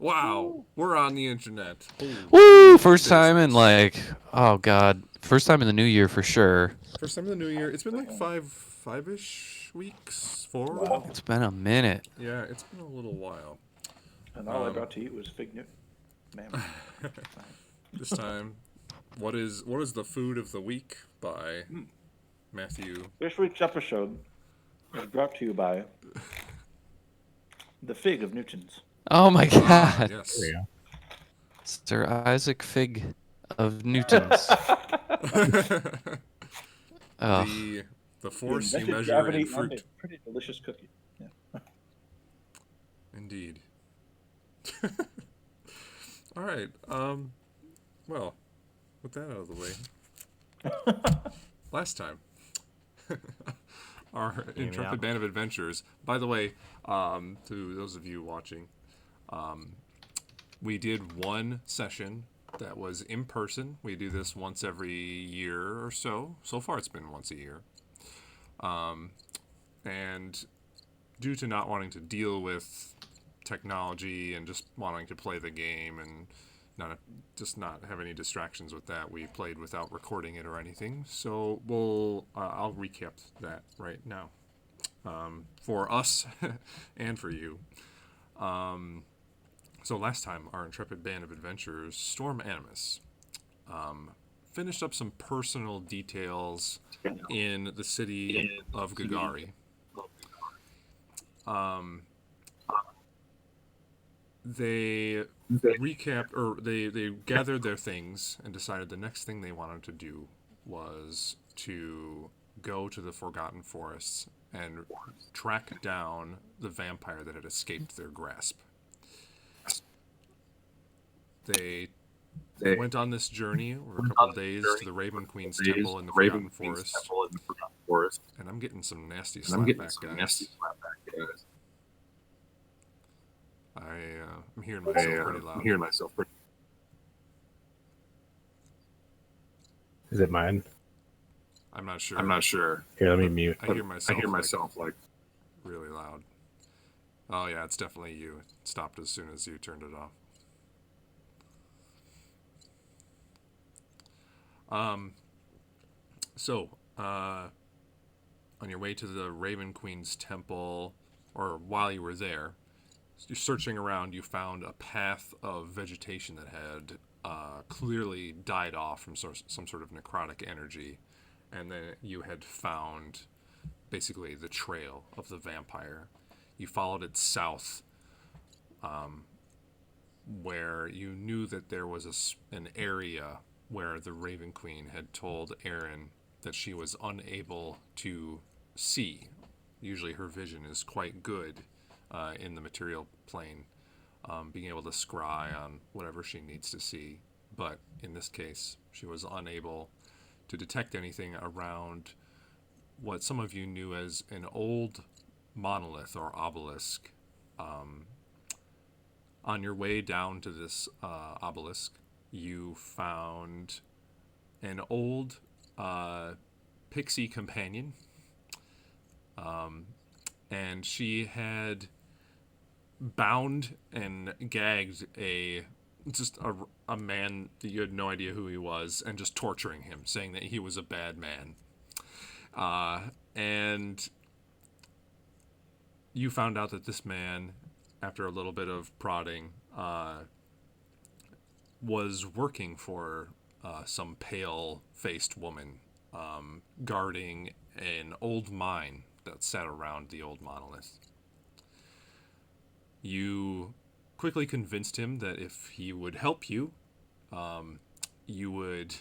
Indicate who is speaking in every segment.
Speaker 1: Wow, we're on the internet.
Speaker 2: Woo!
Speaker 1: Holy
Speaker 2: First time in
Speaker 1: business.
Speaker 2: oh god, first time in the new year for sure.
Speaker 1: First time of the new year. It's been like five-ish weeks, 4.
Speaker 3: Wow.
Speaker 2: It's been a minute.
Speaker 1: Yeah, it's been a little while.
Speaker 3: And all I brought to eat was fig Newton. Man. Fine.
Speaker 1: This time, what is the food of the week by
Speaker 3: Mm.
Speaker 1: Matthew?
Speaker 3: This week's episode is brought to you by the Fig of Newton's.
Speaker 2: Oh my
Speaker 1: Ah,
Speaker 2: god,
Speaker 4: There
Speaker 1: yes.
Speaker 4: you
Speaker 2: Sir Isaac Fig of Newton's. Ugh.
Speaker 1: The
Speaker 3: He
Speaker 1: force you
Speaker 3: invented
Speaker 1: measure
Speaker 3: gravity
Speaker 1: in
Speaker 3: and
Speaker 1: fruit.
Speaker 3: a pretty delicious cookie. Yeah.
Speaker 1: Indeed. All right. Well, with that out of the way, last time, our intrepid band of adventurers. By the way, to those of you watching, we did one session that was in person. We do this once every year or so. So far, it's been once a year. And due to not wanting to deal with technology and just wanting to play the game and not have any distractions with that, we played without recording it or anything. So I'll recap that right now, for us and for you. So last time, our intrepid band of adventurers, Storm Animus, finished up some personal details in the city of Gagari. They recapped, or they gathered their things and decided the next thing they wanted to do was to go to the Forgotten Forests and track down the vampire that had escaped their grasp. They went on this journey over a couple of days to the Raven Queen's temple in the Forgotten Forest. And I'm getting some nasty slapback, guys. I'm hearing myself pretty loud.
Speaker 4: Is it mine?
Speaker 1: I'm not sure.
Speaker 4: Here, let me mute.
Speaker 1: I hear myself like really loud. Oh yeah, it's definitely you. It stopped as soon as you turned it off. So, on your way to the Raven Queen's temple, or while you were there, you're searching around, you found a path of vegetation that had clearly died off from some sort of necrotic energy, and then you had found basically the trail of the vampire. You followed it south, where you knew that there was an area where the Raven Queen had told Aaron that she was unable to see. Usually her vision is quite good in the material plane, being able to scry on whatever she needs to see. But in this case, she was unable to detect anything around what some of you knew as an old monolith or obelisk. On your way down to this obelisk, you found an old pixie companion, and she had bound and gagged a man that you had no idea who he was, and just torturing him, saying that he was a bad man. And you found out that this man, after a little bit of prodding, was working for some pale-faced woman, guarding an old mine that sat around the old monolith. You quickly convinced him that if he would help you, you would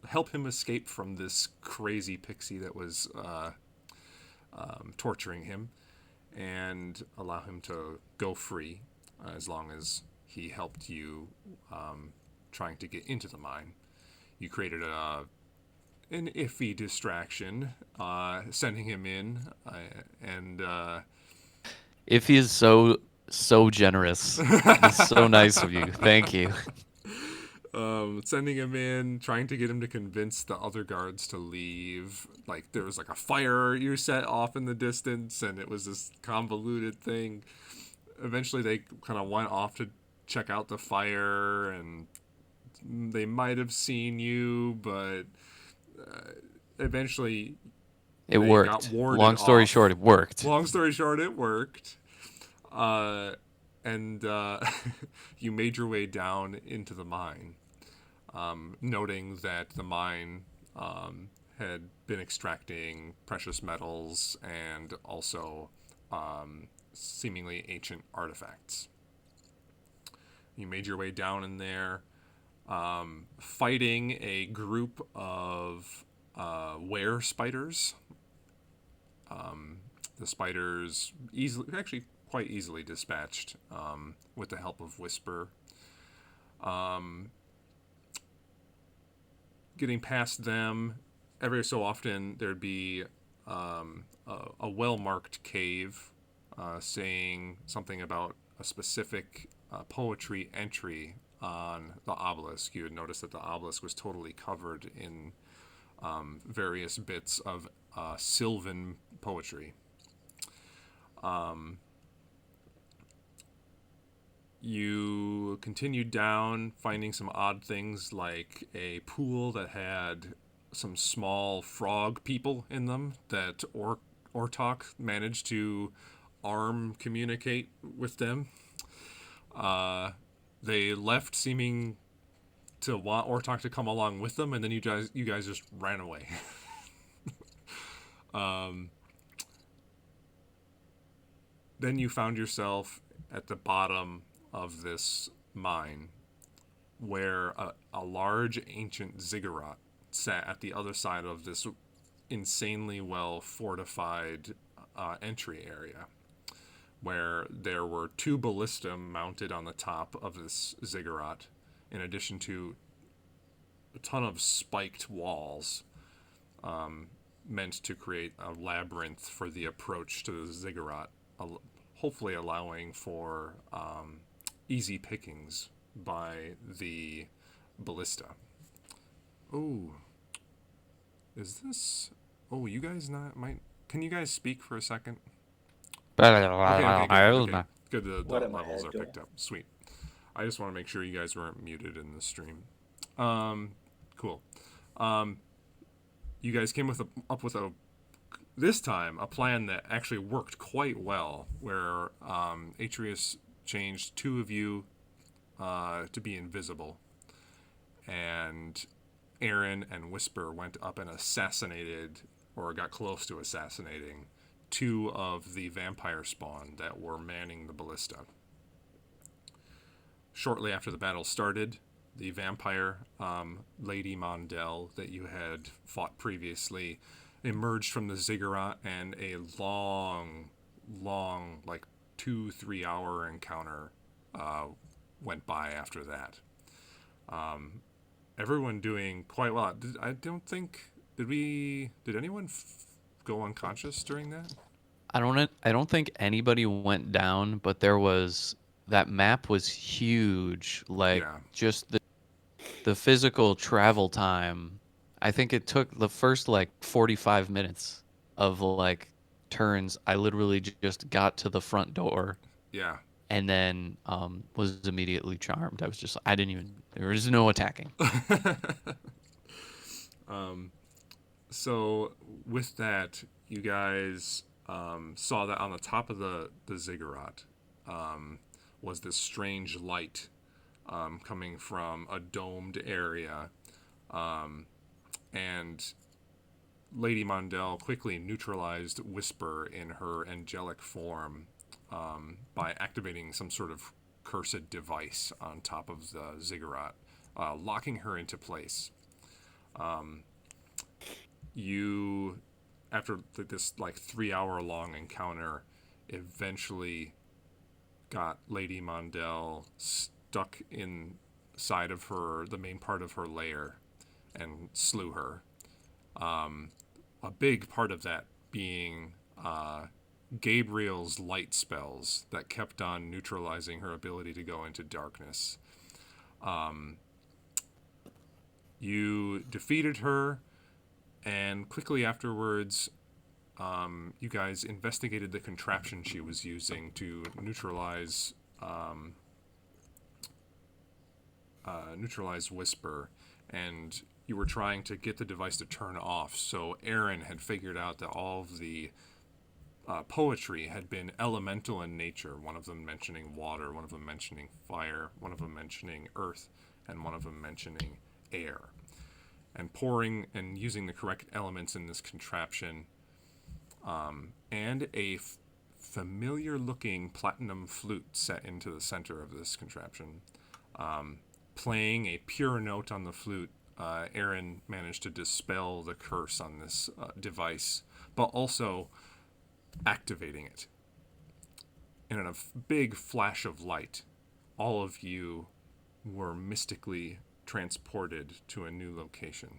Speaker 1: help him escape from this crazy pixie that was torturing him, and allow him to go free as long as he helped you trying to get into the mine. You created an iffy distraction, sending him in, and
Speaker 2: If he is so generous, it's so nice of you. Thank you.
Speaker 1: sending him in, trying to get him to convince the other guards to leave. Like, there was like a fire you set off in the distance, and it was this convoluted thing. eventually they kind of went off to check out the fire, and they might have seen you, but eventually
Speaker 2: It
Speaker 1: they
Speaker 2: worked.
Speaker 1: got warded
Speaker 2: Long story
Speaker 1: off.
Speaker 2: short, it worked.
Speaker 1: Long story short, it worked. And you made your way down into the mine, noting that the mine had been extracting precious metals and also seemingly ancient artifacts. You made your way down in there, fighting a group of were spiders. The spiders actually quite easily dispatched with the help of Whisper. Getting past them, every so often there'd be a well-marked cave saying something about a specific poetry entry on the obelisk. You would notice that the obelisk was totally covered in various bits of Sylvan poetry. You continued down, finding some odd things like a pool that had some small frog people in them that Ortok managed to communicate with them. They left, seeming to want Ortok to come along with them, and then you guys just ran away. Then you found yourself at the bottom of this mine, where a large ancient ziggurat sat at the other side of this insanely well fortified entry area, where there were 2 ballista mounted on the top of this ziggurat, in addition to a ton of spiked walls meant to create a labyrinth for the approach to the ziggurat, hopefully allowing for easy pickings by the ballista. Oh, is this? Oh, you guys Can you guys speak for a second? Okay, good. Good, the
Speaker 3: What am I
Speaker 1: levels are
Speaker 3: doing?
Speaker 1: picked up. Sweet. I just want to make sure you guys weren't muted in the stream. Cool. You guys came up with this time a plan that actually worked quite well, where Atreus changed 2 of you to be invisible, and Aaron and Whisper went up and assassinated, or got close to assassinating, 2 of the vampire spawn that were manning the ballista. Shortly after the battle started, the vampire Lady Mondel that you had fought previously emerged from the ziggurat, and a long, like 2-3 hour encounter went by after that. Everyone doing quite well. Did anyone go unconscious during that?
Speaker 2: I don't think anybody went down, but that map was huge. Like,
Speaker 1: Yeah.
Speaker 2: just the physical travel time. I think it took the first like 45 minutes of like turns. I literally just got to the front door
Speaker 1: Yeah.
Speaker 2: and then was immediately charmed. There was no attacking.
Speaker 1: So with that, you guys saw that on the top of the ziggurat was this strange light coming from a domed area, and Lady Mondel quickly neutralized Whisper in her angelic form by activating some sort of cursed device on top of the ziggurat, locking her into place. You, after this like 3 hour long encounter, eventually got Lady Mondel stuck inside of the main part of her lair, and slew her. A big part of that being Gabriel's light spells that kept on neutralizing her ability to go into darkness. You defeated her, and quickly afterwards you guys investigated the contraption she was using to neutralize Whisper, and you were trying to get the device to turn off. So Aaron had figured out that all of the poetry had been elemental in nature. One of them mentioning water, one of them mentioning fire, one of them mentioning earth, and one of them mentioning air. And pouring and using the correct elements in this contraption, and a familiar-looking platinum flute set into the center of this contraption. Playing a pure note on the flute, Aaron managed to dispel the curse on this device, but also activating it. And in a big flash of light, all of you were mystically transported to a new location.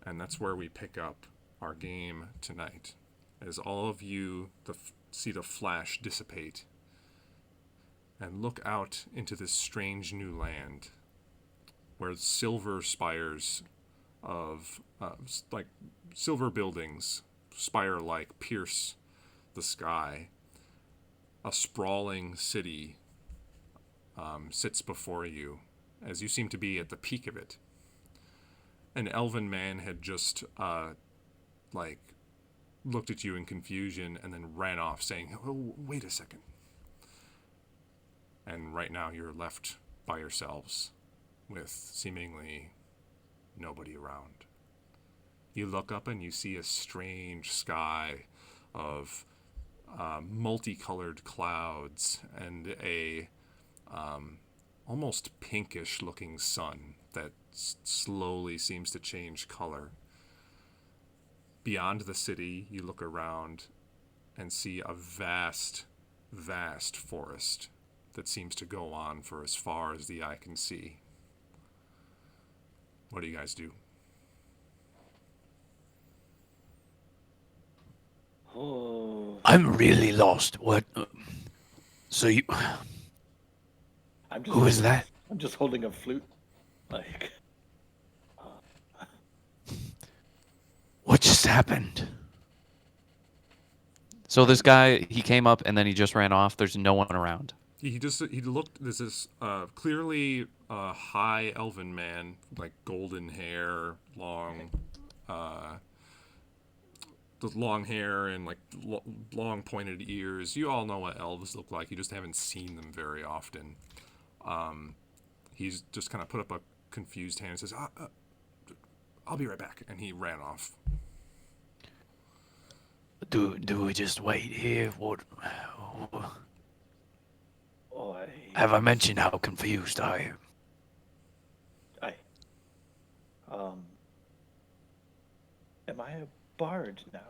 Speaker 1: And that's where we pick up our game tonight, as all of you see the flash dissipate and look out into this strange new land where silver spires of like silver buildings, spire-like, pierce the sky. A sprawling city sits before you, as you seem to be at the peak of it. An elven man had just looked at you in confusion and then ran off, saying, "Oh, wait a second." And right now you're left by yourselves with seemingly nobody around. You look up and you see a strange sky of multicolored clouds and a almost pinkish looking sun that slowly seems to change color. Beyond the city, you look around and see a vast, vast forest that seems to go on for as far as the eye can see. What do you guys do?
Speaker 3: Oh,
Speaker 2: I'm really lost. What? So you?
Speaker 3: I'm just
Speaker 2: Who is that?
Speaker 3: I'm just holding a flute. Like,
Speaker 2: What just happened? So this guy, he came up and then he just ran off. There's no one around.
Speaker 1: He looked. There's this clearly high elven man, like golden hair, long, the long hair and like long pointed ears. You all know what elves look like. You just haven't seen them very often. He's just kind of put up a confused hand and says, "I'll be right back," and he ran off.
Speaker 2: Do we just wait here? What?
Speaker 3: oh,
Speaker 2: Have I mentioned how confused I am?
Speaker 3: am I a bard now?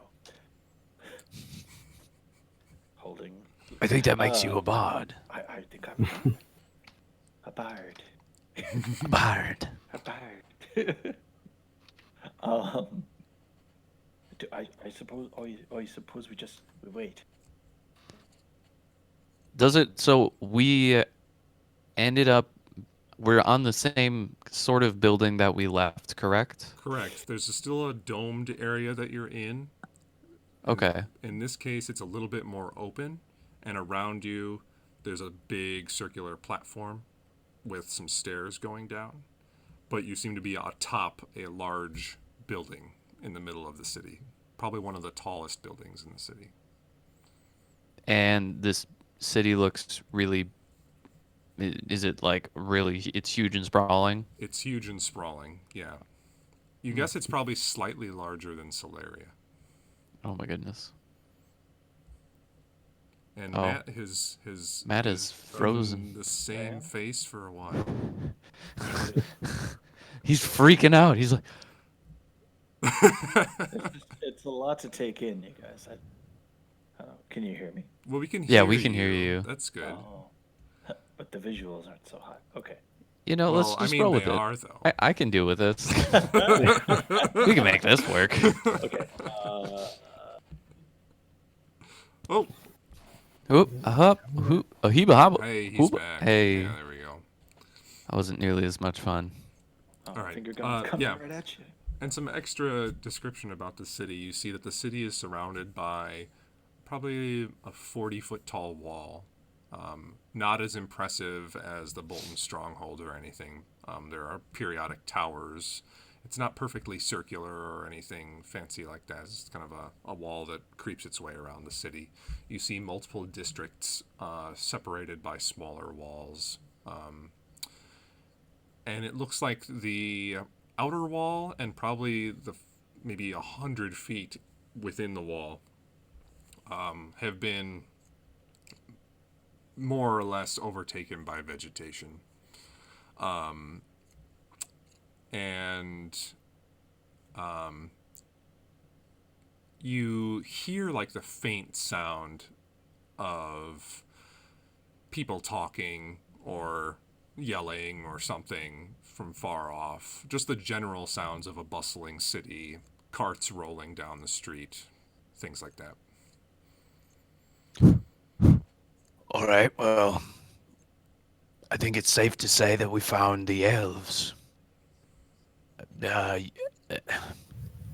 Speaker 3: Holding.
Speaker 2: I think that makes you a bard.
Speaker 3: I think I'm a bard.
Speaker 2: A bard.
Speaker 3: A bard. I suppose. I suppose we wait.
Speaker 2: Does it? So we ended up. We're on the same sort of building that we left, correct?
Speaker 1: Correct. There's still a domed area that you're in.
Speaker 2: Okay.
Speaker 1: In this case, it's a little bit more open, and around you, there's a big circular platform with some stairs going down. But you seem to be atop a large building in the middle of the city. Probably one of the tallest buildings in the city.
Speaker 2: And this city looks really. Is it like really? It's huge and sprawling.
Speaker 1: It's huge and sprawling, yeah. You guess it's probably slightly larger than Solaria.
Speaker 2: Oh my goodness.
Speaker 1: And
Speaker 2: Oh.
Speaker 1: Matt has
Speaker 2: Matt is frozen.
Speaker 1: the same face for a while.
Speaker 2: He's freaking out. He's like,
Speaker 3: It's a lot to take in, you guys. I don't know. Can you hear me?
Speaker 1: Well, we can hear
Speaker 2: Yeah, we can hear you.
Speaker 1: That's good.
Speaker 3: Oh, but the visuals aren't so hot. Okay.
Speaker 2: you know,
Speaker 1: Well,
Speaker 2: let's just
Speaker 1: I mean,
Speaker 2: roll
Speaker 1: they
Speaker 2: with it.
Speaker 1: are, though.
Speaker 2: I can deal with this. We can make this work.
Speaker 3: Okay.
Speaker 1: Oh,
Speaker 2: Oop, hoop, a heba hobba.
Speaker 1: hey, he's
Speaker 2: Hoop.
Speaker 1: back.
Speaker 2: Hey,
Speaker 1: Yeah, there we go.
Speaker 2: that wasn't nearly as much fun.
Speaker 3: Oh,
Speaker 1: All right,
Speaker 3: finger guns coming
Speaker 1: yeah.
Speaker 3: right at you.
Speaker 1: And some extra description about the city. You see that the city is surrounded by probably a 40-foot tall wall. Not as impressive as the Bolton Stronghold or anything. There are periodic towers. It's not perfectly circular or anything fancy like that. It's kind of a wall that creeps its way around the city. You see multiple districts separated by smaller walls. And it looks like the outer wall and probably maybe 100 feet within the wall have been more or less overtaken by vegetation. And you hear like the faint sound of people talking or yelling or something from far off. Just the general sounds of a bustling city, carts rolling down the street, things like that.
Speaker 5: All right, well, I think it's safe to say that we found the elves.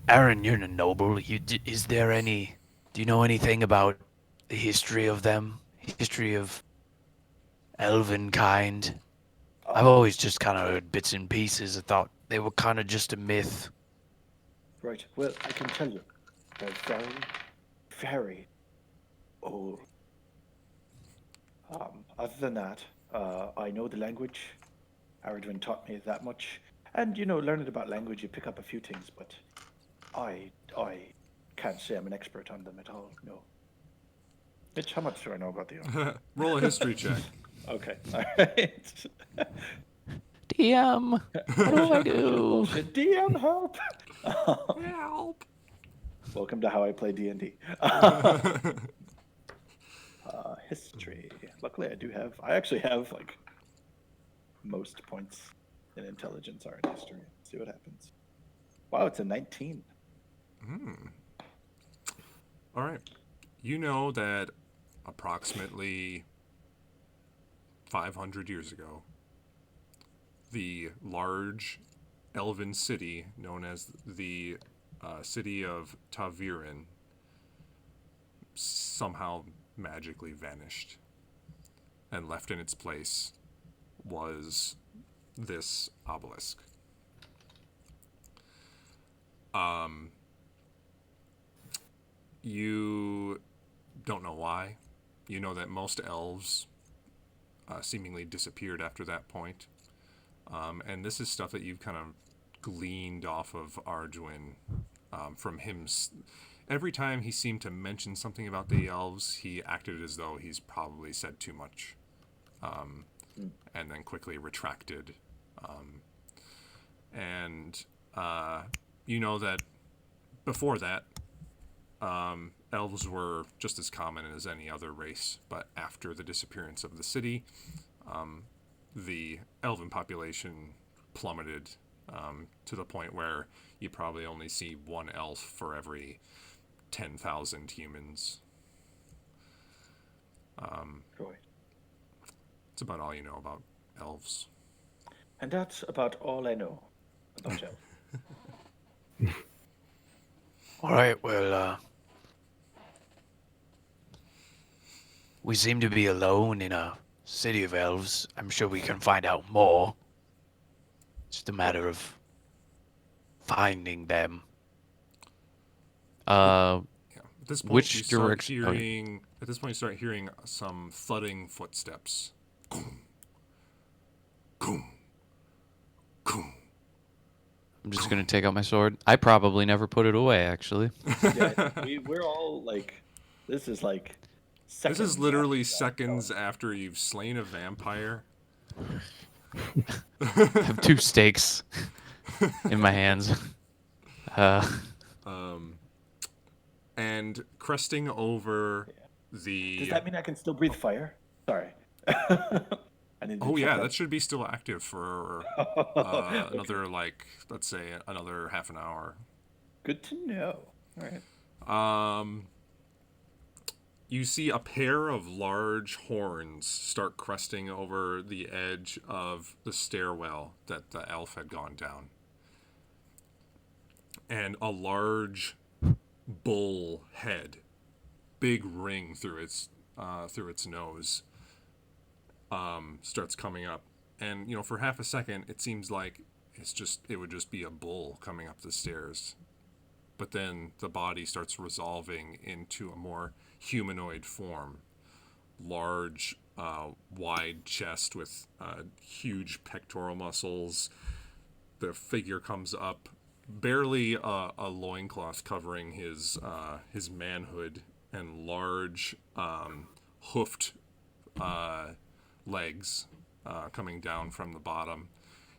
Speaker 5: Aaron, you're a noble. Is there any... Do you know anything about the history of them? History of elven kind? I've always just kind of heard bits and pieces. I thought they were kind of just a myth.
Speaker 3: Right. Well, I can tell you, they're very, very old. Other than that, I know the language. Aradwin taught me that much. And, learning about language, you pick up a few things, but I can't say I'm an expert on them at all, no. Mitch, how much do I know about the elves?
Speaker 1: Roll a history check.
Speaker 3: Okay, all right.
Speaker 2: DM, what do I do?
Speaker 3: Bullshit. DM, help!
Speaker 1: Help!
Speaker 3: Welcome to How I Play D&D. History. Luckily, I actually have, most points in intelligence are in history. Let's see what happens. Wow, it's a 19.
Speaker 1: All right. You know that approximately 500 years ago, the large elven city known as the city of Taviran somehow magically vanished, and left in its place was this obelisk. You don't know why. You know that most elves seemingly disappeared after that point. And this is stuff that you've kind of gleaned off of Arduin from him. Every time he seemed to mention something about the elves, he acted as though he's probably said too much, and then quickly retracted. And you know that before that, elves were just as common as any other race, but after the disappearance of the city, the elven population plummeted to the point where you probably only see one elf for every 10,000 humans.
Speaker 3: Right.
Speaker 1: It's about all you know about elves.
Speaker 3: And that's about all I know about elves.
Speaker 5: All right, well, we seem to be alone in a city of elves. I'm sure we can find out more. It's just a matter of finding them.
Speaker 1: Yeah. At this point,
Speaker 2: Which
Speaker 1: you start
Speaker 2: direction- oh, yeah.
Speaker 1: hearing. At this point, you start hearing some thudding footsteps. Boom, boom, boom.
Speaker 2: I'm just gonna take out my sword. I probably never put it away, actually.
Speaker 3: Yeah, we're all this is seconds.
Speaker 1: This is literally
Speaker 3: after that.
Speaker 1: seconds after you've slain a vampire.
Speaker 2: I have 2 stakes in my hands.
Speaker 1: And cresting over the.
Speaker 3: Does that mean I can still breathe fire? Sorry. I need to
Speaker 1: Oh
Speaker 3: check
Speaker 1: yeah, that should be still active for another let's say another half an hour.
Speaker 3: Good to know. All right.
Speaker 1: You see a pair of large horns start cresting over the edge of the stairwell that the elf had gone down. and a large bull head, big ring through its nose, starts coming up. And for half a second, it seems like it would just be a bull coming up the stairs. But then the body starts resolving into a more humanoid form. Large, wide chest with huge pectoral muscles. The figure comes up, barely a loincloth covering his manhood, and large hoofed legs coming down from the bottom.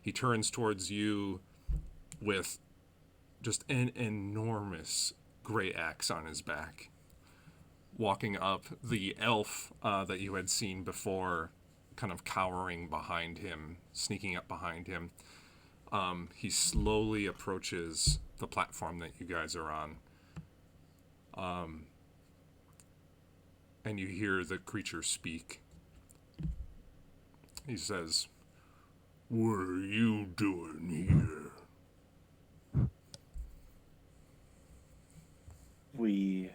Speaker 1: He turns towards you with just an enormous great axe on his back. Walking up, the elf that you had seen before, kind of cowering behind him, sneaking up behind him. He slowly approaches the platform that you guys are on. And you hear the creature speak. He says, "What are you doing here?"
Speaker 3: We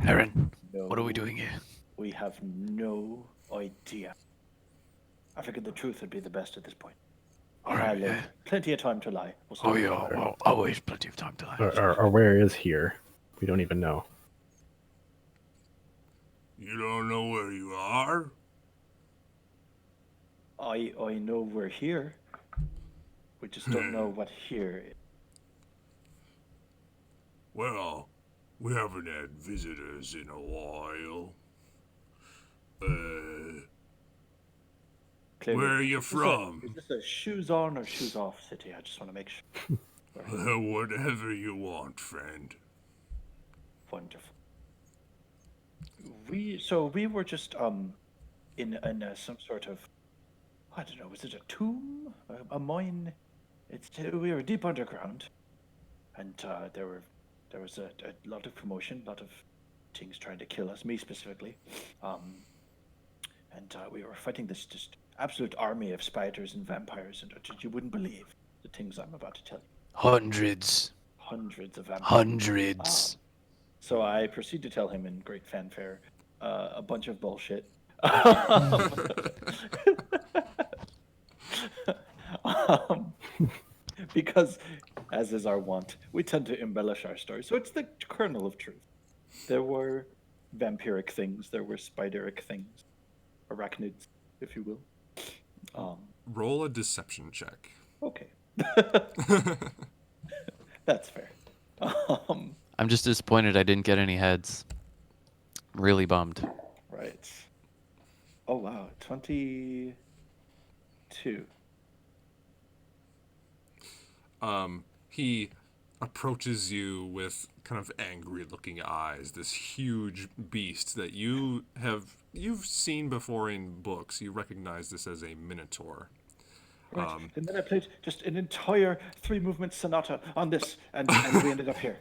Speaker 5: Aaron,
Speaker 3: know.
Speaker 5: what are we doing here?
Speaker 3: We have no idea. I figured the truth would be the best at this point.
Speaker 5: All right,
Speaker 3: I'll
Speaker 5: yeah.
Speaker 3: leave plenty of time to lie. We'll see.
Speaker 5: Oh, yeah, well, always plenty of time to lie.
Speaker 4: Or where is here? We don't even know.
Speaker 1: You don't know where you are?
Speaker 3: I know we're here. We just don't know what here is.
Speaker 1: Well, we haven't had visitors in a while.
Speaker 3: Clearly.
Speaker 1: Where are you
Speaker 3: Is
Speaker 1: from?
Speaker 3: this a shoes on or shoes off city? I just want to make sure.
Speaker 1: Whatever you want, friend.
Speaker 3: Wonderful. We were just in some sort of, I don't know, was it a tomb, a mine? We were deep underground, and there was a lot of commotion, a lot of things trying to kill us, me specifically, and we were fighting this just absolute army of spiders and vampires, and you wouldn't believe the things I'm about to tell you.
Speaker 5: Hundreds.
Speaker 3: Hundreds of vampires.
Speaker 5: Hundreds.
Speaker 3: So I proceed to tell him in great fanfare a bunch of bullshit. Because, as is our wont, we tend to embellish our story. So it's the kernel of truth. There were vampiric things, there were spideric things, arachnids, if you will.
Speaker 1: Roll a deception check.
Speaker 3: Okay. That's fair.
Speaker 2: I'm just disappointed I didn't get any heads. Really bummed.
Speaker 3: Right. Oh, wow. 22.
Speaker 1: He approaches you with kind of angry looking eyes, this huge beast that you've seen before in books. You recognize this as a minotaur.
Speaker 3: Right. And then I played just an entire 3-movement sonata on this, and we ended up here.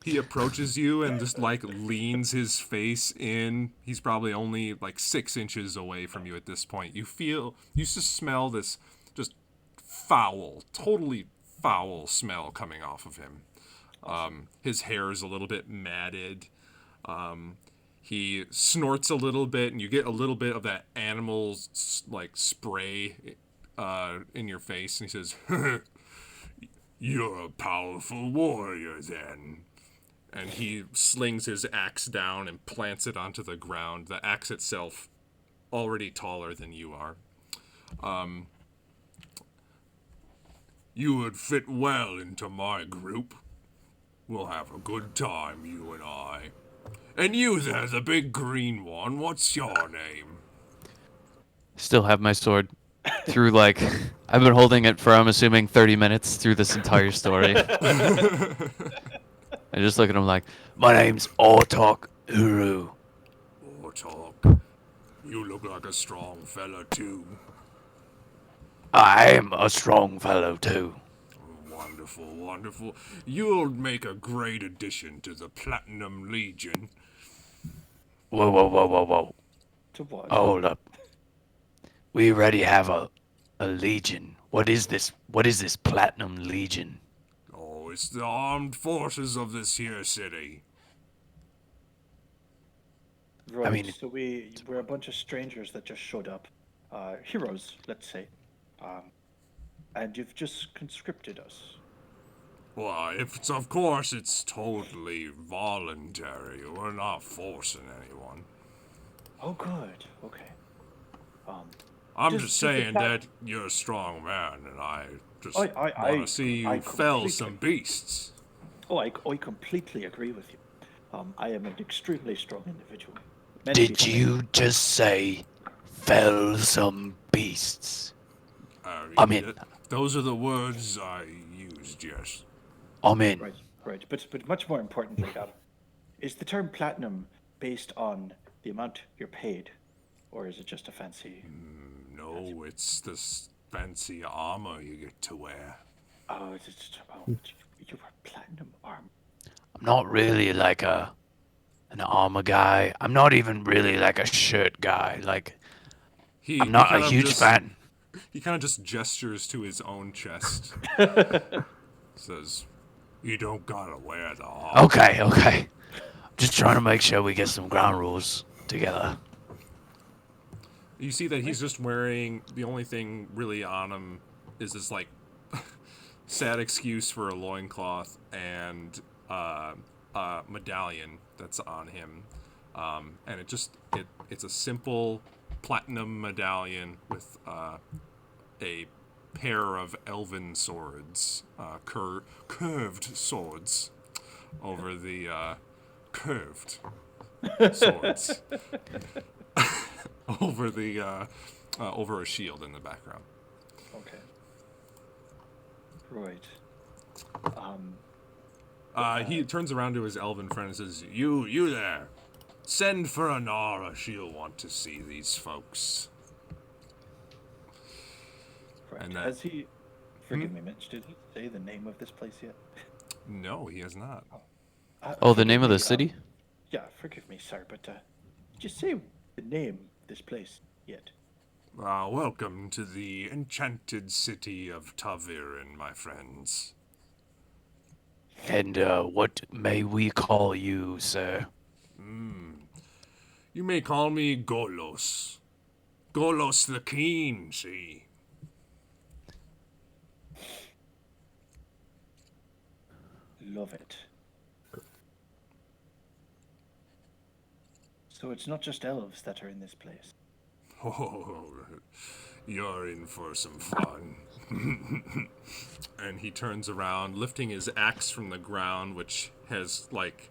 Speaker 1: He approaches you and just leans his face in. He's probably only 6 inches away from you at this point. You just smell this just foul, totally foul smell coming off of him. His hair is a little bit matted. He snorts a little bit, and you get a little bit of that animal spray in your face. And he says, "You're a powerful warrior, then." And he slings his axe down and plants it onto the ground. The axe itself, already taller than you are. You would fit well into my group. We'll have a good time, you and I. And you there, the big green one, what's your name?
Speaker 2: Still have my sword through I've been holding it for, I'm assuming, 30 minutes through this entire story. I just look at him like,
Speaker 5: My name's Ortok Uru.
Speaker 1: Ortok, you look like a strong fella too.
Speaker 5: I am a strong fellow, too.
Speaker 1: Wonderful, wonderful. You'll make a great addition to the Platinum Legion.
Speaker 5: Whoa, whoa, whoa, whoa, whoa.
Speaker 3: To what?
Speaker 5: Hold up. We already have a legion. What is this? What is this Platinum Legion?
Speaker 1: Oh, it's the armed forces of this here city.
Speaker 3: Right.
Speaker 5: mean,
Speaker 3: So we're a bunch of strangers that just showed up, heroes, let's say, and you've just conscripted us.
Speaker 1: Well, of course it's totally voluntary. We're not forcing anyone.
Speaker 3: Oh, good. Okay.
Speaker 1: I'm
Speaker 3: Does-
Speaker 1: just
Speaker 3: does the
Speaker 1: saying
Speaker 3: plat-
Speaker 1: that you're a strong man, and I just
Speaker 3: I-
Speaker 1: want to see
Speaker 3: I
Speaker 1: you fell
Speaker 3: completely-
Speaker 1: some beasts.
Speaker 3: Oh, I completely agree with you. I am an extremely strong individual. Many
Speaker 5: Did
Speaker 3: people-
Speaker 5: you just say fell some beasts? I'm in.
Speaker 1: Those are the words I used, yes.
Speaker 5: I'm in.
Speaker 3: Right. But much more importantly, is the term platinum based on the amount you're paid, or is it just a fancy?
Speaker 1: No, it's this fancy armor you get to wear.
Speaker 3: Oh, it's just, you were platinum arm.
Speaker 5: I'm not really like an armor guy. I'm not even really like a shirt guy. Like I'm not a huge fan.
Speaker 1: He kind of just gestures to his own chest. Says, "You don't gotta wear the armor."
Speaker 5: Okay. Just trying to make sure we get some ground rules together.
Speaker 1: You see that he's just wearing, the only thing really on him is this like sad excuse for a loincloth and a medallion that's on him. And it's a simple platinum medallion with a pair of elven swords, curved swords over the curved swords over the over a shield in the background.
Speaker 3: Okay. Right.
Speaker 1: He turns around to his elven friend and says, You there! Send for Anara. She'll want to see these folks."
Speaker 3: Right.
Speaker 1: And that-
Speaker 3: Has he? Forgive me, Mitch. Did he say the name of this place yet?
Speaker 1: No, he has not.
Speaker 2: Oh, the
Speaker 3: forgive
Speaker 2: name of
Speaker 3: me,
Speaker 2: the city?
Speaker 3: Yeah, forgive me, sir, but did you say the name of this place yet?
Speaker 1: Welcome to the enchanted city of Tavirin, my friends.
Speaker 5: And what may we call you, sir?
Speaker 1: You may call me Golos. Golos the Keen, see?
Speaker 3: Love it. So it's not just elves that are in this place.
Speaker 1: Oh, you're in for some fun. And he turns around, lifting his axe from the ground, which has, like,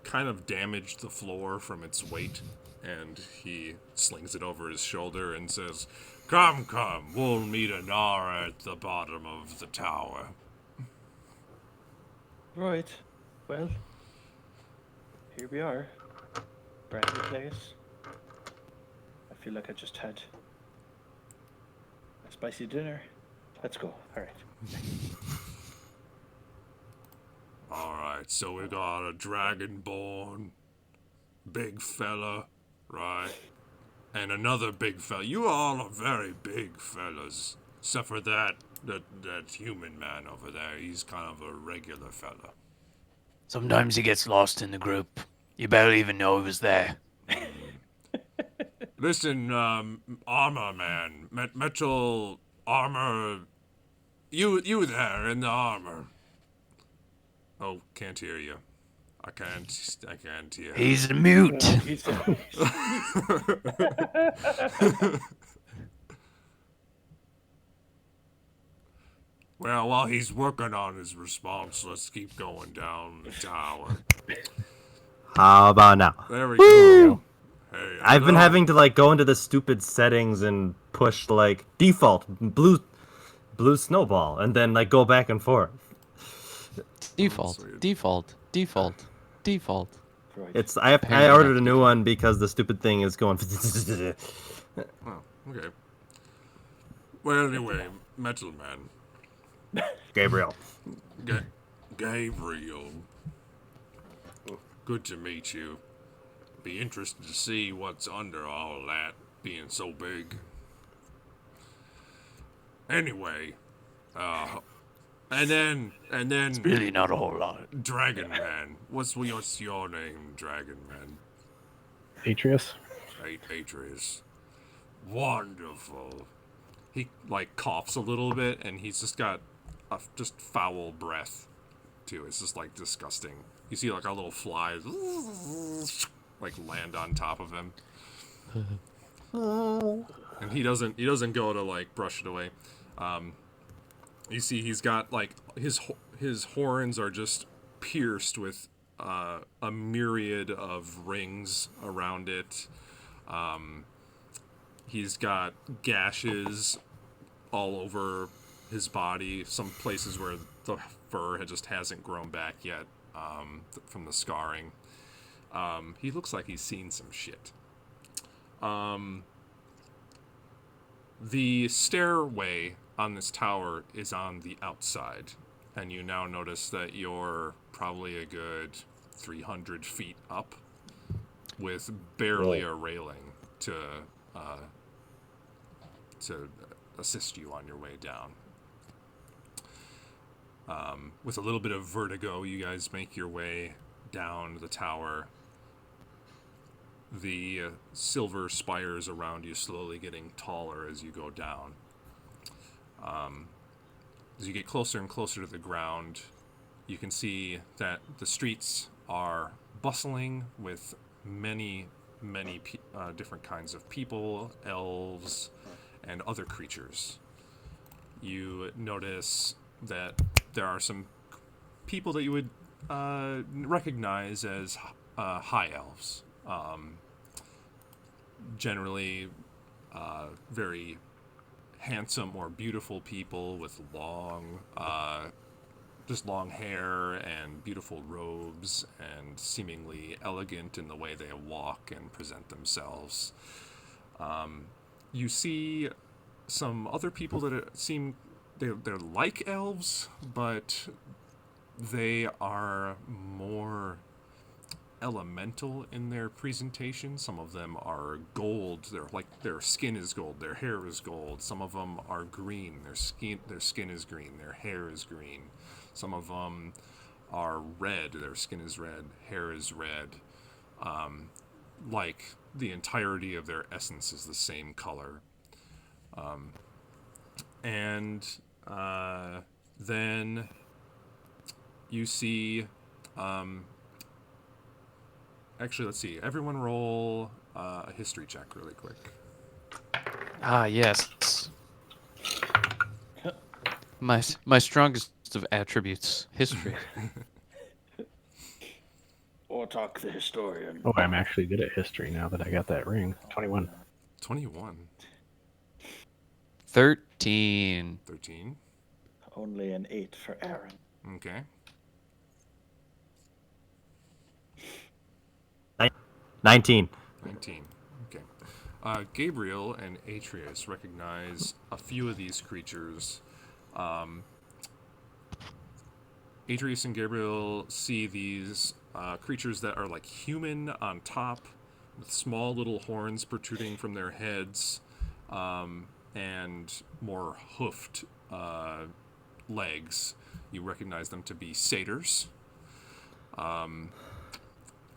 Speaker 1: kind of damaged the floor from its weight. And he slings it over his shoulder and says, Come, we'll meet Anara at the bottom of the tower.
Speaker 3: Right. Well, here we are. Brand new place. I feel like I just had a spicy dinner. Let's go. All right.
Speaker 1: Alright, so we got a dragonborn, big fella, right? And another big fella. You all are very big fellas. Except for that human man over there. He's kind of a regular fella.
Speaker 5: Sometimes he gets lost in the group. You barely even know he was there.
Speaker 1: Listen, armor man, metal armor. You there in the armor. Oh, can't hear you. I can't hear.
Speaker 5: He's a mute.
Speaker 1: Well, while he's working on his response, let's keep going down the tower.
Speaker 6: How about now?
Speaker 1: There we go. Hey,
Speaker 6: I've been
Speaker 1: hello.
Speaker 6: having to like go into the stupid settings and push like default blue snowball and then like go back and forth.
Speaker 2: Default,
Speaker 1: sweet.
Speaker 2: default, default, default.
Speaker 3: Right.
Speaker 6: It's I
Speaker 2: Apparently
Speaker 6: ordered
Speaker 2: not
Speaker 6: a new one because the stupid thing is going.
Speaker 1: Oh, okay. Well, anyway, Metal Man.
Speaker 6: Gabriel.
Speaker 1: Gabriel. Good to meet you. Be interested to see what's under all that, being so big. Anyway, and then
Speaker 5: Really not a whole lot.
Speaker 1: Dragon Man. What's your name, Dragon Man?
Speaker 4: Atreus?
Speaker 1: Atreus. Wonderful. He like coughs a little bit, and he's just got just foul breath too. It's just like disgusting. You see like a little fly like land on top of him, and he doesn't go to like brush it away. You see he's got like his horns are just pierced with a myriad of rings around it. He's got gashes all over his body, some places where the fur just hasn't grown back yet from the scarring. He looks like he's seen some shit. The stairway on this tower is on the outside, and you now notice that you're probably a good 300 feet up with barely a railing to assist you on your way down. With a little bit of vertigo, you guys make your way down the tower. The silver spires around you slowly getting taller as you go down. As you get closer and closer to the ground, you can see that the streets are bustling with many different kinds of people, elves, and other creatures. You notice that there are some people that you would recognize as high elves. Generally, very handsome or beautiful people with long hair and beautiful robes, and seemingly elegant in the way they walk and present themselves. You see some other people that seem they're like elves, but they are more elemental in their presentation. Some of them are gold. Their skin is gold. Their hair is gold. Some of them are green. Their skin is green. Their hair is green. Some of them are red. Their skin is red. Hair is red. Like the entirety of their essence is the same color. Then you see. Actually, let's see. Everyone roll a history check really quick.
Speaker 2: Ah, yes. My strongest of attributes, history.
Speaker 3: Ortok the historian.
Speaker 4: Oh, I'm actually good at history now that I got that ring. 21.
Speaker 1: 21.
Speaker 2: 13.
Speaker 1: 13.
Speaker 3: Only an 8 for Aaron.
Speaker 1: Okay.
Speaker 6: 19.
Speaker 1: 19. Okay. Gabriel and Atreus recognize a few of these creatures. Atreus and Gabriel see these creatures that are like human on top, with small little horns protruding from their heads, and more hoofed legs. You recognize them to be satyrs.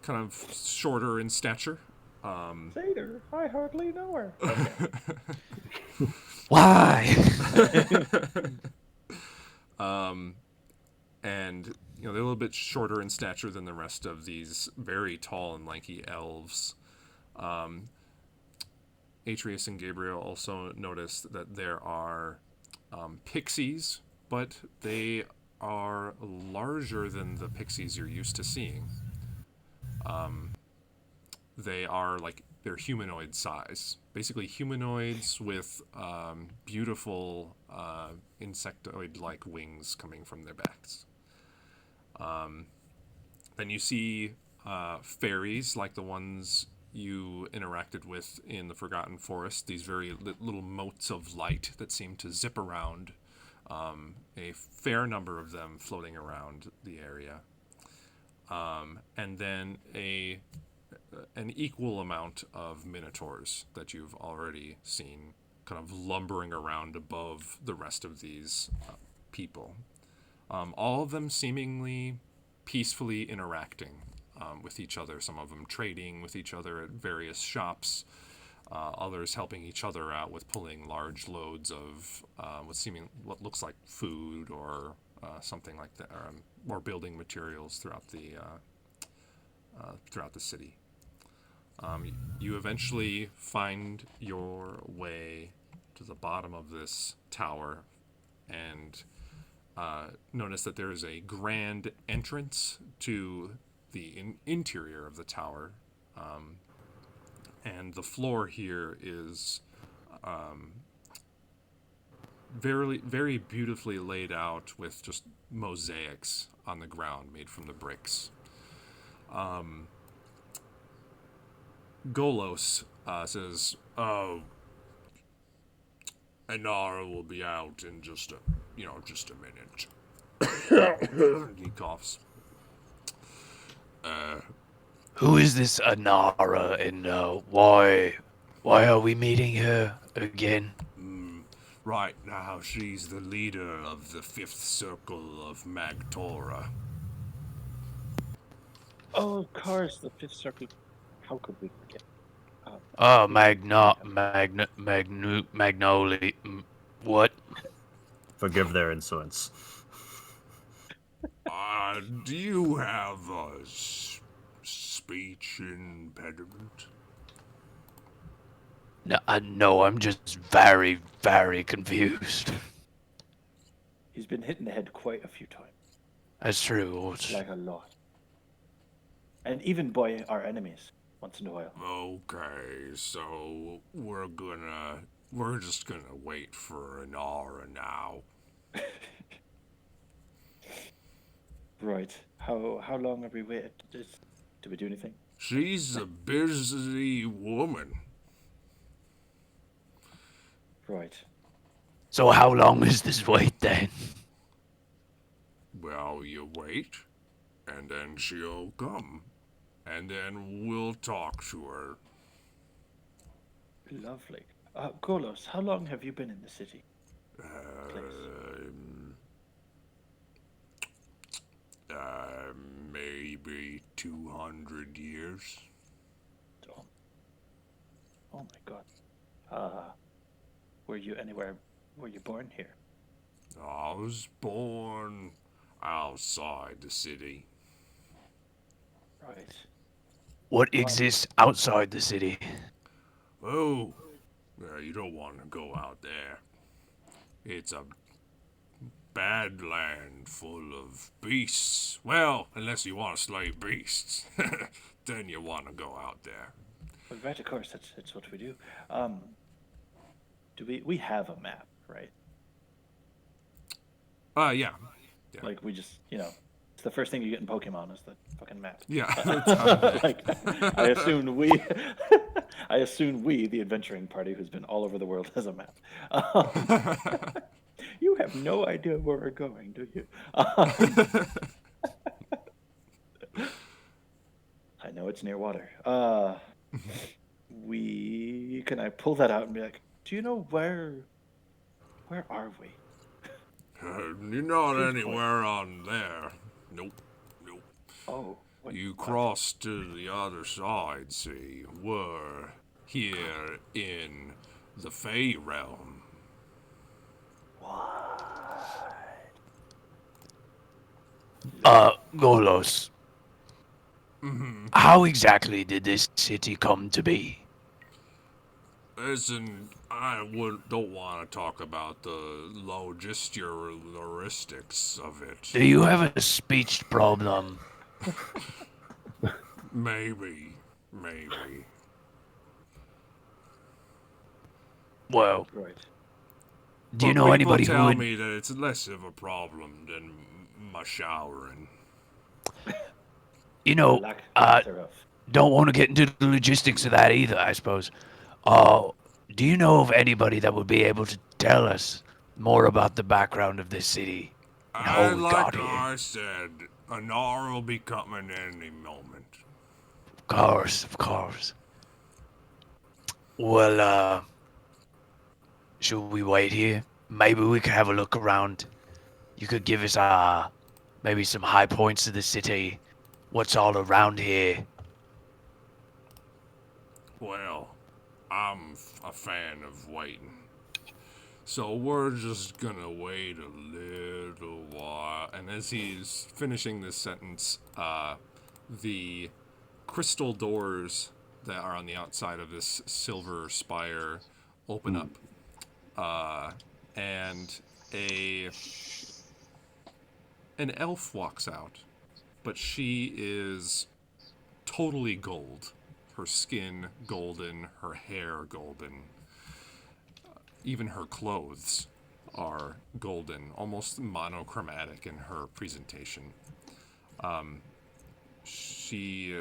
Speaker 1: Kind of shorter in stature.
Speaker 3: Satyr, I hardly know her. Okay.
Speaker 2: Why?
Speaker 1: And they're a little bit shorter in stature than the rest of these very tall and lanky elves. Atreus and Gabriel also notice that there are pixies, but they are larger than the pixies you're used to seeing. They're humanoid size. Basically humanoids with beautiful insectoid-like wings coming from their backs. Then you see fairies like the ones you interacted with in the Forgotten Forest, these very little motes of light that seem to zip around, a fair number of them floating around the area. And then an equal amount of minotaurs that you've already seen kind of lumbering around above the rest of these people. All of them seemingly peacefully interacting with each other. Some of them trading with each other at various shops. Others helping each other out with pulling large loads of what looks like food or something like that, or building materials throughout the city. You eventually find your way to the bottom of this tower and notice that there is a grand entrance to the interior of the tower. And the floor here is very, very beautifully laid out with just mosaics on the ground made from the bricks. Golos says, "Oh, Inara will be out in just a minute." He coughs.
Speaker 5: Who is this Anara, and why are we meeting her again?
Speaker 1: Right now, she's the leader of the Fifth Circle of Magtora.
Speaker 3: Oh, of course, the Fifth Circle. How could we forget?
Speaker 5: Oh, Magnoli. What?
Speaker 6: Forgive their insolence.
Speaker 1: Do you have a speech impediment?
Speaker 5: No, I'm just very, very confused.
Speaker 3: He's been hit in the head quite a few times,
Speaker 5: That's true.
Speaker 3: like a lot, and even by our enemies once in a while.
Speaker 1: Okay, so we're just gonna wait for Inara now.
Speaker 3: Right. How long have we waited? Did we do anything?
Speaker 1: She's a busy woman.
Speaker 3: Right.
Speaker 5: So how long is this wait then?
Speaker 1: Well, you wait, and then she'll come, and then we'll talk to her.
Speaker 3: Lovely. Golos, how long have you been in the city?
Speaker 1: Maybe 200 years.
Speaker 3: Oh my God. Were you born here?
Speaker 1: I was born outside the city.
Speaker 3: Right.
Speaker 5: What exists outside the city?
Speaker 1: Oh, you don't want to go out there. It's a bad land full of beasts. Well, unless you want to slay beasts, then you want to go out there.
Speaker 3: Well, right, of course, that's what we do. We have a map, right?
Speaker 1: Yeah.
Speaker 3: Like we just, it's the first thing you get in Pokemon is the fucking map.
Speaker 1: Yeah.
Speaker 3: Like, I assume we, the adventuring party who's been all over the world, has a map. You have no idea where we're going, do you? I know it's near water. Can I pull that out and be like, do you know where are we?
Speaker 1: You're not anywhere on there. Nope.
Speaker 3: Oh.
Speaker 1: You crossed to the other side, see. We're here in the Fey realm.
Speaker 5: Golos. How exactly did this city come to be?
Speaker 1: Listen, don't want to talk about the logistics of it.
Speaker 5: Do you have a speech problem?
Speaker 1: Maybe.
Speaker 5: Well,
Speaker 3: Right.
Speaker 5: do you
Speaker 1: But
Speaker 5: know anybody
Speaker 1: people
Speaker 5: who
Speaker 1: tell
Speaker 5: would...
Speaker 1: me that it's less of a problem than my showering.
Speaker 5: You know,
Speaker 3: Lack thereof.
Speaker 5: don't want to get into the logistics of that either, I suppose. Do you know of anybody that would be able to tell us more about the background of this city? And how we got here?
Speaker 1: I said, Anar will be coming any moment.
Speaker 5: Of course. Well, should we wait here? Maybe we could have a look around. You could give us maybe some high points of the city. What's all around here?
Speaker 1: Well, I'm a fan of waiting. So we're just gonna wait a little while. And as he's finishing this sentence, the crystal doors that are on the outside of this silver spire open up. And an elf walks out, but she is totally gold. Her skin golden, her hair golden. Even her clothes are golden, almost monochromatic in her presentation. She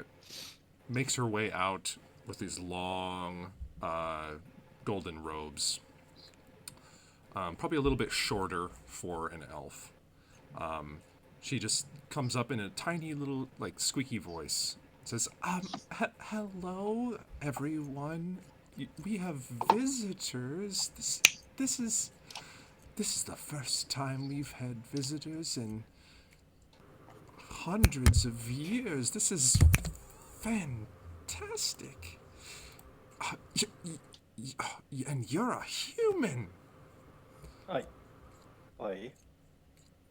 Speaker 1: makes her way out with these long golden robes. Probably a little bit shorter for an elf. She just comes up in a tiny little, like, squeaky voice. Says, hello, everyone. We have visitors. This is the first time we've had visitors in hundreds of years. This is fantastic. And you're a human.
Speaker 3: I.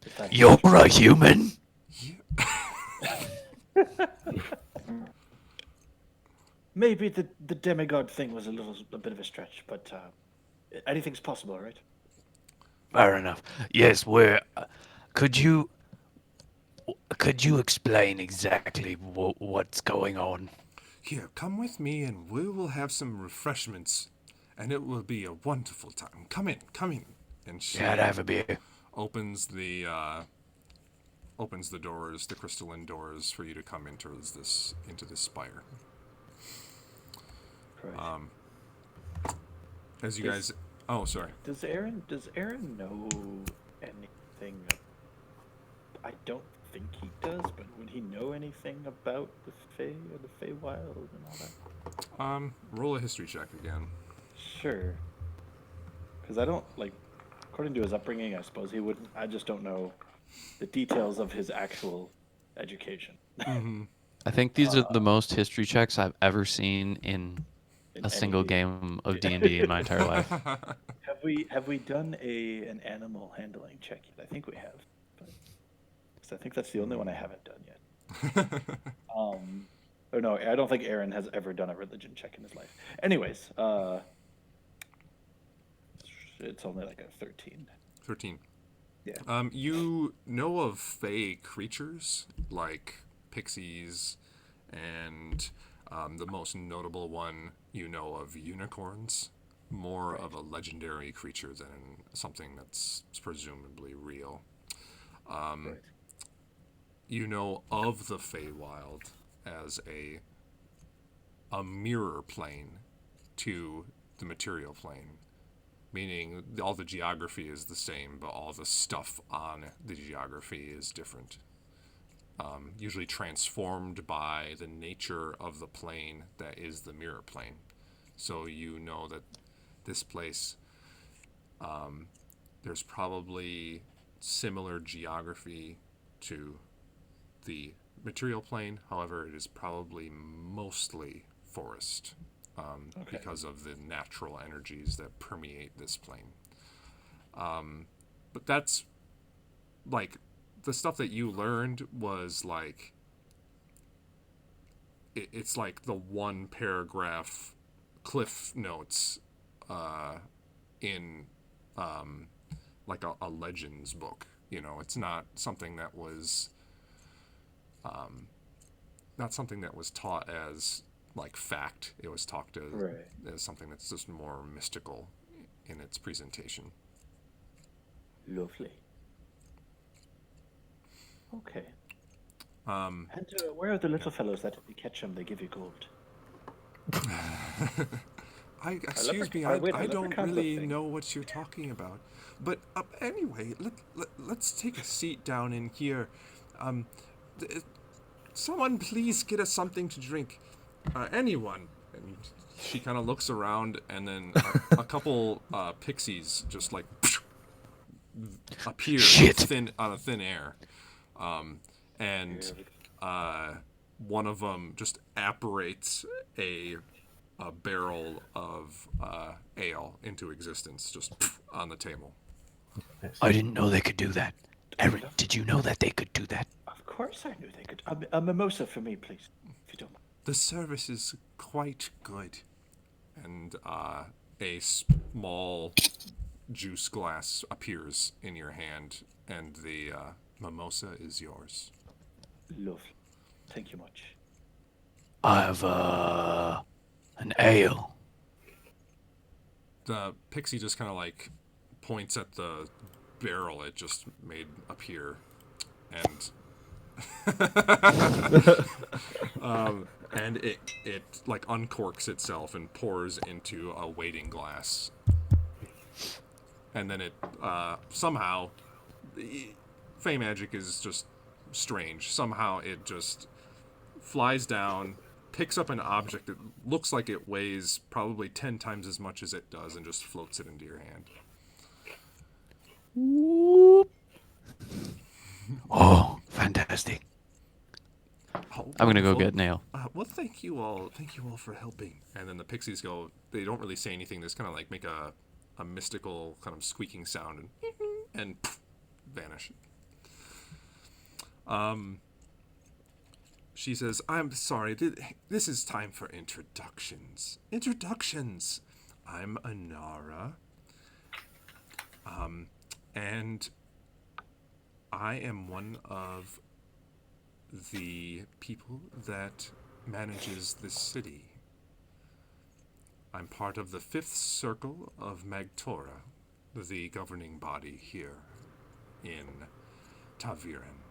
Speaker 3: Is that
Speaker 5: You're a human?
Speaker 3: Maybe the demigod thing was a bit of a stretch, but anything's possible, right?
Speaker 5: Fair enough. Yes, could you explain exactly what's going on?
Speaker 1: Here, come with me and we will have some refreshments. And it will be a wonderful time. Come in. And she
Speaker 5: Yeah, I'd have a beer.
Speaker 1: opens the doors, the crystalline doors, for you to come into this spire.
Speaker 3: Right.
Speaker 1: As you guys, oh, sorry.
Speaker 3: Does Aaron know anything? I don't think he does, but would he know anything about the Fae or the Feywild and all that?
Speaker 1: Roll a history check again.
Speaker 3: Sure. Because I don't according to his upbringing, I suppose he wouldn't. I just don't know the details of his actual education.
Speaker 2: I think these are the most history checks I've ever seen in
Speaker 3: In
Speaker 2: a single
Speaker 3: any-
Speaker 2: game of D&D in my entire life.
Speaker 3: Have we done an animal handling check yet? I think we have. But, 'cause I think that's the only one I haven't done yet. Or no, I don't think Aaron has ever done a religion check in his life. Anyways, it's only like a 13.
Speaker 1: 13.
Speaker 3: Yeah.
Speaker 1: You know of fey creatures like pixies, and the most notable one you know of unicorns. More of a legendary creature than something that's presumably real.
Speaker 3: Right.
Speaker 1: You know of the Feywild as a mirror plane to the material plane, meaning all the geography is the same, but all the stuff on the geography is different. Usually transformed by the nature of the plane that is the mirror plane. So you know that this place, there's probably similar geography to the material plane. However, it is probably mostly forest because of the natural energies that permeate this plane. But that's like the stuff that you learned was like it's like the one paragraph cliff notes in like a legends book. You know, it's not something that was taught as like fact. It was talked as something that's just more mystical in its presentation.
Speaker 3: Lovely. Okay. And where are the little fellows that if you catch them, they give you gold?
Speaker 1: Excuse me,
Speaker 3: wait,
Speaker 1: I
Speaker 3: a
Speaker 1: don't
Speaker 3: leprechaun's a
Speaker 1: really
Speaker 3: thing.
Speaker 1: know what you're talking about. But anyway, let's take a seat down in here. Someone please get us something to drink. Anyone. And She kind of looks around, and then a couple pixies just like appear
Speaker 5: Shit.
Speaker 1: on a thin air, and one of them just apparates a barrel of ale into existence, just on the table.
Speaker 4: Nice.
Speaker 5: I didn't know they could do that. Aaron, did you know that they could do that?
Speaker 3: Of course I knew they could. A mimosa for me, please, if you don't mind.
Speaker 1: The service is quite good, and a small juice glass appears in your hand, and the mimosa is yours.
Speaker 3: Lovely. Thank you much.
Speaker 5: I have an ale.
Speaker 1: The pixie just kind of like points at the barrel it just made appear, and and it like uncorks itself and pours into a waiting glass, and then it somehow, Fey magic is just strange. Somehow it just flies down, picks up an object that looks like it weighs probably 10 times as much as it does, and just floats it into your hand.
Speaker 5: Oh, fantastic.
Speaker 1: Oh,
Speaker 2: I'm gonna go
Speaker 1: wonderful.
Speaker 2: get Nail.
Speaker 1: Well, thank you all for helping. And then the pixies go. They don't really say anything. They just kind of like make a mystical kind of squeaking sound and poof, vanish. She says, "I'm sorry. This is time for introductions. Introductions. I'm Anara. And I am one of the people that manages this city. I'm part of the 5th Circle of Magtora, the governing body here in Taviran.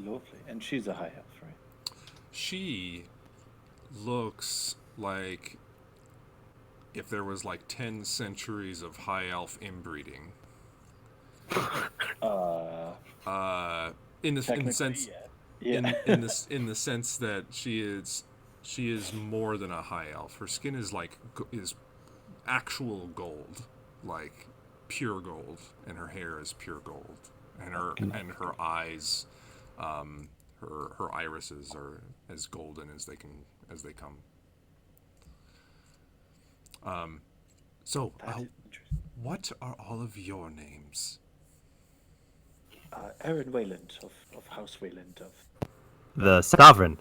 Speaker 3: Lovely. And she's a high elf, right?
Speaker 1: She looks like if there was like 10 centuries of high elf inbreeding. In the sense,
Speaker 3: Yeah.
Speaker 1: in the sense that she is more than a high elf. Her skin is like is actual gold, like pure gold, and her hair is pure gold, and her eyes, her irises are as golden as they come. So,
Speaker 3: That is interesting.
Speaker 1: what are all of your names?
Speaker 3: Aaron Wayland of House Wayland of.
Speaker 6: The sovereign.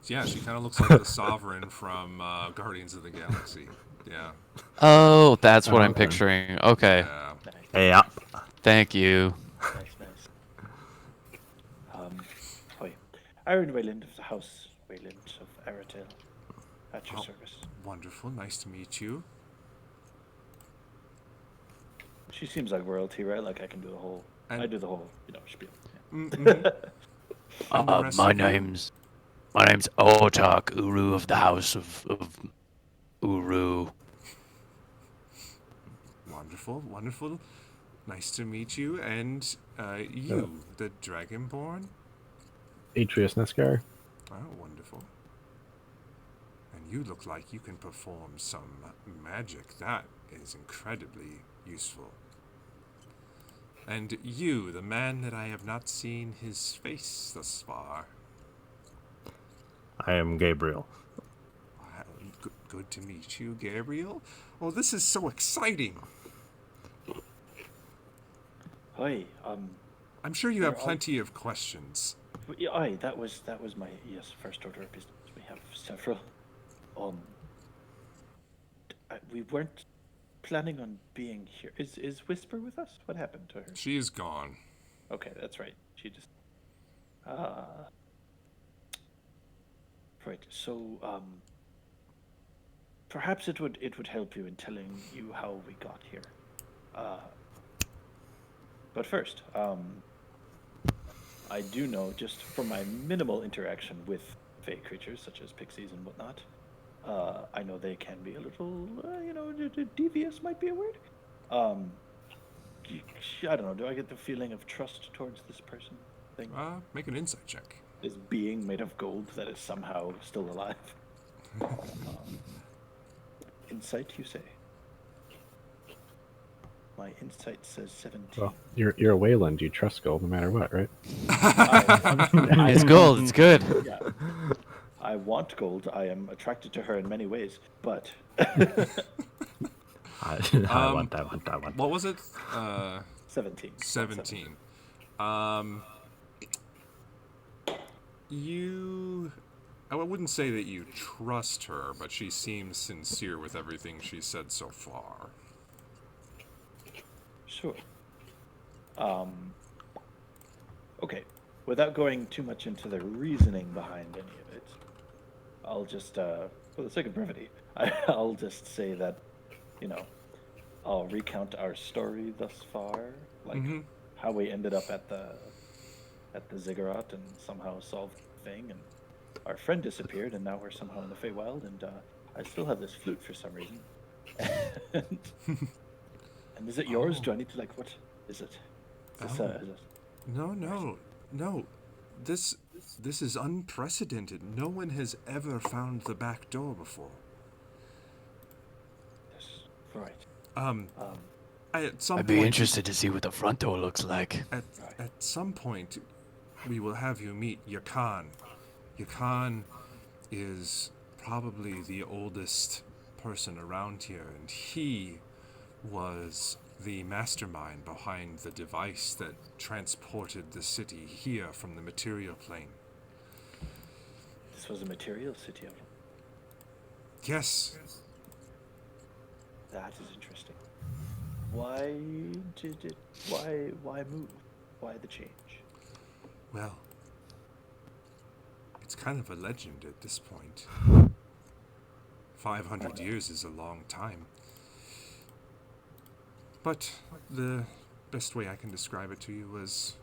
Speaker 1: Yeah, she kind of looks like the Sovereign from Guardians of the Galaxy. Yeah.
Speaker 2: Oh, that's what I'm
Speaker 4: okay.
Speaker 2: picturing. Okay.
Speaker 1: Yeah.
Speaker 3: Nice,
Speaker 6: Hey, up.
Speaker 2: Thank you.
Speaker 3: nice. Hi. Aaron Wayland of the House Wayland of Aradale. At your
Speaker 1: Oh.
Speaker 3: service.
Speaker 1: Wonderful. Nice to meet you.
Speaker 3: She seems like royalty, right? Like I can do the whole.
Speaker 1: And-
Speaker 3: I do the whole, spiel. Yeah.
Speaker 1: Mhm. And the rest
Speaker 5: My
Speaker 1: of you?
Speaker 5: name's Otak Uru of the House of Uru.
Speaker 1: Wonderful. Nice to meet you. And you, the Dragonborn?
Speaker 4: Atreus Nescar.
Speaker 1: Oh, wonderful. And you look like you can perform some magic. That is incredibly useful. And you, the man that I have not seen his face thus far.
Speaker 6: I am Gabriel.
Speaker 1: Wow, good to meet you, Gabriel. Oh, this is so exciting.
Speaker 3: Hi.
Speaker 1: I'm sure you have
Speaker 3: We're all-
Speaker 1: plenty of questions.
Speaker 3: Yeah, aye, that was my first order of business. We have several. We weren't planning on being here. Is Whisper with us? What happened to her?
Speaker 1: She is gone.
Speaker 3: Okay, that's right. She just. Right. So, perhaps it would help you in telling you how we got here. But first, I do know just from my minimal interaction with fey creatures such as pixies and whatnot. I know they can be a little, devious might be a word. I don't know. Do I get the feeling of trust towards this person? Thing?
Speaker 1: Make an insight check.
Speaker 3: this being made of gold that is somehow still alive. Insight, you say? My insight says 17.
Speaker 4: Well, you're a Wayland. You trust gold no matter what, right?
Speaker 2: It's gold. It's good.
Speaker 3: Yeah. I want gold. I am attracted to her in many ways, but
Speaker 6: I want.
Speaker 1: What was it?
Speaker 3: 17.
Speaker 1: 17. I wouldn't say that you trust her, but she seems sincere with everything she said so far.
Speaker 3: Sure. Okay. Without going too much into the reasoning behind any of it, I'll just, for the sake of brevity, I'll just say that, I'll recount our story thus far, like how we ended up at the ziggurat and somehow solved the thing, and our friend disappeared, and now we're somehow in the Feywild, and I still have this flute for some reason. And is it yours? Do I need to what is it? Is it?
Speaker 1: No. This is unprecedented. No one has ever found the back door before.
Speaker 3: Yes, right.
Speaker 1: At some
Speaker 5: I'd be
Speaker 1: point,
Speaker 5: interested to see what the front door looks like.
Speaker 1: At some point, we will have you meet Yakan. Yakan is probably the oldest person around here, and he was the mastermind behind the device that transported the city here from the material plane.
Speaker 3: This was a material city of
Speaker 1: Yes.
Speaker 3: That is interesting. Why did it? Why move? Why the change?
Speaker 1: Well, it's kind of a legend at this point. 500 years is a long time. But the best way I can describe it to you was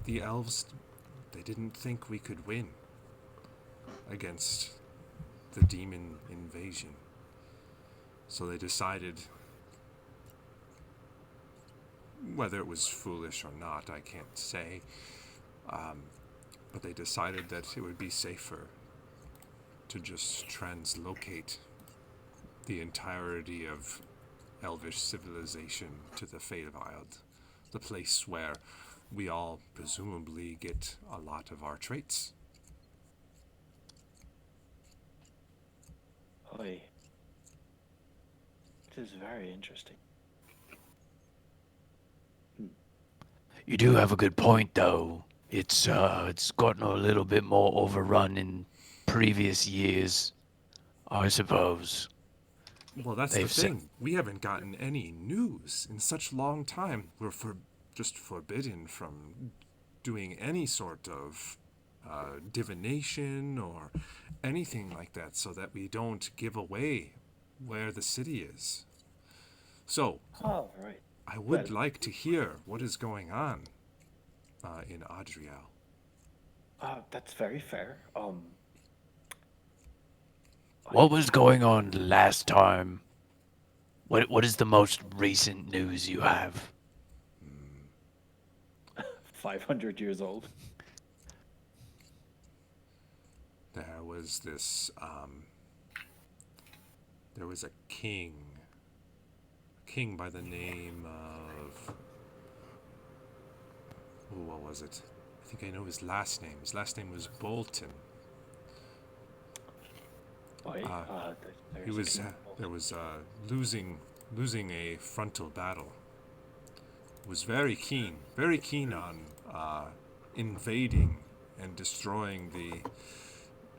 Speaker 1: the elves, they didn't think we could win against the demon invasion. So they decided, whether it was foolish or not, I can't say, but they decided that it would be safer to just translocate the entirety of Elvish civilization to the Feywild, the place where we all presumably get a lot of our traits.
Speaker 3: Oi. It is very interesting.
Speaker 5: You do have a good point, though. It's gotten a little bit more overrun in previous years, I suppose.
Speaker 1: Well, that's
Speaker 5: They've
Speaker 1: the
Speaker 5: said-
Speaker 1: thing. We haven't gotten any news in such a long time. We're just forbidden from doing any sort of divination or anything like that, so that we don't give away where the city is. So,
Speaker 3: Oh, right.
Speaker 1: I would
Speaker 3: Well-
Speaker 1: like to hear what is going on in Adriel.
Speaker 3: That's very fair.
Speaker 5: What was going on last time? What is the most recent news you have?
Speaker 3: 500 years old.
Speaker 1: There was this, there was a king by the name of, what was it? I think I know his last name. His last name was Bolton.
Speaker 3: Oi.
Speaker 1: He was, there was, losing a frontal battle. Was very keen on, invading and destroying the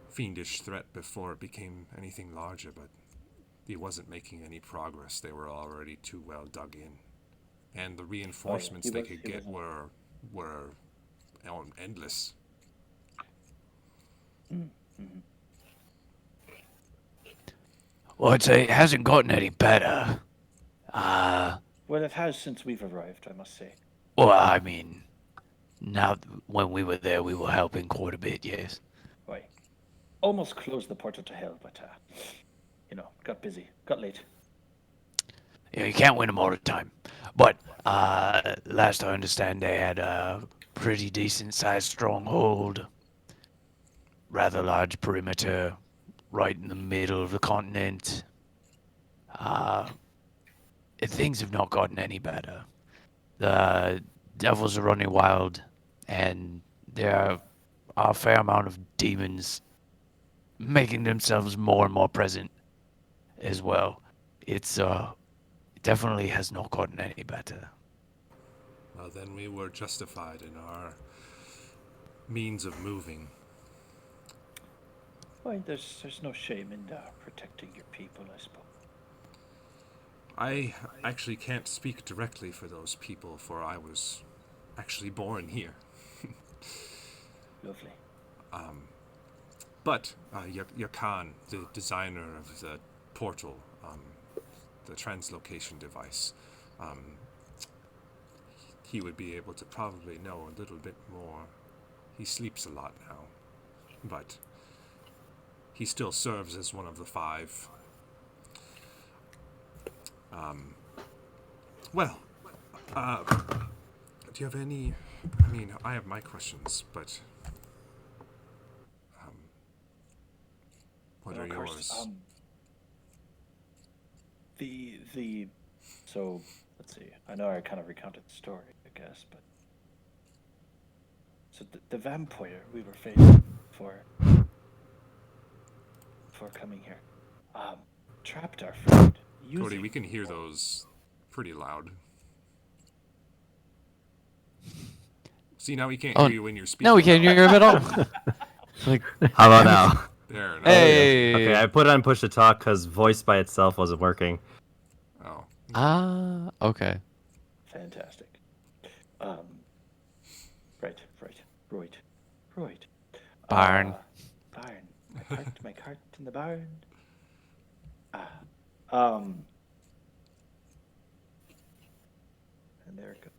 Speaker 1: fiendish threat before it became anything larger, but he wasn't making any progress. They were already too well dug in, and the reinforcements they could get were endless.
Speaker 5: Well, I'd say it hasn't gotten any better.
Speaker 3: Well, it has since we've arrived, I must say.
Speaker 5: Well, I mean, now when we were there, we were helping quite a bit, yes.
Speaker 3: Oi. Almost closed the portal to hell, but, got busy. Got late.
Speaker 5: Yeah, you can't win them all the time. But last I understand, they had a pretty decent-sized stronghold rather large perimeter right in the middle of the continent. Things have not gotten any better. The devils are running wild, and there are a fair amount of demons making themselves more and more present as well. It's it definitely has not gotten any better.
Speaker 1: Well, then we were justified in our means of moving.
Speaker 3: Why, there's no shame in protecting your people, I suppose.
Speaker 1: I actually can't speak directly for those people, for I was actually born here.
Speaker 3: Lovely.
Speaker 1: But Yakan, the designer of the portal, the translocation device, he would be able to probably know a little bit more. He sleeps a lot now, but he still serves as one of the 5. Well, do you have any? I mean, I have my questions, but what
Speaker 3: Well,
Speaker 1: are
Speaker 3: of course,
Speaker 1: yours?
Speaker 3: So let's see. I know I kind of recounted the story, I guess, but so the vampire we were facing for coming here, trapped our friend.
Speaker 1: Cody, we can hear those pretty loud. See, now we can't
Speaker 2: Oh,
Speaker 1: hear you when you're speaking.
Speaker 2: No, we can't hear him at all. Like,
Speaker 6: How about now?
Speaker 1: There. Now
Speaker 2: hey.
Speaker 6: Okay, I put on push to talk because voice by itself wasn't working.
Speaker 1: Oh.
Speaker 2: Okay.
Speaker 3: Fantastic. Right.
Speaker 2: Barn.
Speaker 3: Barn. My cart in the barn. And there it goes.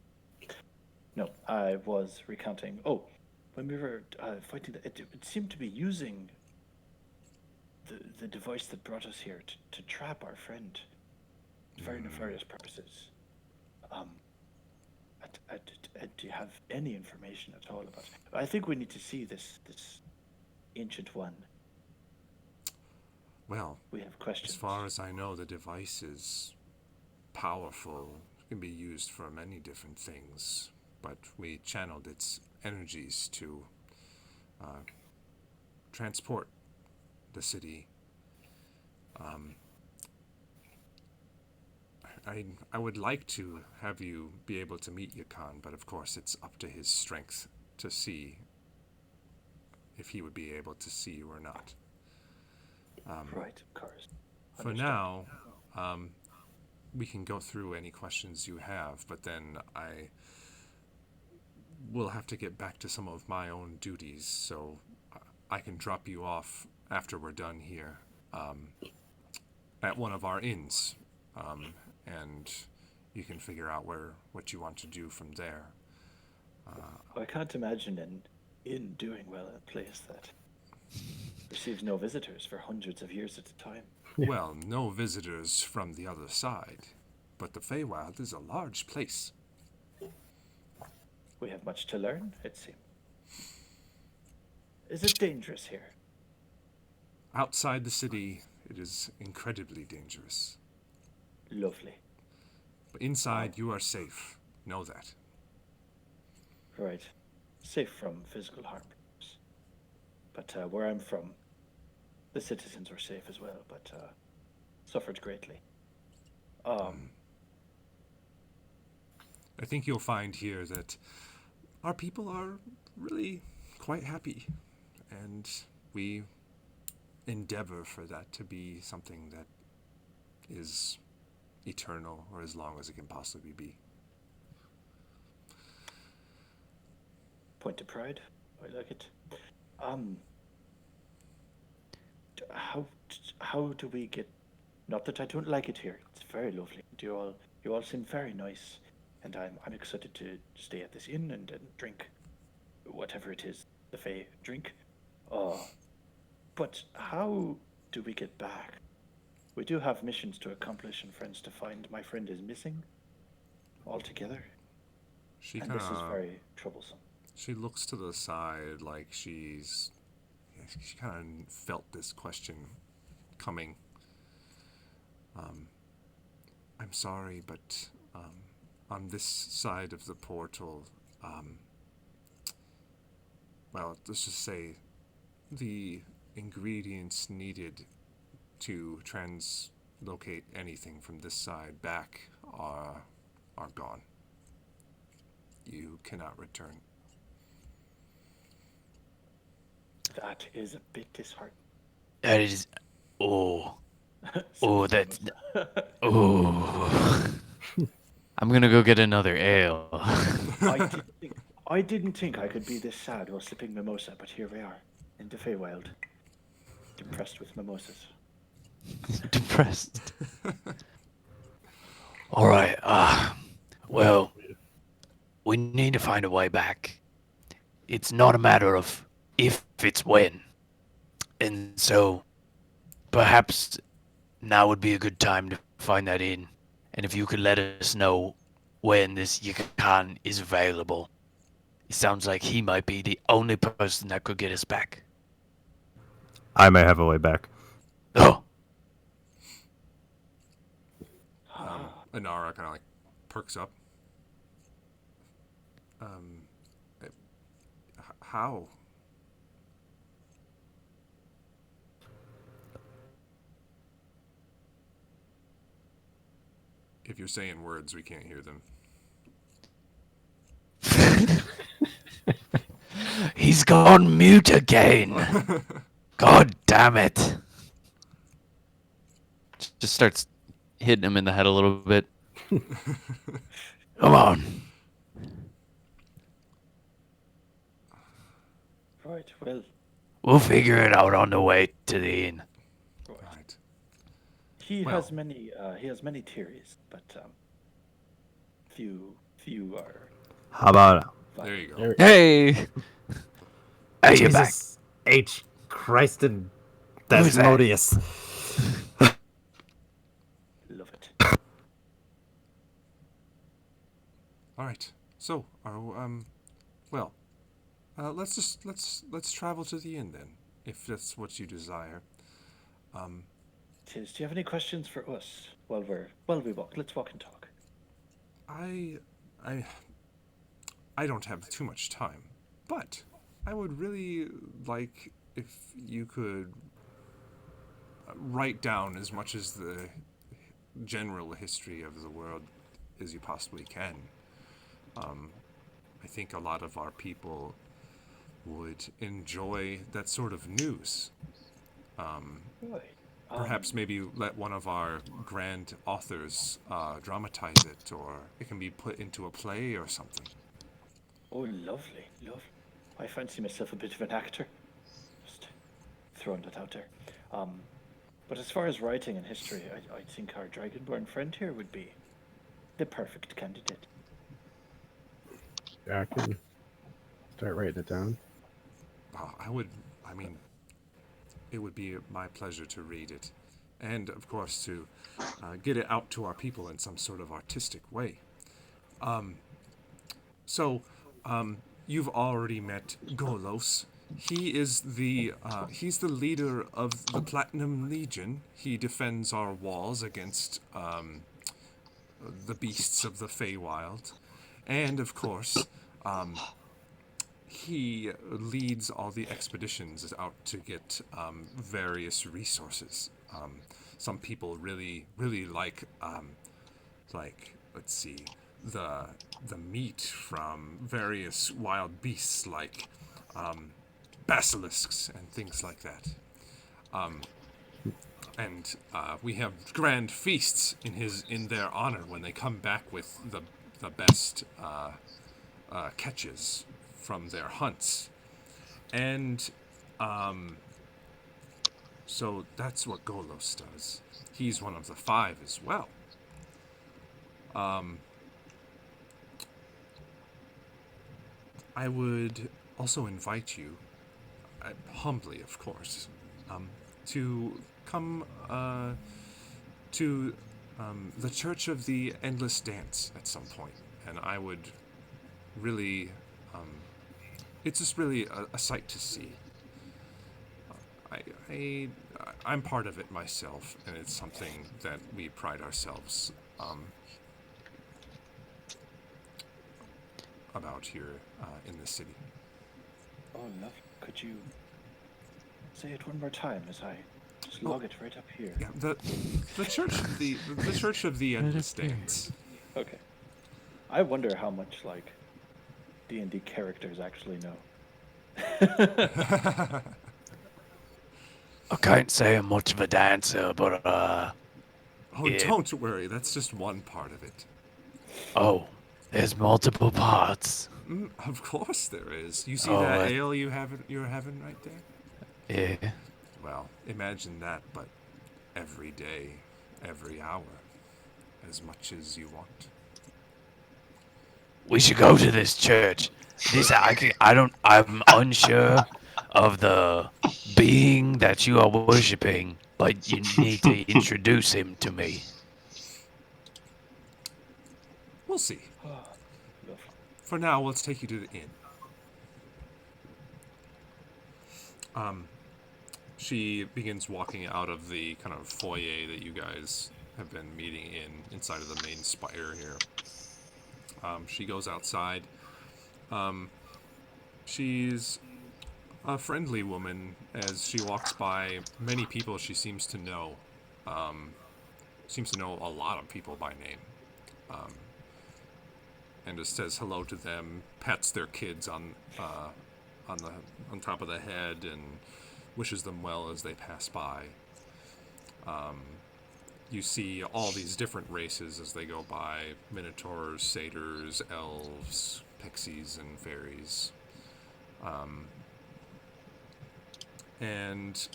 Speaker 3: No, I was recounting. Oh, when we were fighting, it seemed to be using the device that brought us here to trap our friend. Very nefarious purposes. Do you have any information at all about it? I think we need to see this ancient one.
Speaker 1: Well,
Speaker 3: We have questions.
Speaker 1: as far as I know, the device is powerful. It can be used for many different things, but we channeled its energies to transport the city. I would like to have you be able to meet Yakan, but of course it's up to his strength to see if he would be able to see you or not.
Speaker 3: Right, of course.
Speaker 1: For now, we can go through any questions you have, but then I will have to get back to some of my own duties, so I can drop you off after we're done here at one of our inns, and you can figure out what you want to do from there.
Speaker 3: I can't imagine an inn doing well in a place that receives no visitors for hundreds of years at a time.
Speaker 1: Well, no visitors from the other side, but the Feywild is a large place.
Speaker 3: We have much to learn, it seems. Is it dangerous here?
Speaker 1: Outside the city, it is incredibly dangerous.
Speaker 3: Lovely.
Speaker 1: But inside, you are safe. Know that.
Speaker 3: Right. Safe from physical harm, perhaps. But where I'm from, the citizens were safe as well, but suffered greatly.
Speaker 1: I think you'll find here that our people are really quite happy, and we endeavor for that to be something that is eternal, or as long as it can possibly be.
Speaker 3: Point of pride. I like it. How do we get? Not that I don't like it here. It's very lovely. You all seem very nice, and I'm excited to stay at this inn and drink whatever it is the Fae drink. But how do we get back? We do have missions to accomplish and friends to find. My friend is missing altogether,
Speaker 1: She
Speaker 3: and
Speaker 1: kind
Speaker 3: this is
Speaker 1: of
Speaker 3: very troublesome.
Speaker 1: she looks to the side like she's she kind of felt this question coming. I'm sorry, but on this side of the portal, well, let's just say the ingredients needed to translocate anything from this side back are gone. You cannot return.
Speaker 3: That is a bit disheartening.
Speaker 5: That is. Oh.
Speaker 3: Says
Speaker 5: That.
Speaker 3: Mimosa.
Speaker 5: Oh.
Speaker 2: I'm gonna go get another ale.
Speaker 3: I didn't think I could be this sad while sipping mimosa, but here we are, in the Feywild, depressed with mimosas.
Speaker 2: Depressed.
Speaker 5: All right. Well, we need to find a way back. It's not a matter of if, it's when. And so, perhaps now would be a good time to find that in. And if you could let us know when this Yakan is available. It sounds like he might be the only person that could get us back.
Speaker 6: I may have a way back.
Speaker 5: Oh,
Speaker 1: Inara kind of like perks up. How? If you're saying words, we can't hear them.
Speaker 5: he's gone mute again. God damn it.
Speaker 2: Just starts hitting him in the head a little bit.
Speaker 5: Come on.
Speaker 3: Right, well,
Speaker 5: We'll figure it out on the way to the inn.
Speaker 1: Right.
Speaker 3: he
Speaker 1: Well-
Speaker 3: has many theories, but few are
Speaker 6: How about
Speaker 1: There you go.
Speaker 4: There-
Speaker 2: Hey!
Speaker 5: Hey, you're back.
Speaker 6: Jesus H. Christ and
Speaker 5: Who's that?
Speaker 6: Desmodius?
Speaker 3: love it.
Speaker 1: All right. So, well, let's travel to the inn then, if that's what you desire.
Speaker 3: Tiz, do you have any questions for us while we walk? Let's walk and talk.
Speaker 1: I don't have too much time, but I would really like if you could write down as much as the general history of the world as you possibly can. I think a lot of our people would enjoy that sort of news.
Speaker 3: Right.
Speaker 1: Perhaps maybe let one of our grand authors dramatize it, or it can be put into a play or something.
Speaker 3: Oh, lovely. I fancy myself a bit of an actor. Just throwing that out there. But as far as writing and history, I think our Dragonborn friend here would be the perfect candidate.
Speaker 4: Yeah, I can start writing it down.
Speaker 1: I mean, it would be my pleasure to read it. And, of course, to get it out to our people in some sort of artistic way. So, you've already met Golos. He's the leader of the Platinum Legion. He defends our walls against the beasts of the Feywild. And, of course, he leads all the expeditions out to get various resources. Some people really like let's see, the meat from various wild beasts like basilisks and things like that. And we have grand feasts in their honor when they come back with the best catches from their hunts. And so that's what Golos does. He's one of the 5 as well. I would also invite you, humbly of course, to come to the Church of the Endless Dance at some point. And I would really, it's just really a sight to see. I I'm part of it myself, and it's something that we pride ourselves about here in the city.
Speaker 3: Oh, lovely. Could you say it one more time as I just
Speaker 1: Oh.
Speaker 3: log it right up here?
Speaker 1: Yeah, the church of the church of the endless dance.
Speaker 3: Okay. I wonder how much like D&D characters actually know.
Speaker 5: I can't say I'm much of a dancer, but
Speaker 1: Oh,
Speaker 5: Yeah.
Speaker 1: don't worry. That's just one part of it.
Speaker 5: oh, there's multiple parts.
Speaker 1: Of course there is. You see
Speaker 5: Oh,
Speaker 1: that
Speaker 5: I-
Speaker 1: ale you're having right there?
Speaker 5: Yeah.
Speaker 1: Well, imagine that, but every day, every hour, as much as you want.
Speaker 5: We should go to this church. I'm unsure of the being that you are worshiping, but you need to introduce him to me.
Speaker 1: We'll see.
Speaker 3: Lovely.
Speaker 1: For now, let's take you to the inn. She begins walking out of the kind of foyer that you guys have been meeting inside of the main spire here. She goes outside. She's a friendly woman. As she walks by many people she seems to know. Seems to know a lot of people by name. And just says hello to them, pats their kids on top of the head, and wishes them well as they pass by. You see all these different races as they go by: minotaurs, satyrs, elves, pixies, and fairies. And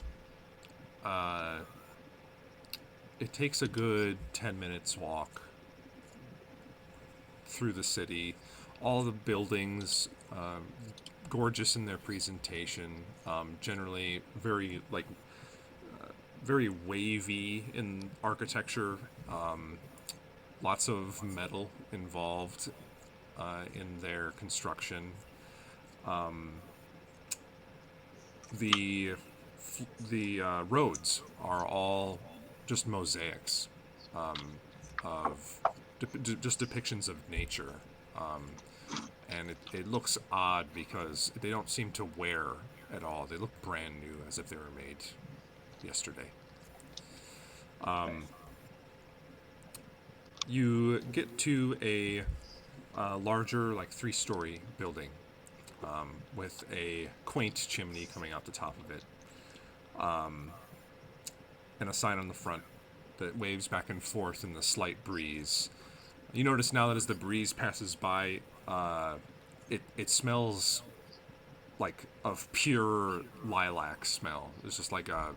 Speaker 1: it takes a good 10 minutes walk through the city. All the buildings, gorgeous in their presentation, generally very very wavy in architecture. Lots of metal involved in their construction. The roads are all just mosaics of just depictions of nature. And it looks odd because they don't seem to wear at all. They look brand new, as if they were made yesterday. You get to a larger, like 3-story building with a quaint chimney coming out the top of it, and a sign on the front that waves back and forth in the slight breeze. You notice now that as the breeze passes by, it smells like of pure lilac smell. It's just like a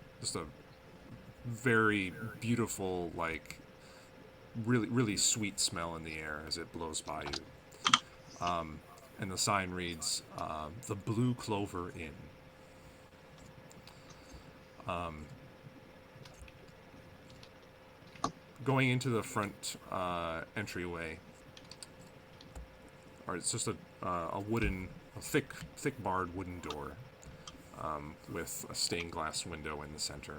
Speaker 1: very beautiful, like really really sweet smell in the air as it blows by you. And the sign reads, "The Blue Clover Inn." Going into the front entryway, or it's just a thick barred wooden door with a stained glass window in the center.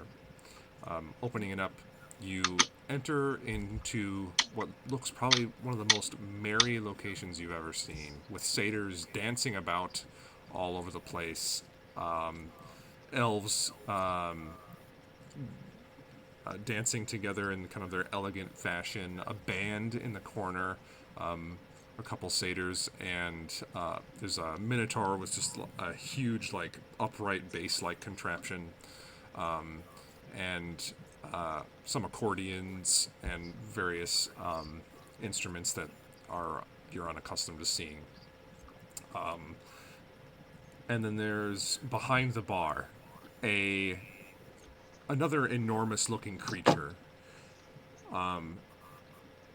Speaker 1: Opening it up, you enter into what looks probably one of the most merry locations you've ever seen, with satyrs dancing about all over the place, elves dancing together in kind of their elegant fashion, a band in the corner, a couple satyrs, and there's a minotaur with just a huge, like, upright bass-like contraption, and some accordions and various instruments that you're unaccustomed to seeing. And then there's, behind the bar, another enormous looking creature. A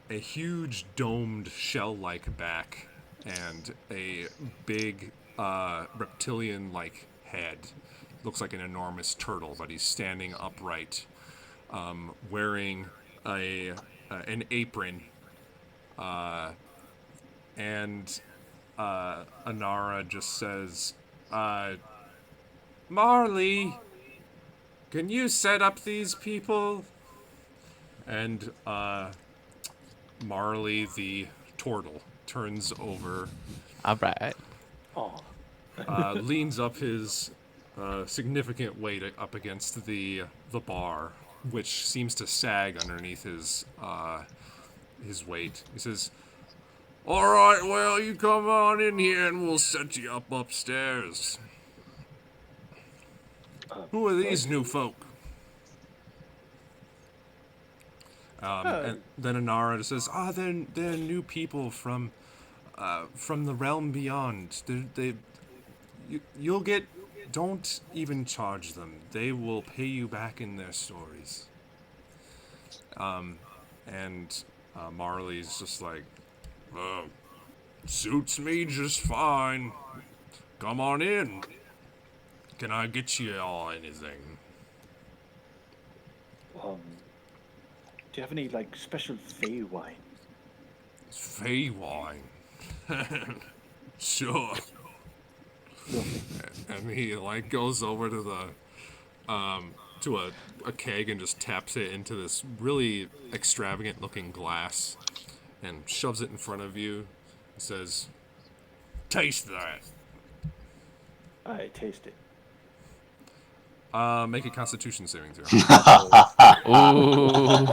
Speaker 1: huge domed shell-like back and a big reptilian-like head. Looks like an enormous turtle, but he's standing upright, wearing an apron, and Anara just says, "Marley, can you set up these people? And Marley the turtle turns over,
Speaker 2: All right.
Speaker 3: Oh,
Speaker 1: leans up his significant weight up against the bar, which seems to sag underneath his weight. He says, "All right, well, you come on in here and we'll set you up upstairs. Who are these new folk?" And then Inara says, they're new people from the realm beyond. You'll get. Don't even charge them. They will pay you back in their stories. And Marley's just like, suits me just fine. Come on in. Can I get you all anything?
Speaker 3: do you have any like special Fey wine?
Speaker 1: Fey wine. Sure. And he like goes over to the to a keg and just taps it into this really extravagant looking glass and shoves it in front of you and says, "Taste that."
Speaker 3: I taste it.
Speaker 1: Make a constitution saving throw.
Speaker 2: Ooh.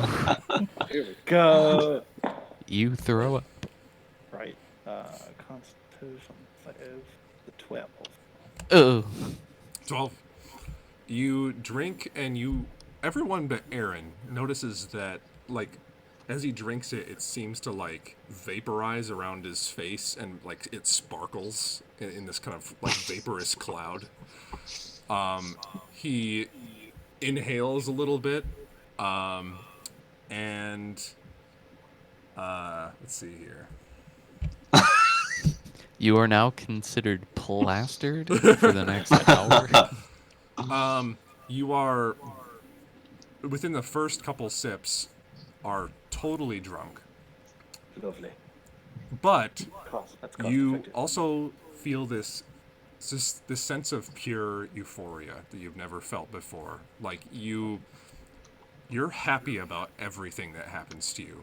Speaker 3: Here we go.
Speaker 2: You throw up.
Speaker 3: Right. Constitution save the 12.
Speaker 2: Oh.
Speaker 1: 12. You drink and everyone but Aaron notices that, like, as he drinks it, it seems to, like, vaporize around his face and, like, it sparkles in this kind of, like, vaporous cloud. He inhales a little bit, and, let's see here.
Speaker 2: You are now considered plastered for the next hour.
Speaker 1: You are, within the first couple sips, are totally drunk.
Speaker 3: Lovely.
Speaker 1: But
Speaker 3: That's cost
Speaker 1: you
Speaker 3: effective.
Speaker 1: also feel this sense of pure euphoria that you've never felt before. Like you're happy about everything that happens to you.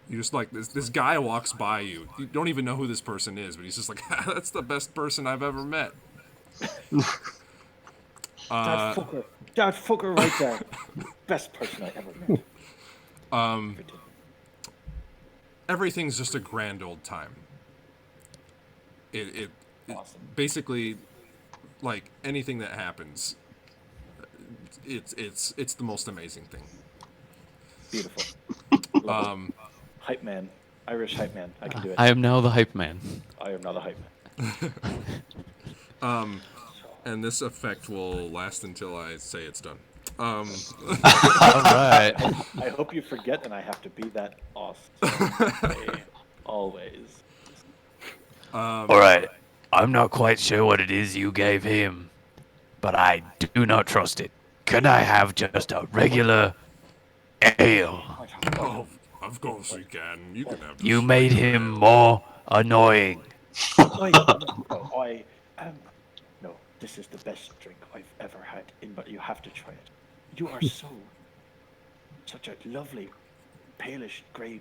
Speaker 1: You just like this guy walks by you. You don't even know who this person is, but he's just like, that's the best person I've ever met.
Speaker 3: That fucker right there. Best person I ever met.
Speaker 1: Everything's just a grand old time. It
Speaker 3: Awesome.
Speaker 1: basically, like anything that happens, it's the most amazing thing.
Speaker 3: Beautiful. Hype man. Irish hype man. I can do it.
Speaker 2: I am now the hype man.
Speaker 3: I am not a hype man.
Speaker 1: And this effect will last until I say it's done.
Speaker 2: All right.
Speaker 3: I hope you forget and I have to be that awesome. Always.
Speaker 5: All right. I'm not quite sure what it is you gave him, but I do not trust it. Can I have just a regular ale?
Speaker 1: Oh, of course you can. You can have.
Speaker 5: You made him more annoying.
Speaker 3: No, this is the best drink I've ever had, but you have to try it. You are such a lovely, palish grey.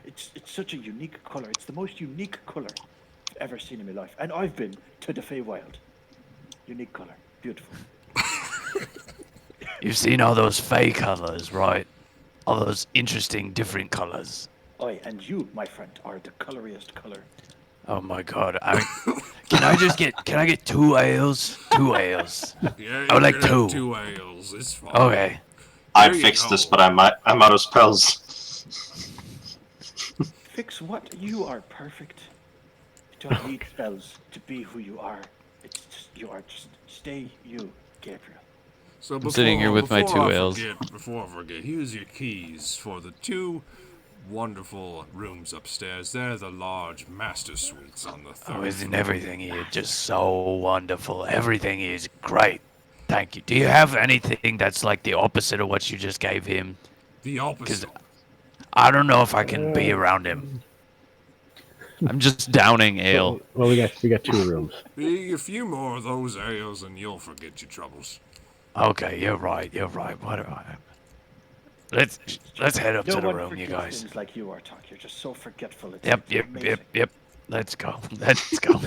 Speaker 3: It's such a unique color. It's the most unique color I've ever seen in my life. And I've been to the Feywild. Unique color, beautiful.
Speaker 5: You've seen all those fey colors, right? All those interesting, different colors.
Speaker 3: And you, my friend, are the coloriest color.
Speaker 5: Oh my god! Can I get 2 ales? 2 ales.
Speaker 1: Yeah,
Speaker 5: I would like
Speaker 1: you can have
Speaker 5: 2.
Speaker 1: 2 ales. It's fine.
Speaker 5: Okay.
Speaker 7: I'd
Speaker 1: There you
Speaker 7: fix
Speaker 1: go.
Speaker 7: this, but I'm out of spells.
Speaker 3: Fix what? You are perfect. You don't need spells to be who you are. It's just, you are just, stay you, Gabriel.
Speaker 1: So
Speaker 2: I'm sitting here with my
Speaker 1: before
Speaker 2: 2
Speaker 1: I
Speaker 2: ales.
Speaker 1: Before I forget, here's your keys for the 2 wonderful rooms upstairs. They're the large master suites on the third
Speaker 5: Oh, isn't
Speaker 1: floor.
Speaker 5: everything here just so wonderful? Everything is great. Thank you. Do you have anything that's like the opposite of what you just gave him?
Speaker 1: The opposite.
Speaker 5: I don't know if I can be around him.
Speaker 2: I'm just downing ale.
Speaker 4: Well, we got 2 rooms.
Speaker 1: A few more of those ales and you'll forget your troubles.
Speaker 5: Okay, you're right. You're right. What? Let's head up
Speaker 3: No
Speaker 5: to the
Speaker 3: one
Speaker 5: room, you
Speaker 3: forgets
Speaker 5: guys.
Speaker 3: things like you are, Talk. You're just so forgetful. It's
Speaker 5: Yep.
Speaker 3: amazing.
Speaker 5: Let's go. Let's go.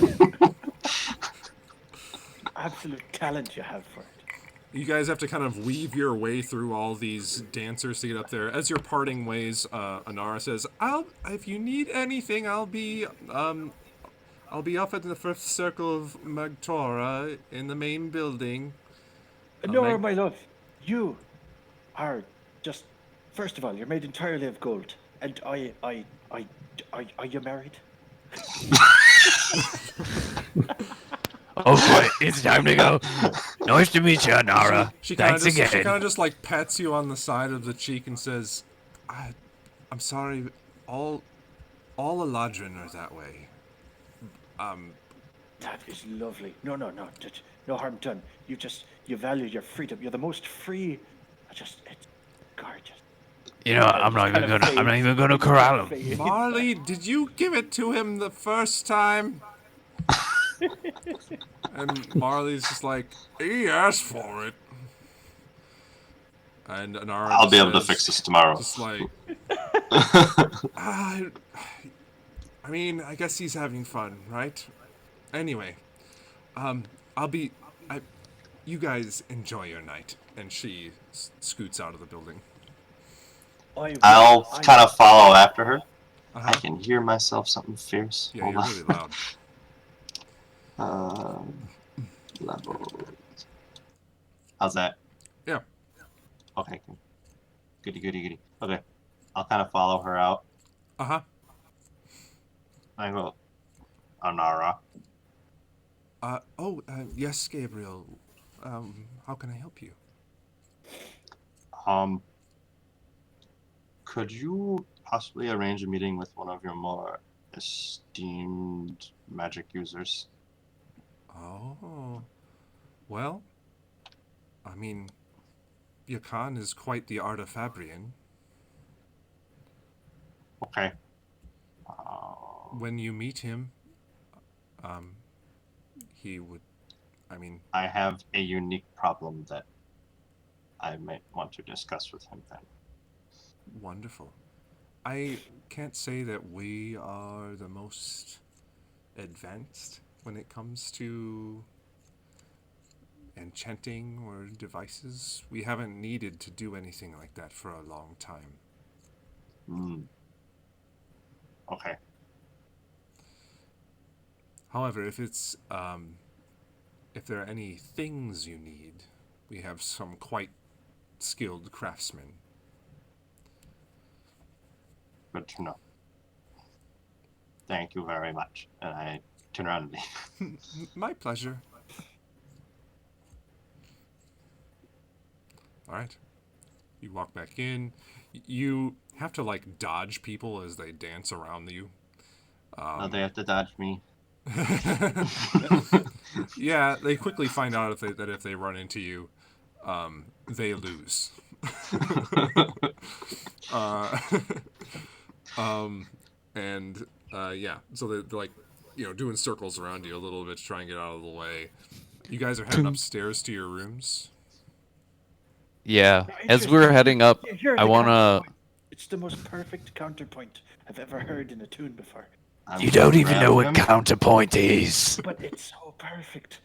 Speaker 3: Absolute talent you have for it.
Speaker 1: You guys have to kind of weave your way through all these dancers to get up there. As you're parting ways, Anara says, if you need anything, I'll be up at the fifth circle of Magtora in the main building.
Speaker 3: Nora, my love, you are just. First of all, you're made entirely of gold, and are you married?
Speaker 5: Okay, it's time to go. Nice to meet you, Nara.
Speaker 1: She kind
Speaker 5: Thanks
Speaker 1: of just,
Speaker 5: again.
Speaker 1: just like pats you on the side of the cheek and says, I'm sorry, all Eladrin are that way.
Speaker 3: That is lovely. No, no harm done. You value your freedom. You're the most free. It's gorgeous.
Speaker 5: You know, I'm not even gonna corral him.
Speaker 1: Marley, did you give it to him the first time? And Marley's just like, he asked for it. And Anara
Speaker 7: I'll be
Speaker 1: just
Speaker 7: able to
Speaker 1: says,
Speaker 7: fix this tomorrow.
Speaker 1: Just like, I mean, I guess he's having fun, right? Anyway, you guys enjoy your night. And she scoots out of the building.
Speaker 7: I'll kind of follow after her.
Speaker 1: Uh-huh.
Speaker 7: I can hear myself something fierce.
Speaker 1: Yeah,
Speaker 7: Hold
Speaker 1: you're
Speaker 7: on.
Speaker 1: really loud.
Speaker 7: Levels. How's that?
Speaker 1: Yeah.
Speaker 7: Okay. Goody. Okay. I'll kind of follow her out.
Speaker 1: Uh-huh.
Speaker 7: I go, Anara.
Speaker 1: Yes, Gabriel. How can I help you?
Speaker 7: Could you possibly arrange a meeting with one of your more esteemed magic users?
Speaker 1: Oh. Well, I mean, Yakan is quite the artifabrian.
Speaker 7: Okay.
Speaker 1: When you meet him, he would,
Speaker 7: I have a unique problem that I might want to discuss with him then.
Speaker 1: wonderful. I can't say that we are the most advanced when it comes to enchanting or devices. We haven't needed to do anything like that for a long time.
Speaker 7: Okay.
Speaker 1: However, if it's if there are any things you need, we have some quite skilled craftsmen.
Speaker 7: Good to know. Thank you very much. And I turn around and leave.
Speaker 1: My pleasure. All right. You walk back in. You have to like dodge people as they dance around you.
Speaker 7: They have to dodge me.
Speaker 1: Yeah, they quickly find out that if they run into you, they lose. Yeah, so they're like, doing circles around you a little bit to try and get out of the way. You guys are heading upstairs to your rooms.
Speaker 2: Yeah. As we're heading up,
Speaker 3: You're
Speaker 2: I
Speaker 3: the
Speaker 2: want to.
Speaker 3: counterpoint. It's the most perfect counterpoint I've ever heard in a tune before.
Speaker 5: You don't even know what counterpoint is.
Speaker 3: But it's so perfect.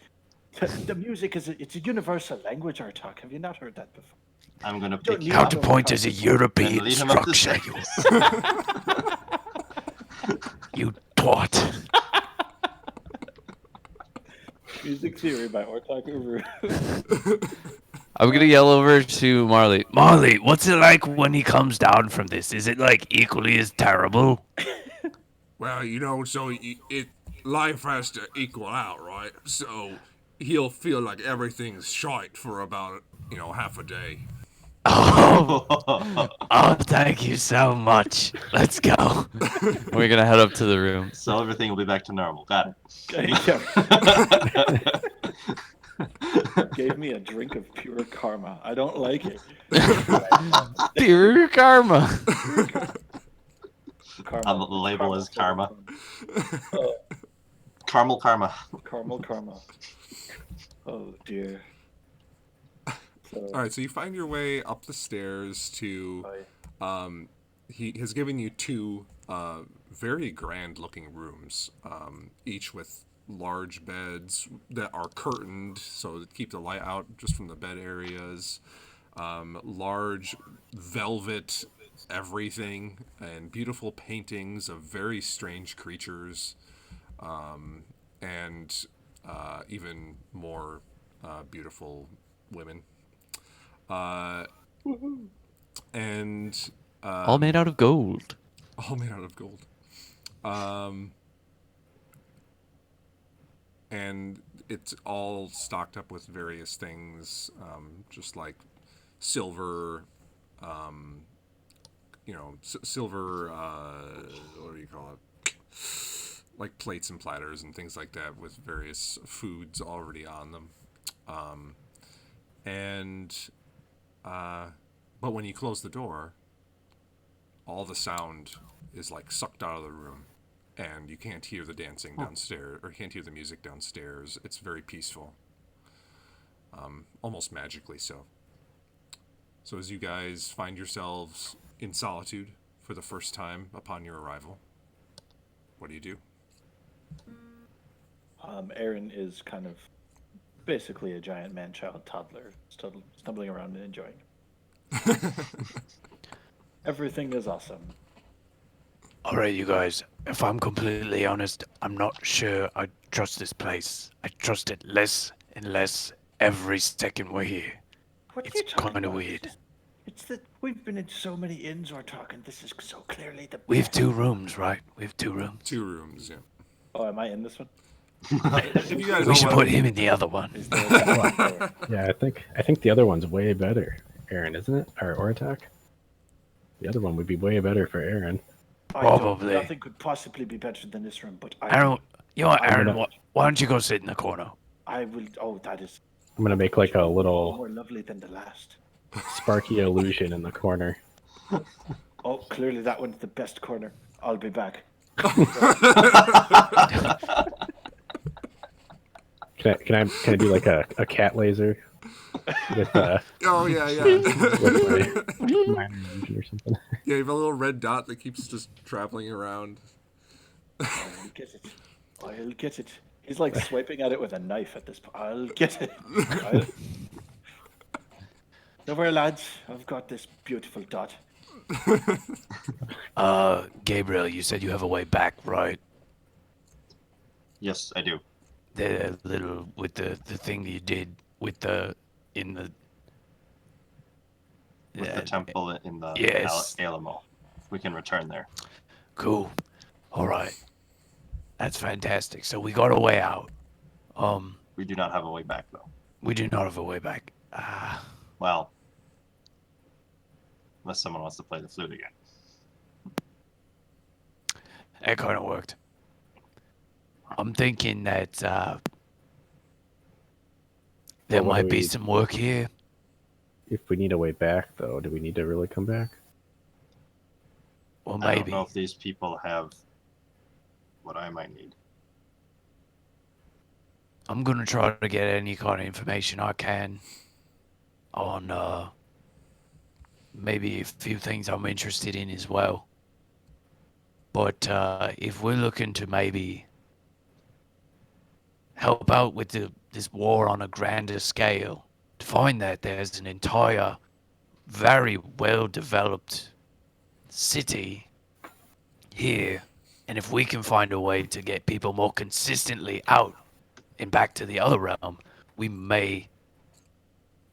Speaker 3: The music it's a universal language, our talk. Have you not heard that before?
Speaker 7: I'm gonna
Speaker 3: Don't
Speaker 7: pick
Speaker 3: need
Speaker 7: you up
Speaker 5: Counterpoint is a
Speaker 7: and
Speaker 5: European
Speaker 7: lead him up the
Speaker 5: structure,
Speaker 7: stairs.
Speaker 5: you twat.
Speaker 3: Music theory by Ortak Uru.
Speaker 2: I'm gonna yell over to Marley.
Speaker 5: Marley, what's it like when he comes down from this? Is it like equally as terrible?
Speaker 1: Well, so life has to equal out, right? So he'll feel like everything's shite for about, half a day.
Speaker 5: Oh, thank you so much. Let's go.
Speaker 2: We're gonna head up to the room.
Speaker 7: So everything will be back to normal. Got
Speaker 3: Gave me a drink of pure karma. I don't like it.
Speaker 2: Pure karma.
Speaker 7: I'll label as karma.
Speaker 3: Oh,
Speaker 7: Caramel karma.
Speaker 3: caramel karma. Oh dear. So,
Speaker 1: All right, so you find your way up the stairs to. He has given you two very grand-looking rooms, each with large beds that are curtained, so to keep the light out just from the bed areas. Large velvet everything and beautiful paintings of very strange creatures, and even more beautiful women. And
Speaker 2: All made out of gold.
Speaker 1: all made out of gold. And it's all stocked up with various things, just like silver, silver, what do you call it? Like plates and platters and things like that with various foods already on them. But when you close the door, all the sound is like sucked out of the room, and you can't hear the dancing downstairs, or can't hear the music downstairs. It's very peaceful, almost magically so. So as you guys find yourselves in solitude for the first time upon your arrival, what do you do?
Speaker 3: Aaron is kind of basically a giant man-child toddler, stumbling around and enjoying it. Everything is awesome.
Speaker 5: All right, you guys. If I'm completely honest, I'm not sure I trust this place. I trust it less and less every second we're here.
Speaker 3: What are
Speaker 5: It's
Speaker 3: you talking
Speaker 5: kinda
Speaker 3: about?
Speaker 5: weird.
Speaker 3: It's that we've been in so many inns we're talking. This is so clearly the
Speaker 5: We have
Speaker 3: best.
Speaker 5: 2 rooms, right? We have 2 rooms.
Speaker 1: 2 rooms, yeah.
Speaker 3: Oh, am I in this one?
Speaker 1: If you guys
Speaker 5: We
Speaker 1: all
Speaker 5: should
Speaker 1: want-
Speaker 5: put him in the other one.
Speaker 3: Is there a
Speaker 4: Yeah, I think the other one's way better, Aaron, isn't it? Or Oratak? The other one would be way better for Aaron.
Speaker 5: Probably.
Speaker 3: Nothing could possibly be better than this room, but
Speaker 5: Aaron, you know what,
Speaker 3: I'm
Speaker 5: Aaron?
Speaker 4: gonna-
Speaker 5: Why don't you go sit in the corner?
Speaker 3: I will. Oh, that is
Speaker 4: I'm gonna make like a little
Speaker 3: more lovely than the last.
Speaker 4: sparky illusion in the corner.
Speaker 3: Oh, clearly that one's the best corner. I'll be back.
Speaker 4: Can I do like a cat laser with
Speaker 1: Oh, yeah, yeah.
Speaker 4: with my minor illusion or something?
Speaker 1: Yeah, you have a little red dot that keeps just traveling around.
Speaker 3: I'll get it. I'll get it. He's like swiping at it with a knife at this point. I'll get it. Don't worry, lads. I've got this beautiful dot.
Speaker 5: Gabriel, you said you have a way back, right?
Speaker 7: Yes, I do.
Speaker 5: The little with the thing that you did with the in the
Speaker 7: With the temple in the
Speaker 5: yes.
Speaker 7: Alamo. We can return there.
Speaker 5: Cool. All right. That's fantastic. So we got a way out.
Speaker 7: We do not have a way back, though.
Speaker 5: We do not have a way back.
Speaker 7: Well, unless someone wants to play the flute again.
Speaker 5: That kind of worked. I'm thinking that there
Speaker 4: Well, what
Speaker 5: might
Speaker 4: do
Speaker 5: be
Speaker 4: we-
Speaker 5: some work here.
Speaker 4: If we need a way back, though, do we need to really come back?
Speaker 5: Well,
Speaker 7: I don't
Speaker 5: maybe.
Speaker 7: know if these people have what I might need.
Speaker 5: I'm gonna try to get any kind of information I can on maybe a few things I'm interested in as well. But if we're looking to maybe help out with this war on a grander scale, to find that there's an entire, very well developed city here, and if we can find a way to get people more consistently out and back to the other realm, we may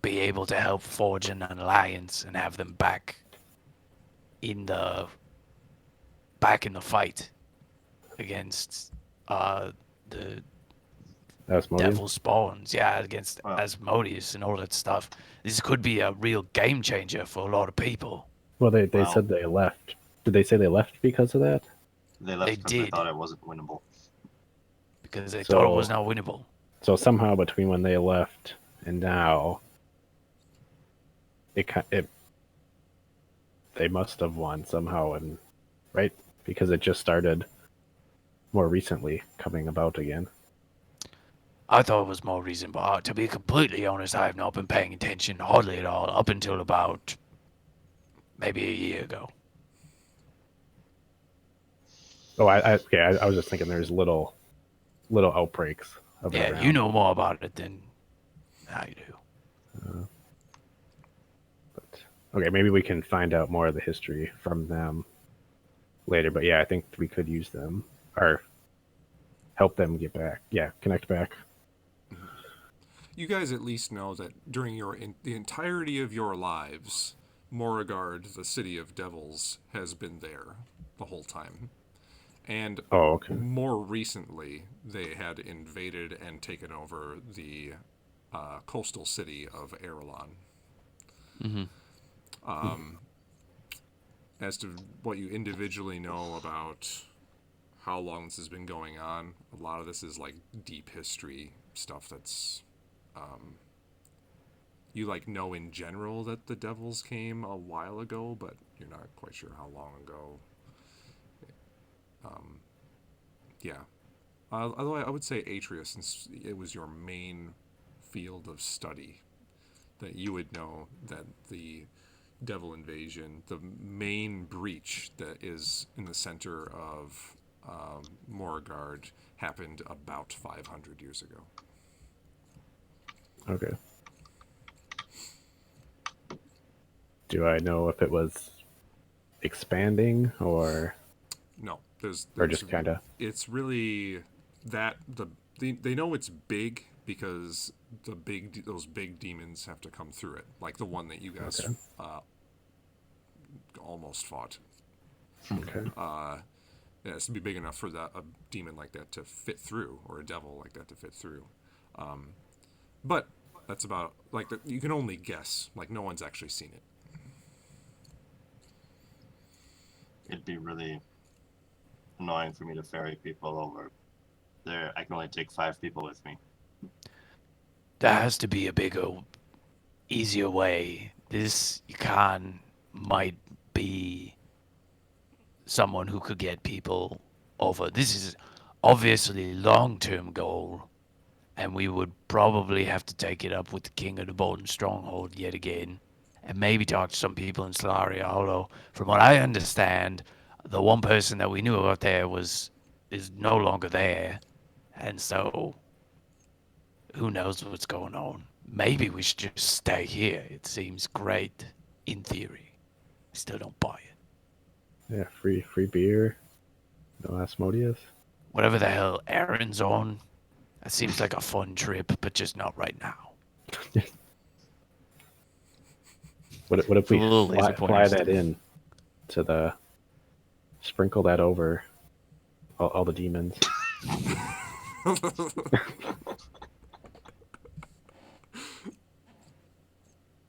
Speaker 5: be able to help forge an alliance and have them back in the fight against the
Speaker 4: Asmodeus?
Speaker 5: devil spawns, yeah, against
Speaker 7: Wow.
Speaker 5: Asmodeus and all that stuff. This could be a real game changer for a lot of people.
Speaker 4: Well, they
Speaker 7: Wow.
Speaker 4: said they left. Did they say they left because of that?
Speaker 7: They left
Speaker 5: They
Speaker 7: because they
Speaker 5: did.
Speaker 7: thought it wasn't winnable.
Speaker 5: Because they thought it was
Speaker 4: So-
Speaker 5: not winnable.
Speaker 4: So somehow between when they left and now, they must have won somehow, and right, because it just started more recently coming about again.
Speaker 5: I thought it was more reasonable. To be completely honest, I have not been paying attention hardly at all up until about maybe a year ago.
Speaker 4: Oh, I was just thinking there's little outbreaks of it
Speaker 5: Yeah,
Speaker 4: around.
Speaker 5: you know more about it than I do.
Speaker 4: But okay, maybe we can find out more of the history from them later. But yeah, I think we could use them or help them get back. Yeah, connect back.
Speaker 1: You guys at least know that during the entirety of your lives, Morregard, the city of devils, has been there the whole time. And
Speaker 4: Oh, okay.
Speaker 1: more recently, they had invaded and taken over the coastal city of Erelon. As to what you individually know about how long this has been going on, a lot of this is like deep history stuff that's you like know in general that the devils came a while ago, but you're not quite sure how long ago. Yeah. Although I would say Atreus, since it was your main field of study, that you would know that the devil invasion, the main breach that is in the center of Morregard, happened about 500 years ago.
Speaker 4: Okay. Do I know if it was expanding or
Speaker 1: No, there's
Speaker 4: just kind of?
Speaker 1: it's really that they know it's big because those big demons have to come through it, like the one that you guys
Speaker 4: Okay.
Speaker 1: almost fought.
Speaker 4: Okay.
Speaker 1: It has to be big enough for a demon like that to fit through, or a devil like that to fit through. But that's about like you can only guess. Like no one's actually seen it.
Speaker 7: It'd be really annoying for me to ferry people over there. I can only take 5 people with me.
Speaker 5: There has to be a bigger, easier way. This Khan might be someone who could get people over. This is obviously long-term goal, and we would probably have to take it up with the King of the Bolton Stronghold yet again, and maybe talk to some people in Solaria. Although, from what I understand, the one person that we knew out there is no longer there, and so who knows what's going on. Maybe we should just stay here. It seems great in theory. I still don't buy it.
Speaker 4: Yeah, free beer. No Asmodeus.
Speaker 5: Whatever the hell Aaron's on, that seems like a fun trip, but just not right now.
Speaker 4: What if
Speaker 2: It's a
Speaker 4: we
Speaker 2: little laser
Speaker 4: fly
Speaker 2: pointers.
Speaker 4: that in to sprinkle that over all the demons?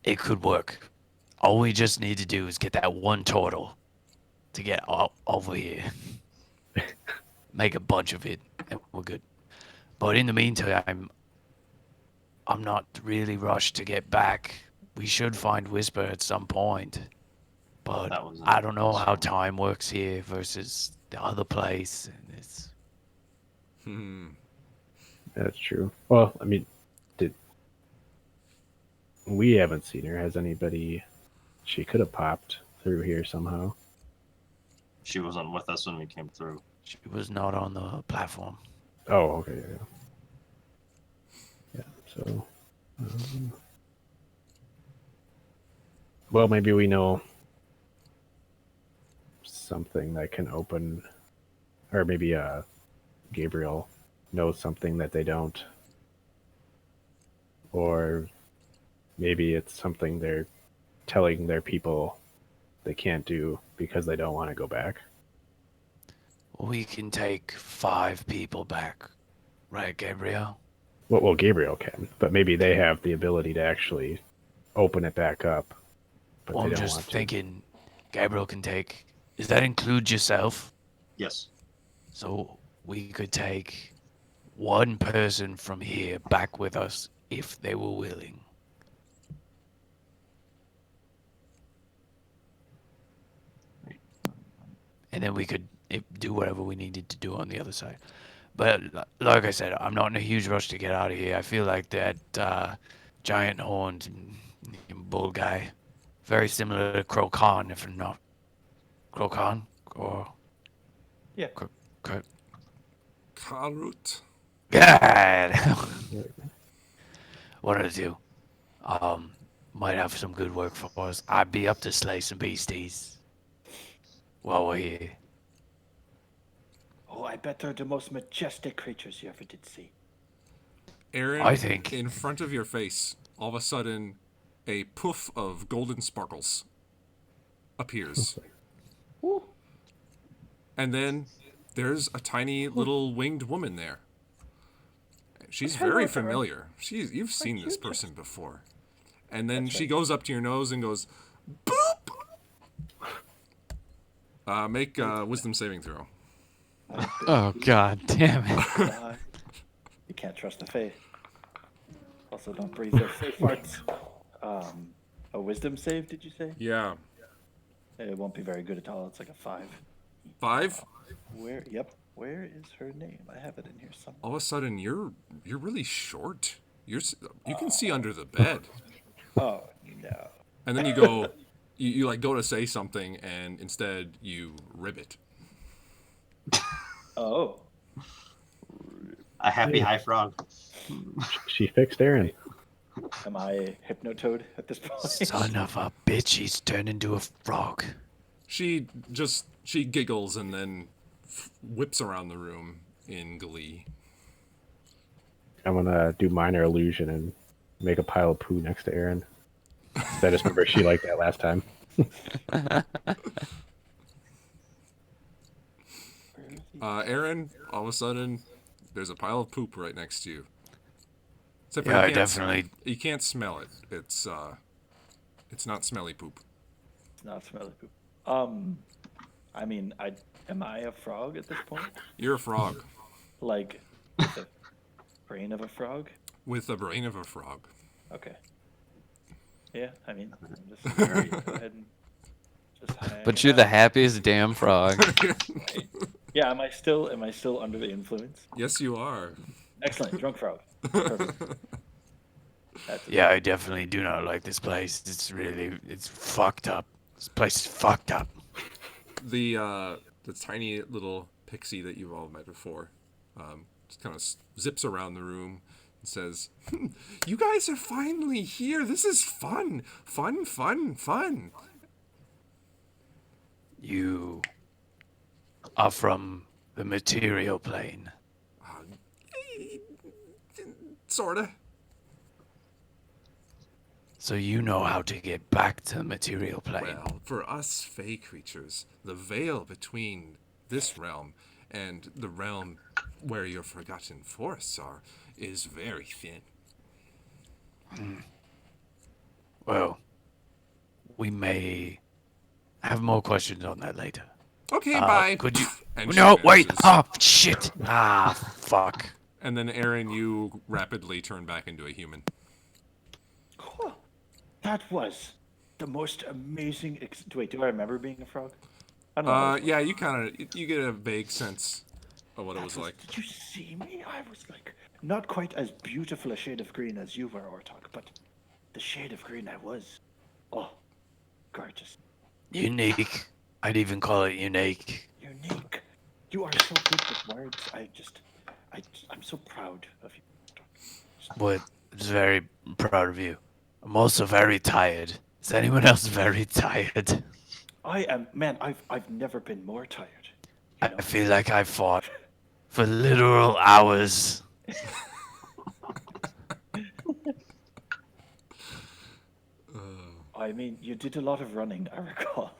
Speaker 5: It could work. All we just need to do is get that one turtle to get over here. Make a bunch of it, and we're good. But in the meantime, I'm not really rushed to get back. We should find Whisper at some point. But
Speaker 7: That was
Speaker 5: I don't know how
Speaker 7: so-
Speaker 5: time works here versus the other place. And it's
Speaker 4: That's true. Well, I mean, we haven't seen her. Has anybody? She could have popped through here somehow.
Speaker 7: She wasn't with us when we came through.
Speaker 5: she was not on the platform.
Speaker 4: Oh, okay. Yeah. So, well, maybe we know something that can open, or maybe Gabriel knows something that they don't, or maybe it's something they're telling their people they can't do because they don't want to go back.
Speaker 5: We can take 5 people back, right, Gabriel?
Speaker 4: Well, Gabriel can, but maybe they have the ability to actually open it back up. But
Speaker 5: Well,
Speaker 4: they
Speaker 5: I'm
Speaker 4: don't
Speaker 5: just
Speaker 4: want to.
Speaker 5: thinking Gabriel can take. Does that include yourself?
Speaker 7: Yes.
Speaker 5: So we could take one person from here back with us if they were willing. And then we could do whatever we needed to do on the other side. But like I said, I'm not in a huge rush to get out of here. I feel like that giant horned bull guy, very similar to Crocan, if not Crocan or
Speaker 3: Yeah.
Speaker 1: Karut.
Speaker 5: God. One of the two. Might have some good work for us. I'd be up to slay some beasties while we're here.
Speaker 3: Oh, I bet they're the most majestic creatures you ever did see.
Speaker 1: Aaron,
Speaker 5: I think-
Speaker 1: in front of your face, all of a sudden, a poof of golden sparkles appears. And then there's a tiny little winged woman there. She's
Speaker 3: Hello,
Speaker 1: very
Speaker 3: Aaron.
Speaker 1: familiar. You've seen this
Speaker 3: you
Speaker 1: person before. And then
Speaker 3: That's
Speaker 1: she
Speaker 3: right.
Speaker 1: goes up to your nose and goes, boop! Make a wisdom saving throw.
Speaker 2: Oh god damn it.
Speaker 3: You can't trust the Fae. Also, don't breathe their Fae farts. A wisdom save, did you say?
Speaker 1: Yeah.
Speaker 3: It won't be very good at all. It's like a 5.
Speaker 1: 5?
Speaker 3: Where? Yep. Where is her name? I have it in here somewhere.
Speaker 1: All of a sudden, you're really short. You can see under the bed.
Speaker 3: Oh no.
Speaker 1: And then you go, you like go to say something, and instead you ribbit.
Speaker 3: Oh.
Speaker 7: A happy high frog.
Speaker 4: She fixed Aaron.
Speaker 3: Am I Hypnotoad at this point?
Speaker 5: Son of a bitch, he's turned into a frog.
Speaker 1: She giggles and then whips around the room in glee.
Speaker 4: I'm gonna do minor illusion and make a pile of poo next to Aaron. I just remember she liked that last time.
Speaker 1: Aaron, all of a sudden, there's a pile of poop right next to you. Except for
Speaker 5: Yeah, I
Speaker 1: you can't
Speaker 5: definitely-
Speaker 1: you can't smell it. It's not smelly poop.
Speaker 3: It's not smelly poop. I mean, am I a frog at this point?
Speaker 1: You're a frog
Speaker 3: Like, with the brain of a frog?
Speaker 1: with the brain of a frog.
Speaker 3: Okay. Yeah, I mean, I'm just sorry. Go ahead and just hang
Speaker 2: But you're the
Speaker 3: out.
Speaker 2: happiest damn frog.
Speaker 3: Yeah, am I still under the influence?
Speaker 1: Yes, you are.
Speaker 3: Excellent, drunk frog. Perfect. That's it.
Speaker 5: Yeah, I definitely do not like this place. It's fucked up. This place is fucked up.
Speaker 1: The tiny little pixie that you've all met before, just kind of zips around the room and says, "You guys are finally here. This is fun, fun, fun, fun."
Speaker 5: You are from the material plane.
Speaker 1: Sorta.
Speaker 5: So you know how to get back to the material plane.
Speaker 1: Well, for us fey creatures, the veil between this realm and the realm where your forgotten forests are is very thin.
Speaker 5: Well, we may have more questions on that later.
Speaker 1: Okay, bye.
Speaker 5: Could you?
Speaker 1: And she
Speaker 5: No, wait!
Speaker 1: vanishes.
Speaker 5: Oh, shit! Ah, fuck.
Speaker 1: And then, Aaron, you rapidly turn back into a human.
Speaker 3: Huh. That was the most amazing. Wait, do I remember being a frog? I don't know. how this
Speaker 1: Yeah, you get a vague sense of what it was like.
Speaker 3: Did you see me? I was like not quite as beautiful a shade of green as you were, Ortok, but the shade of green I was. Oh, gorgeous.
Speaker 5: Unique. I'd even call it unique.
Speaker 3: Unique. You are so good with words. I'm so proud of you.
Speaker 5: But I'm very proud of you. I'm also very tired. Is anyone else very tired?
Speaker 3: I am, man. I've never been more tired. You know?
Speaker 5: I feel like I fought for literal hours.
Speaker 3: I mean, you did a lot of running. I recall.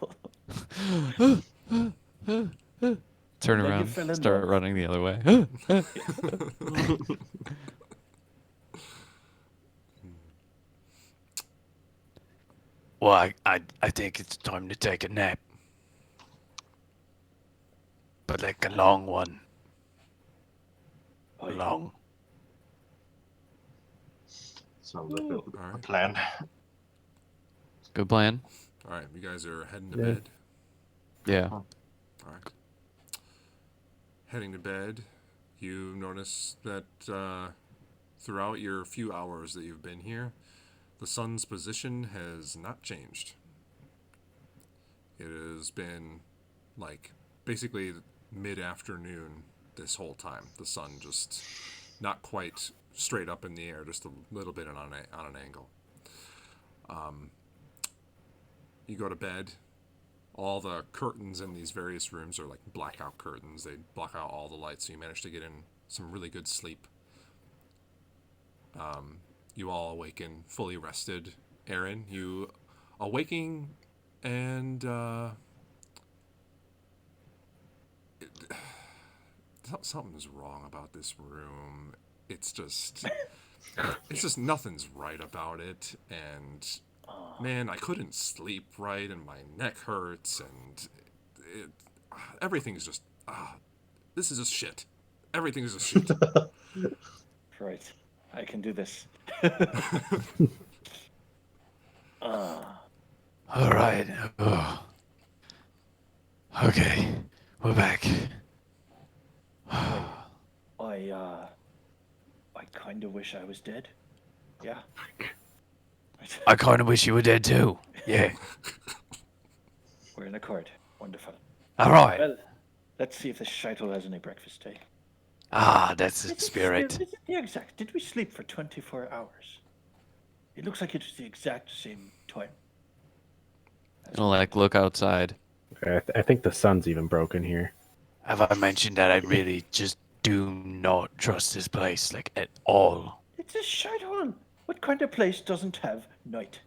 Speaker 2: Turn
Speaker 3: Then you
Speaker 2: around,
Speaker 3: fell in
Speaker 2: start
Speaker 3: love.
Speaker 2: running the other way.
Speaker 5: Well, I think it's time to take a nap. But like a long one.
Speaker 3: Oh, yeah.
Speaker 5: Long.
Speaker 7: Sounds like a
Speaker 1: Alright.
Speaker 7: plan.
Speaker 2: Good plan.
Speaker 1: All right, you guys are heading to
Speaker 4: Yeah.
Speaker 1: bed.
Speaker 2: Yeah.
Speaker 1: All right. Heading to bed. You notice that throughout your few hours that you've been here, the sun's position has not changed. It has been like basically mid-afternoon this whole time. The sun just not quite straight up in the air, just a little bit on an angle. You go to bed. All the curtains in these various rooms are like blackout curtains. They block out all the lights, so you manage to get in some really good sleep. You all awaken fully rested. Aaron, you awaking and something's wrong about this room. It's just nothing's right about it, and man, I couldn't sleep right, and my neck hurts, and everything's just this is just shit. Everything is just shit.
Speaker 3: Right. I can do this.
Speaker 5: All right. Oh. Okay, we're back.
Speaker 3: I kind of wish I was dead. Yeah.
Speaker 5: I kind of wish you were dead too. Yeah.
Speaker 3: We're in accord. Wonderful.
Speaker 5: All right.
Speaker 3: Well, let's see if this shithole has any breakfast, eh?
Speaker 5: Ah, that's the spirit.
Speaker 3: Yeah, exact. Did we sleep for 24 hours? It looks like it was the exact same time.
Speaker 2: I'll like look outside.
Speaker 4: I think the sun's even broken here.
Speaker 5: Have I mentioned that I really just do not trust this place, like, at all?
Speaker 3: It's a shithole. What kind of place doesn't have night?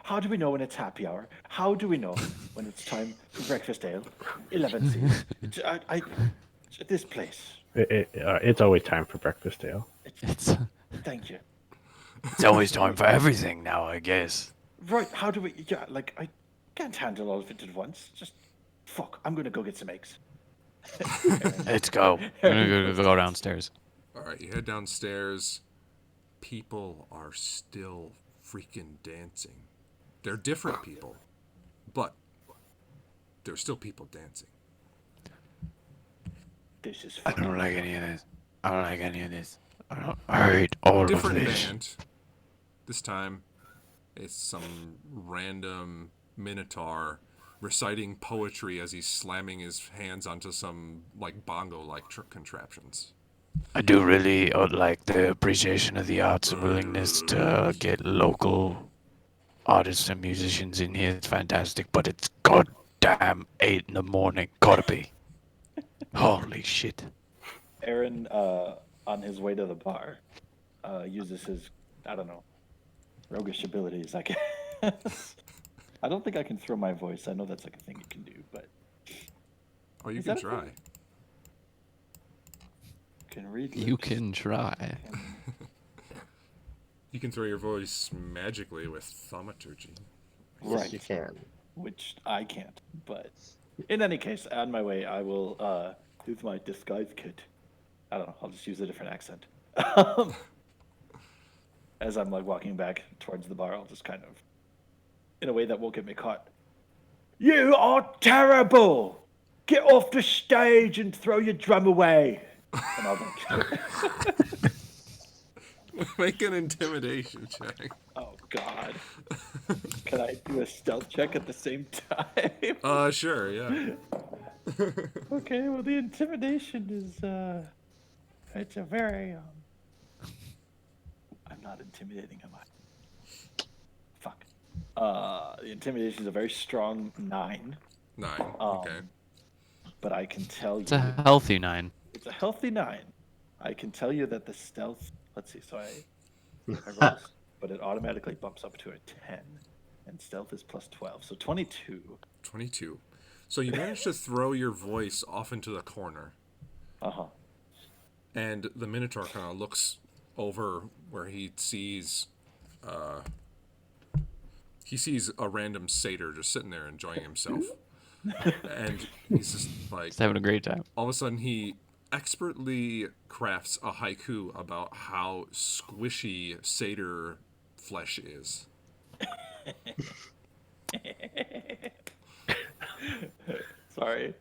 Speaker 3: How do we know when it's happy hour? How do we know when it's time for breakfast ale? 11 C. This place.
Speaker 4: It's always time for breakfast ale.
Speaker 2: It's
Speaker 3: Thank you.
Speaker 5: It's always time for everything now, I guess.
Speaker 3: Right, how do we... Yeah, like, I can't handle all of it at once. Just... Fuck, I'm gonna go get some eggs.
Speaker 5: Let's go.
Speaker 2: I'm gonna go downstairs.
Speaker 1: All right, you head downstairs. People are still freaking dancing. They're different people, but there's still people dancing.
Speaker 3: This is
Speaker 5: I
Speaker 3: fucking...
Speaker 5: don't like any of this. I don't like any of this. I hate all
Speaker 1: Different
Speaker 5: of this.
Speaker 1: band. This time, it's some random minotaur reciting poetry as he's slamming his hands onto some like bongo-like contraptions.
Speaker 5: I do really like the appreciation of the arts and willingness to get local artists and musicians in here. It's fantastic, but it's goddamn 8 in the morning. Gotta be. Holy shit.
Speaker 3: Aaron, on his way to the bar, uses his, I don't know, roguish abilities, I guess. I don't think I can throw my voice. I know that's like a thing you can do, but
Speaker 1: Oh, you
Speaker 3: Is
Speaker 1: can
Speaker 3: that a
Speaker 1: try.
Speaker 3: thing? can read
Speaker 2: You
Speaker 3: lips.
Speaker 2: can try.
Speaker 1: You can throw your voice magically with thaumaturgy.
Speaker 3: Right.
Speaker 8: Yes, you can.
Speaker 3: Which I can't. But in any case, on my way, I will use my disguise kit. I don't know. I'll just use a different accent. As I'm like walking back towards the bar, I'll just kind of, in a way that won't get me caught. You are terrible! Get off the stage and throw your drum away. And I'll like,
Speaker 1: Make an intimidation check.
Speaker 3: oh God. Can I do a stealth check at the same time?
Speaker 1: Sure, yeah.
Speaker 3: Okay, well, the intimidation is, it's a very, I'm not intimidating, am I? Fuck. The intimidation is a very strong 9,
Speaker 1: 9. Okay.
Speaker 3: but I can tell
Speaker 2: It's
Speaker 3: you,
Speaker 2: a healthy 9.
Speaker 3: it's a healthy 9. I can tell you that the stealth, let's see, so I roll, but it automatically bumps up to a 10, and stealth is plus 12, so 22.
Speaker 1: 22. So you managed to throw your voice off into the corner,
Speaker 3: Uh-huh.
Speaker 1: and the Minotaur kind of looks over where he sees a random satyr just sitting there enjoying himself. And he's just like,
Speaker 2: He's having a great time.
Speaker 1: all of a sudden he expertly crafts a haiku about how squishy satyr flesh is.
Speaker 3: Sorry.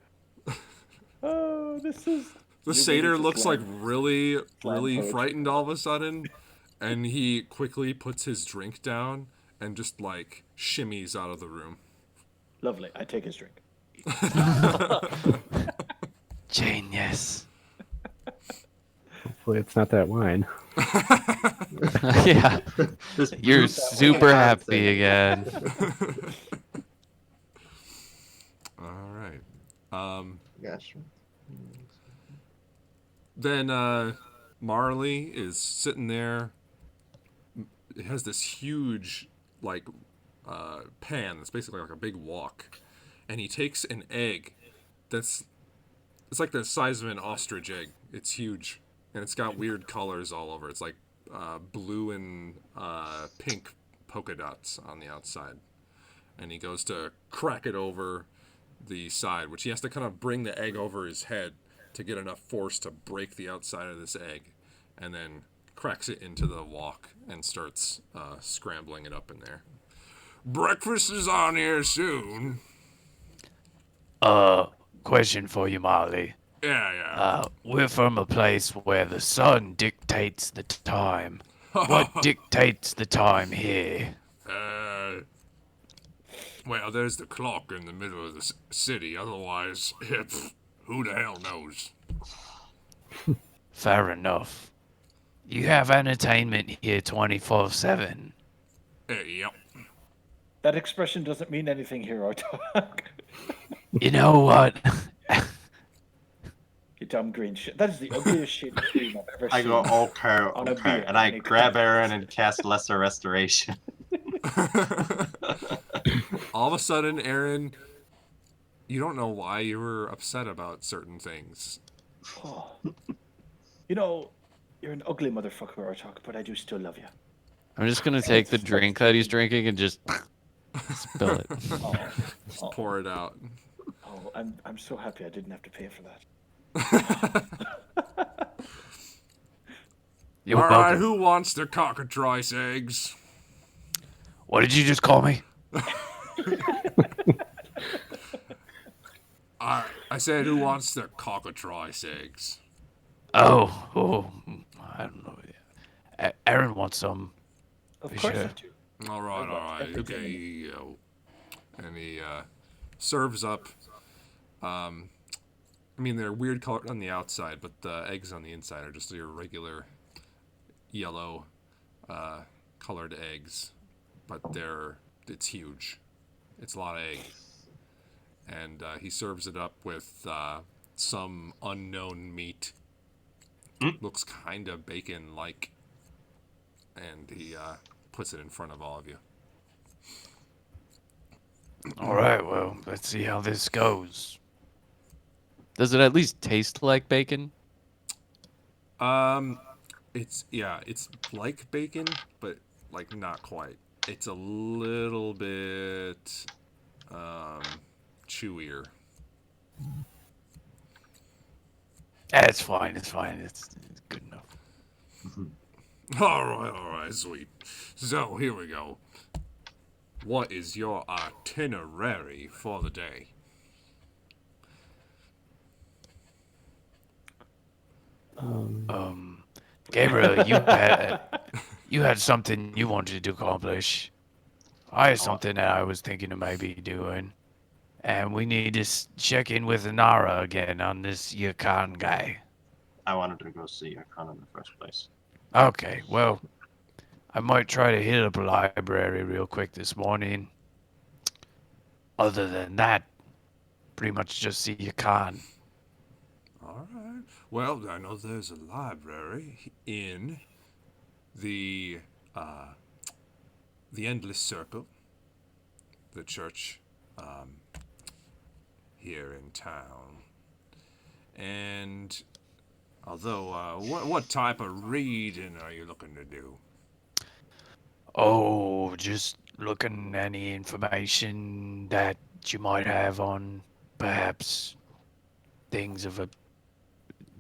Speaker 3: Oh, this is
Speaker 1: The
Speaker 3: You
Speaker 1: satyr
Speaker 3: really
Speaker 1: looks
Speaker 3: just
Speaker 1: like
Speaker 3: slam-
Speaker 1: really,
Speaker 3: slam
Speaker 1: really
Speaker 3: poetry.
Speaker 1: frightened all of a sudden, and he quickly puts his drink down and just like shimmies out of the room.
Speaker 3: Lovely. I take his drink.
Speaker 5: Genius.
Speaker 4: Hopefully, it's not that wine.
Speaker 2: Yeah.
Speaker 7: This
Speaker 2: You're
Speaker 7: blue
Speaker 2: super
Speaker 7: cat
Speaker 2: happy
Speaker 7: thing.
Speaker 2: again.
Speaker 1: All right.
Speaker 7: Gotcha.
Speaker 1: Then Marley is sitting there. It has this huge like pan that's basically like a big wok, and he takes an egg it's like the size of an ostrich egg. It's huge, and it's got weird colors all over. It's like blue and pink polka dots on the outside, and he goes to crack it over the side, which he has to kind of bring the egg over his head to get enough force to break the outside of this egg, and then cracks it into the wok and starts scrambling it up in there. Breakfast is on here soon.
Speaker 5: Question for you, Marley.
Speaker 1: Yeah.
Speaker 5: We're from a place where the sun dictates the time. What dictates the time here?
Speaker 1: Well, there's the clock in the middle of the city. Otherwise, who the hell knows?
Speaker 5: Fair enough. You have entertainment here 24/7.
Speaker 1: Yep.
Speaker 3: That expression doesn't mean anything here, Artok.
Speaker 5: You know what?
Speaker 3: You dumb green shit. That is the ugliest shit green I've ever
Speaker 7: I
Speaker 3: seen.
Speaker 7: go, okay,
Speaker 3: On a
Speaker 7: okay.
Speaker 3: beer,
Speaker 7: And I
Speaker 3: and he
Speaker 7: grab
Speaker 3: comes-
Speaker 7: Aaron and cast Lesser Restoration.
Speaker 1: All of a sudden, Aaron, you don't know why you were upset about certain things.
Speaker 3: Oh. You know, you're an ugly motherfucker, Artok, but I do still love you.
Speaker 2: I'm just gonna take the drink that he's drinking and just spill it.
Speaker 3: Oh,
Speaker 1: Just pour it out.
Speaker 3: I'm so happy I didn't have to pay for that.
Speaker 5: You're
Speaker 1: All right,
Speaker 5: welcome.
Speaker 1: who wants the cockatrice eggs?
Speaker 5: What did you just call me?
Speaker 1: I said, who wants the cockatrice eggs?
Speaker 5: Oh, I don't know. Aaron wants some.
Speaker 3: Of
Speaker 5: For
Speaker 3: course
Speaker 5: sure.
Speaker 3: I do.
Speaker 1: All right.
Speaker 3: everything
Speaker 1: Okay,
Speaker 3: in it.
Speaker 1: here you go. And he serves up. I mean, they're weird colored on the outside, but the eggs on the inside are just your regular yellow colored eggs. But it's huge. It's a lot of eggs. And he serves it up with some unknown meat. Looks kind of bacon-like. And he puts it in front of all of you.
Speaker 5: All right, well, let's see how this goes.
Speaker 2: Does it at least taste like bacon?
Speaker 1: It's like bacon, but like not quite. It's a little bit chewier.
Speaker 5: It's fine. It's fine. It's good enough.
Speaker 1: All right, sweet. So here we go. What is your itinerary for the day?
Speaker 5: Gabriel, you had something you wanted to accomplish. I had something that I was thinking of maybe doing, and we need to check in with Inara again on this Yakan guy.
Speaker 7: I wanted to go see Yakon in the first place.
Speaker 5: Okay, well, I might try to hit up a library real quick this morning. Other than that, pretty much just see Yakan.
Speaker 1: All right. Well, I know there's a library in the Endless Circle, the church here in town. And although, what type of reading are you looking to do?
Speaker 5: Oh, just looking any information that you might have on perhaps things of a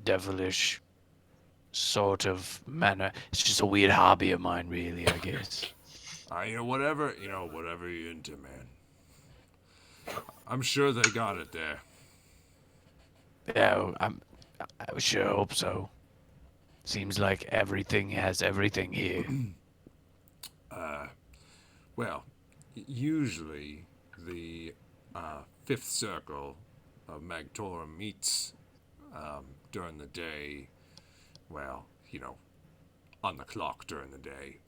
Speaker 5: devilish sort of manner. It's just a weird hobby of mine, really, I guess.
Speaker 1: Whatever you're into, man. I'm sure they got it there.
Speaker 5: Yeah, I sure hope so. Seems like everything has everything here.
Speaker 1: Well, usually the fifth circle of Magtorum meets during the day. Well, on the clock during the day.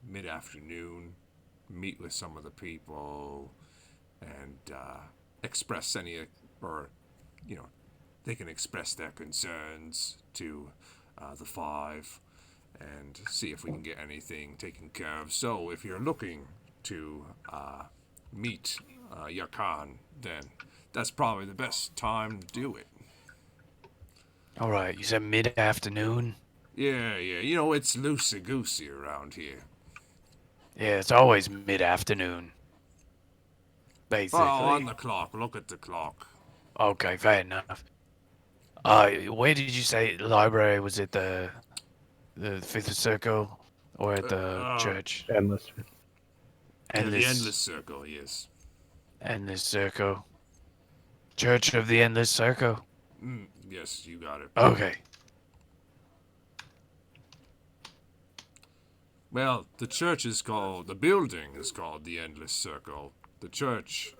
Speaker 1: Mid-afternoon, meet with some of the people and express any, or, they can express their concerns to the five and see if we can get anything taken care of. So if you're looking to meet your Khan, then that's probably the best time to do it.
Speaker 5: All right, you said mid-afternoon.
Speaker 1: Yeah, it's loosey-goosey around here.
Speaker 5: Yeah, it's always mid-afternoon. Basically.
Speaker 1: Oh, on the clock. Look at the clock.
Speaker 5: Okay, fair enough. Where did you say the library was? It the Fifth Circle or at the church?
Speaker 4: Endless.
Speaker 1: The Endless Circle, yes.
Speaker 5: Endless Circle. Church of the Endless Circle.
Speaker 1: Yes, you got it.
Speaker 5: Okay.
Speaker 1: Well, the building is called the Endless Circle. The church,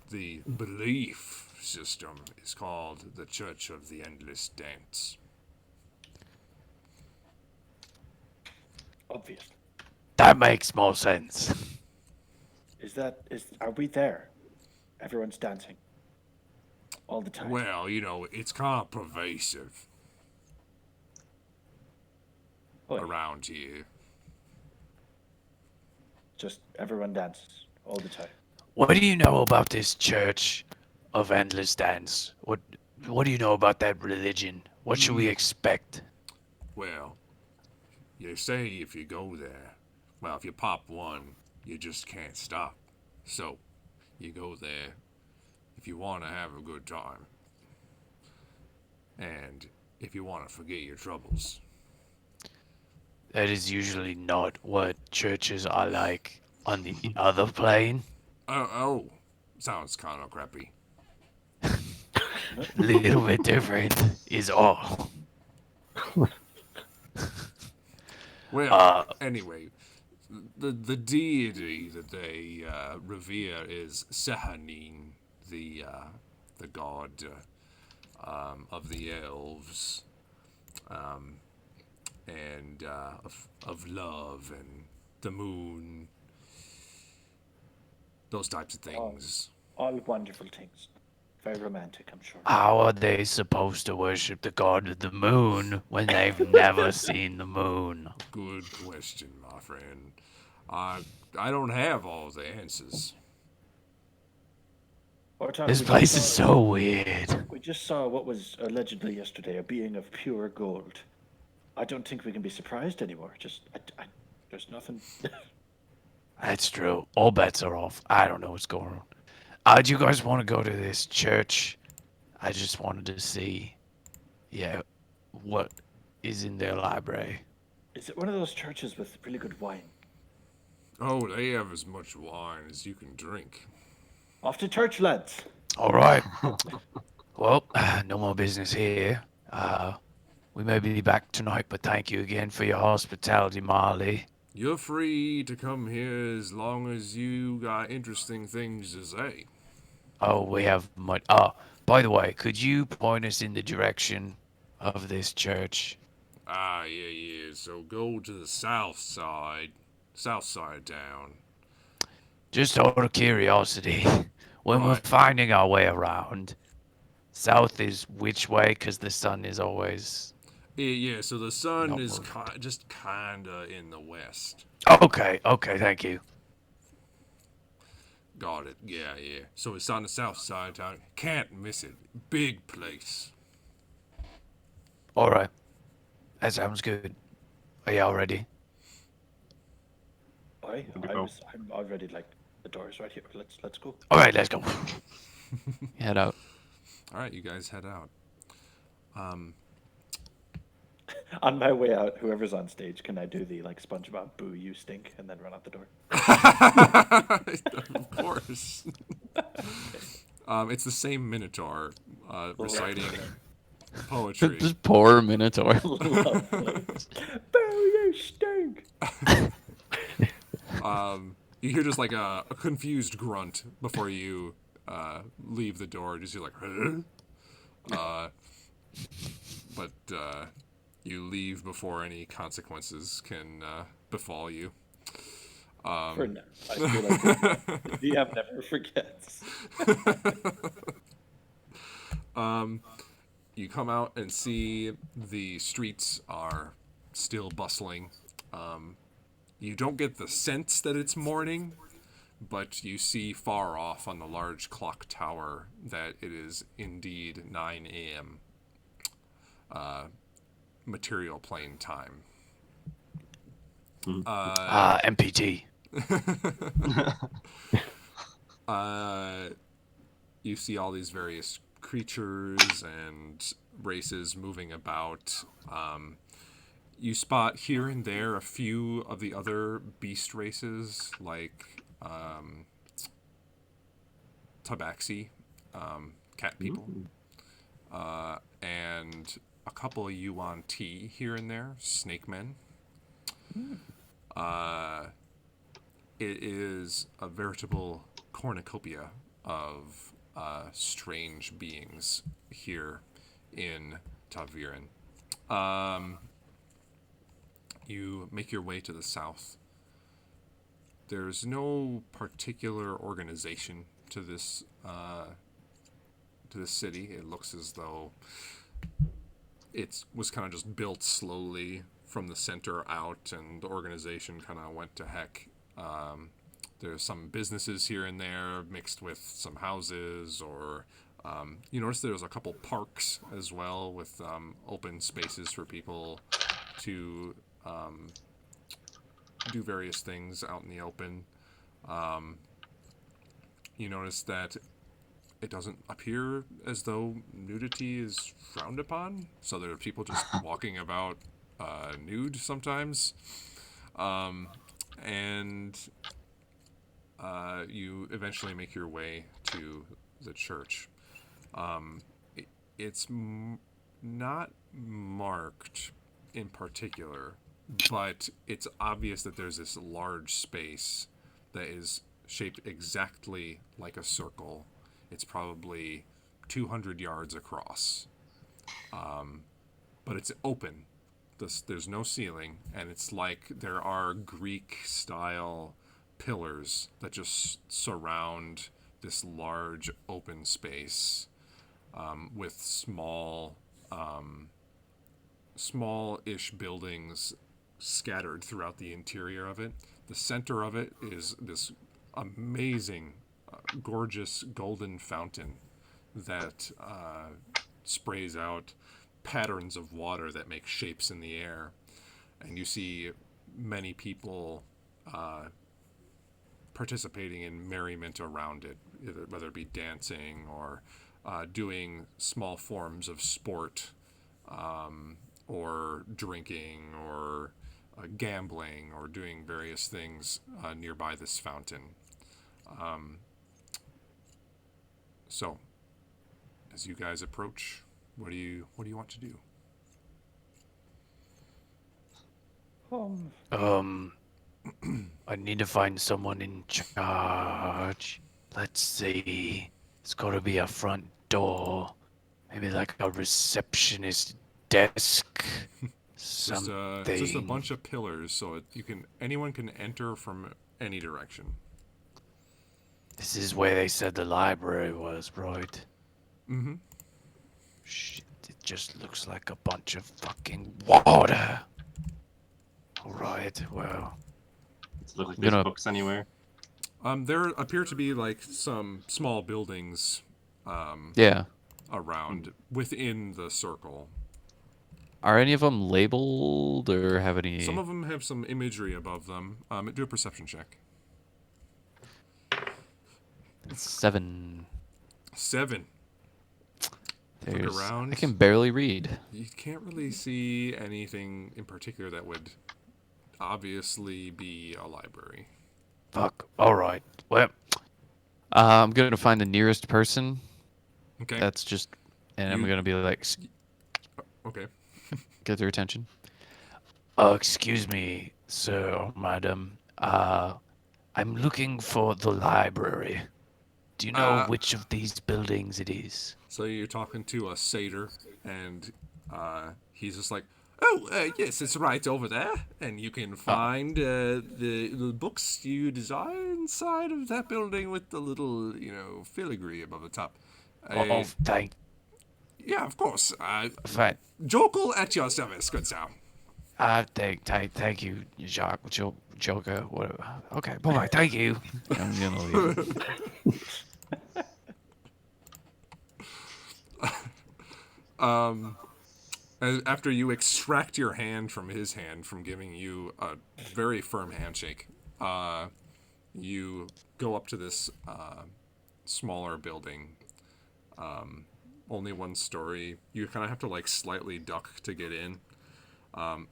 Speaker 1: the belief system is called the Church of the Endless Dance.
Speaker 3: Obvious.
Speaker 5: That makes more sense.
Speaker 3: Are we there? Everyone's dancing. All the time.
Speaker 1: Well, it's kind of pervasive
Speaker 3: Oh, yeah.
Speaker 1: around here.
Speaker 3: Just everyone dances all the time.
Speaker 5: What do you know about this Church of Endless Dance? What do you know about that religion? What should we expect?
Speaker 1: Well, you say if you go there, well, if you pop one, you just can't stop. So, you go there if you want to have a good time. And if you want to forget your troubles.
Speaker 5: That is usually not what churches are like on the other plane.
Speaker 1: Oh, sounds kind of crappy.
Speaker 5: Little bit different is all.
Speaker 1: Well, anyway, the deity that they revere is Sehanin, the god of the elves, and of love and the moon, those types of things.
Speaker 3: All wonderful things. Very romantic, I'm sure.
Speaker 5: How are they supposed to worship the god of the moon when they've never seen the moon?
Speaker 1: Good question, my friend. I don't have all the answers.
Speaker 5: This place is so weird.
Speaker 3: We just saw what was allegedly yesterday a being of pure gold. I don't think we can be surprised anymore. There's nothing.
Speaker 5: That's true. All bets are off. I don't know what's going on. Do you guys want to go to this church? I just wanted to see, what is in their library.
Speaker 3: Is it one of those churches with really good wine?
Speaker 1: Oh, they have as much wine as you can drink.
Speaker 3: Off to church, lads.
Speaker 5: All right. Well, no more business here. We may be back tonight, but thank you again for your hospitality, Marley.
Speaker 1: You're free to come here as long as you got interesting things to say.
Speaker 5: Oh, we have much. Oh, by the way, could you point us in the direction of this church?
Speaker 1: Ah, yeah. So go to the south side town.
Speaker 5: Just out of curiosity, when we're
Speaker 1: Right.
Speaker 5: finding our way around, south is which way? Because the sun is always.
Speaker 1: Yeah, so the sun
Speaker 5: Not
Speaker 1: is
Speaker 5: perfect.
Speaker 1: just kinda in the west.
Speaker 5: Okay, thank you.
Speaker 1: Got it, yeah. So it's on the south side of town. Can't miss it. Big place.
Speaker 5: All right, that sounds good. Are y'all ready?
Speaker 3: I'm already like the door's right here. Let's go.
Speaker 5: All right, let's go.
Speaker 2: Head out.
Speaker 1: Alright, you guys head out.
Speaker 3: On my way out, whoever's on stage, can I do the like SpongeBob boo you stink and then run out the door?
Speaker 1: Of course. It's the same Minotaur reciting Poetry.
Speaker 2: Just poor Minotaur.
Speaker 3: Lovely. Boo, you stink!
Speaker 1: You hear just like a confused grunt before you leave the door. Just you're like, huh? But you leave before any consequences can befall you.
Speaker 3: For now, I feel like the DM never forgets.
Speaker 1: You come out and see the streets are still bustling. You don't get the sense that it's morning, but you see far off on the large clock tower that it is indeed 9 a.m. Material plane time.
Speaker 5: MPT.
Speaker 1: You see all these various creatures and races moving about. You spot here and there a few of the other beast races, like tabaxi, cat people, and a couple of Yuan Ti here and there, snake men. It is a veritable cornucopia of strange beings here in Taviran. You make your way to the south. There's no particular organization to this city. It looks as though it was kind of just built slowly from the center out, and the organization kind of went to heck. There's some businesses here and there mixed with some houses, or you notice there's a couple parks as well with open spaces for people to do various things out in the open. You notice that it doesn't appear as though nudity is frowned upon, so there are people just walking about nude sometimes. And you eventually make your way to the church. It's not marked in particular, but it's obvious that there's this large space that is shaped exactly like a circle. It's probably 200 yards across. But it's open. There's no ceiling, and it's like there are Greek-style pillars that just surround this large open space with small-ish buildings scattered throughout the interior of it. The center of it is this amazing, gorgeous golden fountain that sprays out patterns of water that make shapes in the air. And you see many people participating in merriment around it, whether it be dancing or doing small forms of sport, or drinking, or gambling, or doing various things nearby this fountain. So, as you guys approach, what do you want to do?
Speaker 5: I need to find someone in charge. Let's see. It's got to be a front door. Maybe like a receptionist desk.
Speaker 1: It's just a bunch of pillars, so anyone can enter from any direction.
Speaker 5: This is where they said the library was, right?
Speaker 1: Mm-hmm.
Speaker 5: Shit, it just looks like a bunch of fucking water. Alright, well.
Speaker 7: Does it look like there's books anywhere?
Speaker 1: There appear to be like some small buildings
Speaker 2: Yeah.
Speaker 1: around within the circle.
Speaker 2: Are any of them labeled or have any?
Speaker 1: Some of them have some imagery above them. Do a perception check.
Speaker 2: 7.
Speaker 1: 7.
Speaker 2: There's,
Speaker 1: around.
Speaker 2: I can barely read.
Speaker 1: You can't really see anything in particular that would obviously be a library.
Speaker 5: Fuck. Alright. Well,
Speaker 2: I'm gonna find the nearest person.
Speaker 1: Okay.
Speaker 2: That's just, and I'm
Speaker 1: You-
Speaker 2: gonna be like,
Speaker 1: Okay.
Speaker 2: Get their attention.
Speaker 5: Excuse me, sir or madam. I'm looking for the library. Do you know
Speaker 1: Uh,
Speaker 5: which of these buildings it is?
Speaker 1: So you're talking to a satyr, and he's just like, "Oh, yes, it's right over there, and you can find the books you desire inside of that building with the little, filigree above the top."
Speaker 5: Oh, thank.
Speaker 1: Yeah, of course.
Speaker 5: Fine.
Speaker 1: Jokel at your service, good sir.
Speaker 5: Thank you, Jacques, Joker, whatever. Okay, bye. Thank you.
Speaker 2: I'm gonna leave.
Speaker 1: After you extract your hand from his hand from giving you a very firm handshake, you go up to this smaller building, only one story. You kind of have to like slightly duck to get in.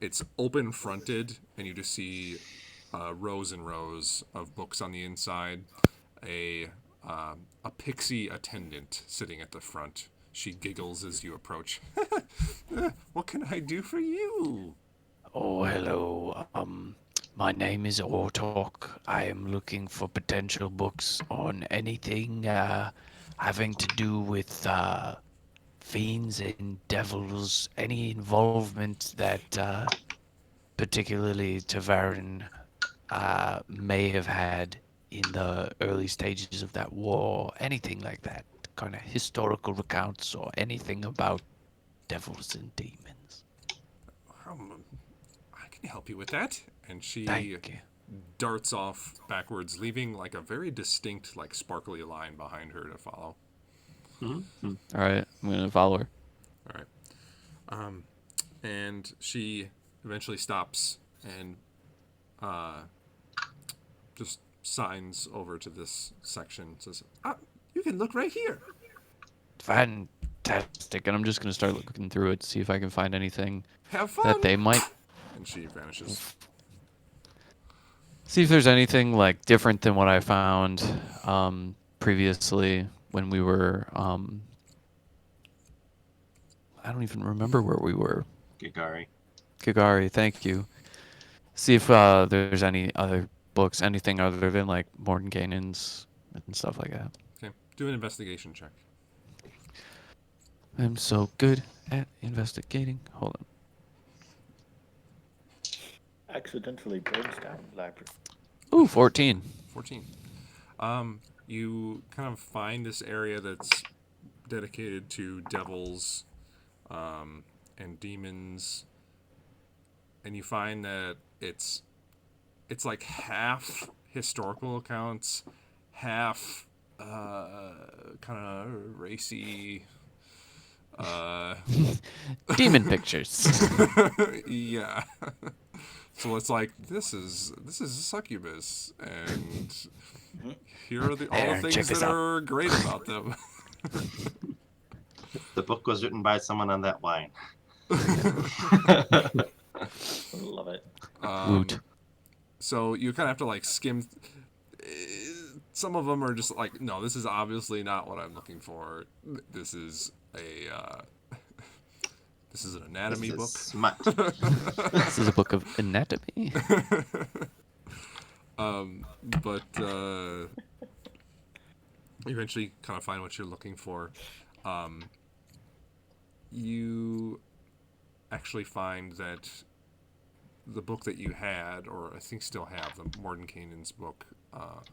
Speaker 1: It's open fronted, and you just see rows and rows of books on the inside. A pixie attendant sitting at the front. She giggles as you approach. What can I do for you?
Speaker 5: Oh, hello. My name is Ortok. I am looking for potential books on anything having to do with fiends and devils. Any involvement that particularly Tavarin may have had in the early stages of that war. Anything like that. Kind of historical accounts or anything about devils and demons.
Speaker 1: I can help you with that. And she
Speaker 5: Thank you.
Speaker 1: darts off backwards, leaving like a very distinct, like sparkly line behind her to follow.
Speaker 2: All right, I'm gonna follow her.
Speaker 1: All right. And she eventually stops and just signs over to this section. Says, "You can look right here."
Speaker 5: Fantastic.
Speaker 2: And I'm just gonna start looking through it, see if I can find anything
Speaker 1: Have fun.
Speaker 2: that they might.
Speaker 1: And she vanishes.
Speaker 2: See if there's anything like different than what I found previously when we were. I don't even remember where we were.
Speaker 7: Gigari.
Speaker 2: Kagari, thank you. See if there's any other books, anything other than like Mordenkainen's and stuff like that.
Speaker 1: Okay. Do an investigation check.
Speaker 2: I'm so good at investigating. Hold on.
Speaker 3: Accidentally burns down the library.
Speaker 2: Ooh, 14.
Speaker 1: 14. You kind of find this area that's dedicated to devils and demons, and you find that it's like half historical accounts, half kind of racy.
Speaker 2: Demon pictures.
Speaker 1: Yeah. So it's like this is a succubus, and here are all the
Speaker 5: Aaron, check
Speaker 1: things
Speaker 5: this
Speaker 1: that
Speaker 5: out.
Speaker 1: are great about them.
Speaker 7: The book was written by someone on that wine.
Speaker 3: Love it.
Speaker 2: Woot.
Speaker 1: So you kind of have to like skim. Some of them are just like, no, this is obviously not what I'm looking for. This is a this is an anatomy
Speaker 7: This is
Speaker 1: book.
Speaker 7: Smut.
Speaker 2: This is a book of anatomy.
Speaker 1: But you eventually kind of find what you're looking for. You actually find that the book that you had, or I think still have, the Mordenkainen's book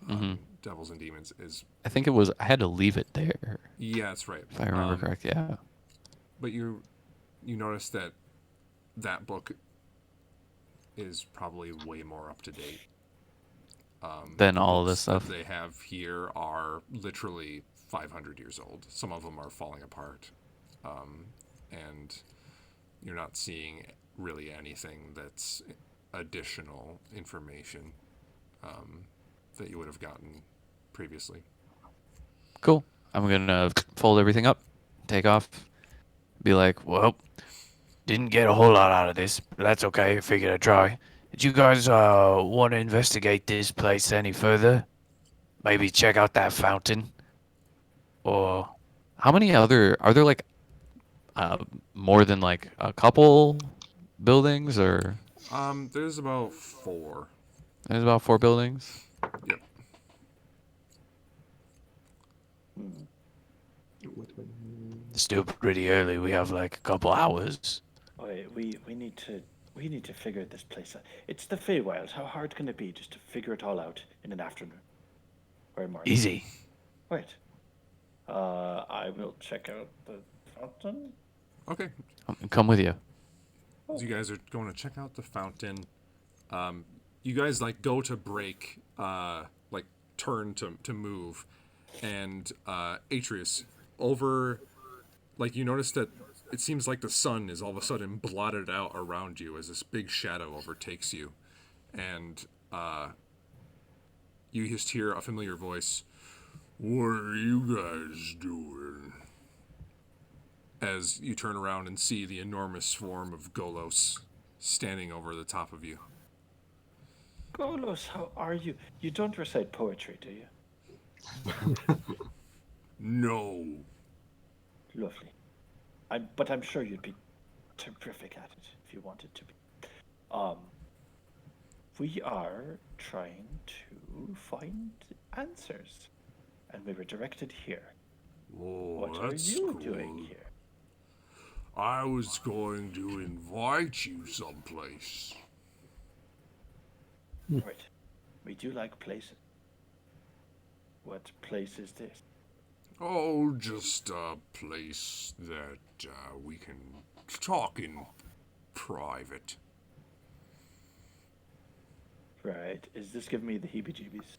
Speaker 1: on Devils and Demons is...
Speaker 2: I think it was. I had to leave it there,
Speaker 1: Yeah, that's right.
Speaker 2: if I remember correctly. Yeah.
Speaker 1: But you notice that that book is probably way more up to date.
Speaker 2: Then
Speaker 1: The
Speaker 2: all of
Speaker 1: books
Speaker 2: this stuff.
Speaker 1: that they have here are literally 500 years old. Some of them are falling apart, and you're not seeing really anything that's additional information that you would have gotten previously.
Speaker 2: Cool. I'm gonna fold everything up, take off, be like,
Speaker 5: Well, didn't get a whole lot out of this, but that's okay. I figured I'd try. Did you guys want to investigate this place any further? Maybe check out that fountain? Or
Speaker 2: how many other are there? Like, more than like a couple buildings, or
Speaker 1: There's about 4.
Speaker 2: there's about 4 buildings?
Speaker 1: Yep.
Speaker 5: Still pretty early. We have like a couple hours.
Speaker 3: We need to figure this place out. It's the Feywild. How hard can it be just to figure it all out in an afternoon or a morning?
Speaker 5: Easy.
Speaker 3: Right. I will check out the fountain.
Speaker 1: Okay.
Speaker 2: Come with you.
Speaker 1: So you guys are going to check out the fountain. You guys like go to break, like turn to move, and Atreus over, like you notice that it seems like the sun is all of a sudden blotted out around you as this big shadow overtakes you, and you just hear a familiar voice. What are you guys doing? As you turn around and see the enormous form of Golos standing over the top of you.
Speaker 3: Golos, how are you? You don't recite poetry, do you?
Speaker 1: No.
Speaker 3: Lovely. But I'm sure you'd be terrific at it if you wanted to be. We are trying to find answers, and we were directed here.
Speaker 1: Oh,
Speaker 3: What are
Speaker 1: that's
Speaker 3: you
Speaker 1: cool.
Speaker 3: doing here?
Speaker 1: I was going to invite you someplace.
Speaker 3: Right. We do like places. What place is this?
Speaker 1: Oh, just a place that we can talk in private.
Speaker 3: Right. Is this giving me the heebie-jeebies?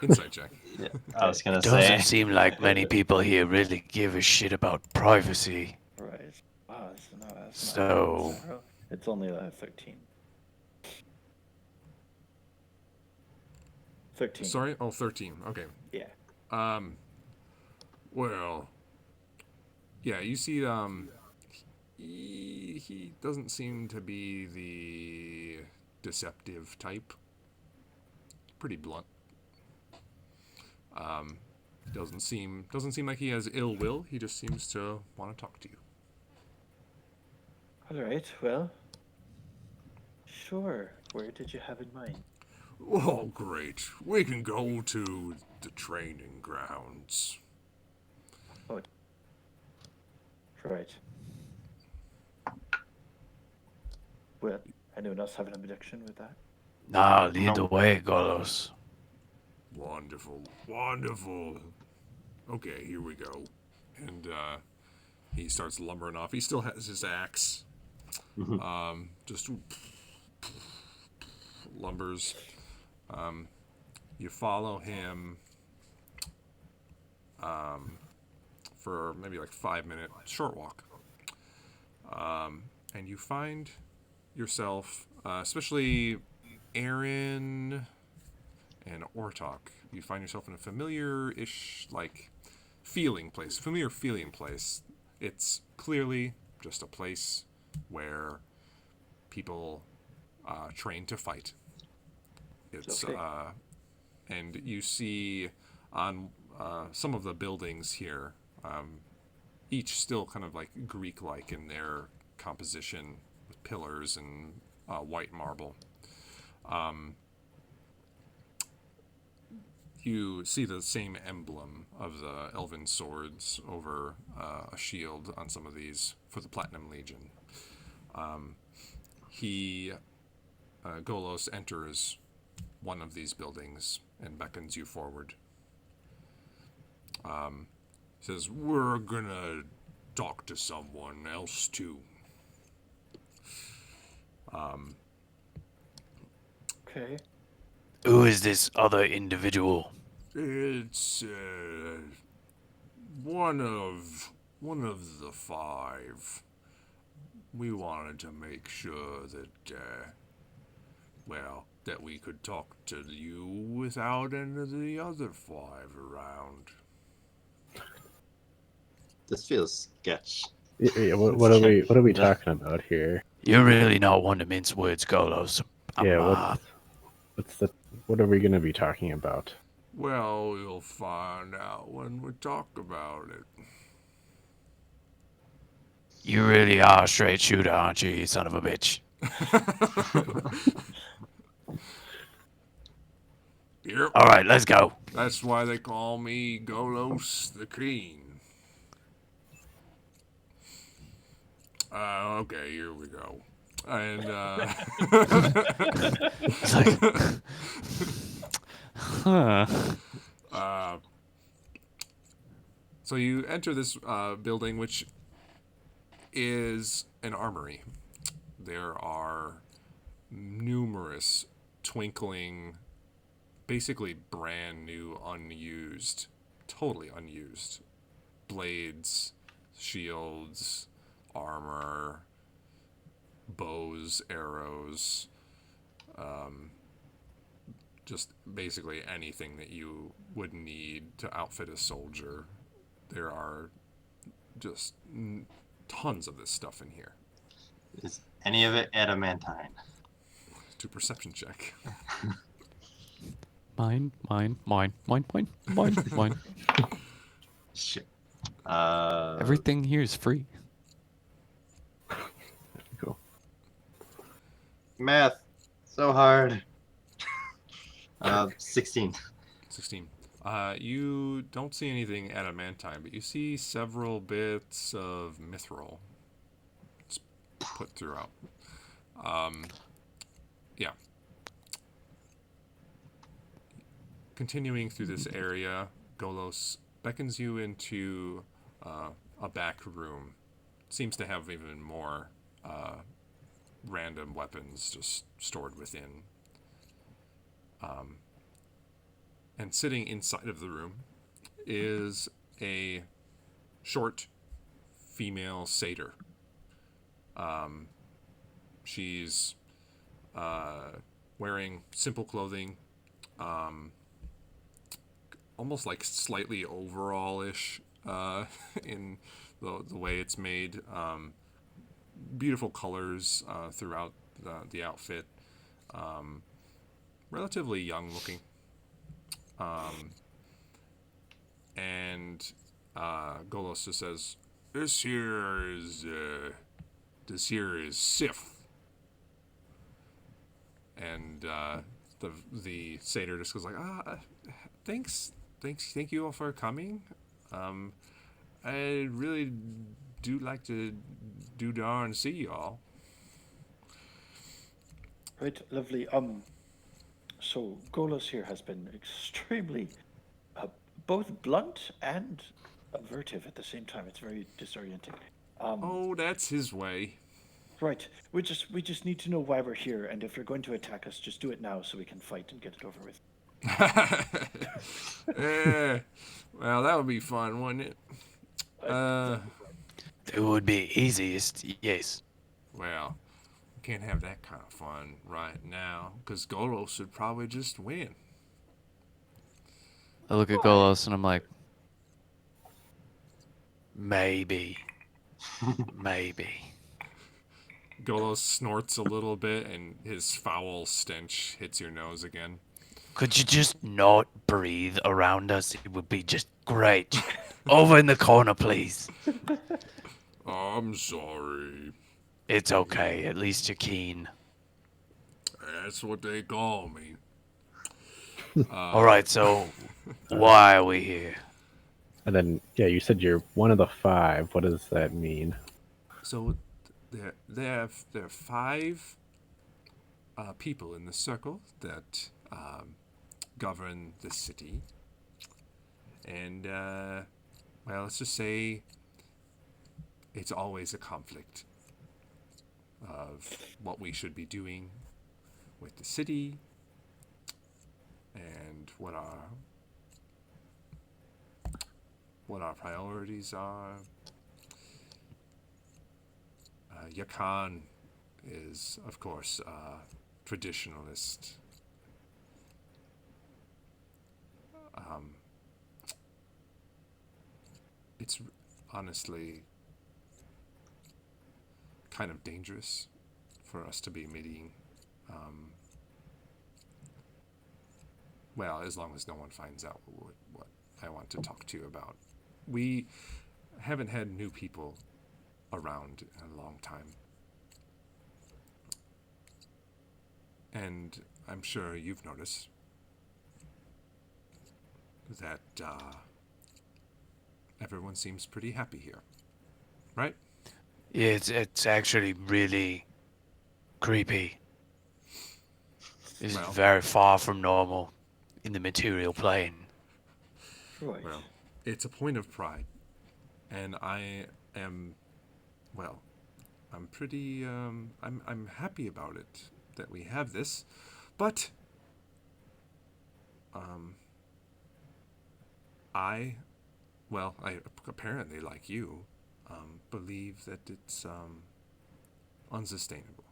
Speaker 1: Insight check.
Speaker 7: Yeah, I was gonna
Speaker 5: Doesn't
Speaker 7: say.
Speaker 5: seem like many people here really give a shit about privacy.
Speaker 3: Right. Wow, that's
Speaker 5: So-
Speaker 3: not it's only 13. 13.
Speaker 1: Sorry? Oh, 13. Okay.
Speaker 3: Yeah.
Speaker 1: Well, yeah, you see, he doesn't seem to be the deceptive type. Pretty blunt. Doesn't seem like he has ill will. He just seems to want to talk to you.
Speaker 3: All right. Well. Sure. Where did you have in mind?
Speaker 1: Oh, great. We can go to the training grounds.
Speaker 3: Right. Well, anyone else have an objection with that?
Speaker 5: Nah, lead the
Speaker 7: No.
Speaker 5: way, Golos.
Speaker 1: Wonderful, wonderful. Okay, here we go. And he starts lumbering off. He still has his axe. Just lumbers. You follow him for maybe like 5-minute short walk. And you find yourself, especially Aaron and Ortok, you find yourself in a familiar-ish, like, familiar feeling place. It's clearly just a place where people train to fight. It's
Speaker 3: Okay.
Speaker 1: and you see on some of the buildings here, each still kind of like Greek-like in their composition, with pillars and white marble. You see the same emblem of the elven swords over a shield on some of these for the Platinum Legion. Golos enters one of these buildings and beckons you forward. Says, we're gonna talk to someone else too.
Speaker 3: Okay.
Speaker 5: Who is this other individual?
Speaker 1: It's one of the 5. We wanted to make sure that that we could talk to you without any of the other 5 around.
Speaker 7: This feels sketch.
Speaker 4: Yeah, what are we talking about here?
Speaker 5: You're really not one to mince words, Golos.
Speaker 4: What are we gonna be talking about?
Speaker 1: Well, you'll find out when we talk about it.
Speaker 5: You really are a straight shooter, aren't you, you son of a bitch?
Speaker 1: Yep.
Speaker 5: All right, let's go.
Speaker 1: That's why they call me Golos the Keen. Okay, here we go. And,
Speaker 5: It's like,
Speaker 2: Huh.
Speaker 1: so you enter this building, which is an armory. There are numerous twinkling, basically brand new, unused, totally unused blades, shields, armor, bows, arrows, just basically anything that you would need to outfit a soldier. There are just tons of this stuff in here.
Speaker 7: Is any of it adamantine?
Speaker 1: To perception check.
Speaker 2: Mine.
Speaker 7: Shit.
Speaker 2: Everything here is free.
Speaker 4: Cool.
Speaker 7: Math. So hard. 16.
Speaker 1: 16. You don't see anything adamantine, but you see several bits of mithril put throughout. Yeah. Continuing through this area, Golos beckons you into a back room. Seems to have even more random weapons just stored within. And sitting inside of the room is a short female satyr. She's wearing simple clothing, almost like slightly overall-ish in the way it's made. Beautiful colors throughout the outfit. Relatively young looking. And Golos just says, This here is Sif. And the satyr just goes like, thank you all for coming. I really do like to do darn see y'all.
Speaker 3: Right, lovely. So Golos here has been extremely, both blunt and avertive at the same time. It's very disorienting.
Speaker 1: Oh, that's his way.
Speaker 3: Right. We just need to know why we're here, and if you're going to attack us, just do it now so we can fight and get it over with.
Speaker 1: Yeah. Well, that would be fun, wouldn't it?
Speaker 5: it would be easiest, yes.
Speaker 1: Well, can't have that kind of fun right now, because Golos would probably just win.
Speaker 2: I look at Golos and I'm like,
Speaker 5: Maybe. Maybe.
Speaker 1: Golos snorts a little bit, and his foul stench hits your nose again.
Speaker 5: Could you just not breathe around us? It would be just great. Over in the corner, please.
Speaker 1: I'm sorry.
Speaker 5: It's okay. At least you're keen.
Speaker 1: That's what they call me.
Speaker 5: All right, so why are we here?
Speaker 4: And then, yeah, you said you're one of the 5. What does that mean?
Speaker 1: So there are 5 people in the circle that govern the city. And, well, let's just say it's always a conflict of what we should be doing with the city and what our priorities are. Yakan is, of course, a traditionalist. It's honestly kind of dangerous for us to be meeting. Well, as long as no one finds out what I want to talk to you about. We haven't had new people around in a long time. And I'm sure you've noticed that everyone seems pretty happy here, right?
Speaker 5: Yeah, it's actually really creepy. It's
Speaker 1: Well.
Speaker 5: very far from normal in the material plane.
Speaker 3: Right.
Speaker 1: Well, it's a point of pride, and I am, well, I'm pretty, I'm happy about it that we have this, but, I, well, I apparently, like you, believe that it's, unsustainable.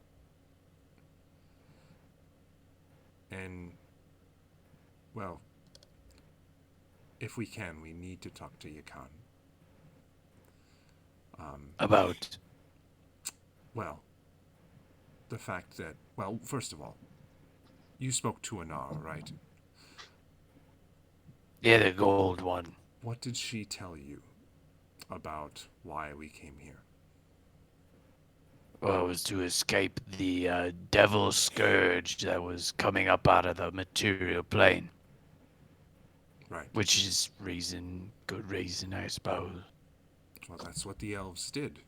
Speaker 1: And, well, if we can, we need to talk to Yakan.
Speaker 5: About
Speaker 1: Well, the fact that, well, first of all, you spoke to Anar, right?
Speaker 5: yeah, the gold one.
Speaker 1: What did she tell you about why we came here?
Speaker 5: Well, it was to escape the devil scourge that was coming up out of the material plane,
Speaker 1: Right.
Speaker 5: which is good reason, I suppose.
Speaker 1: Well, that's what the elves did.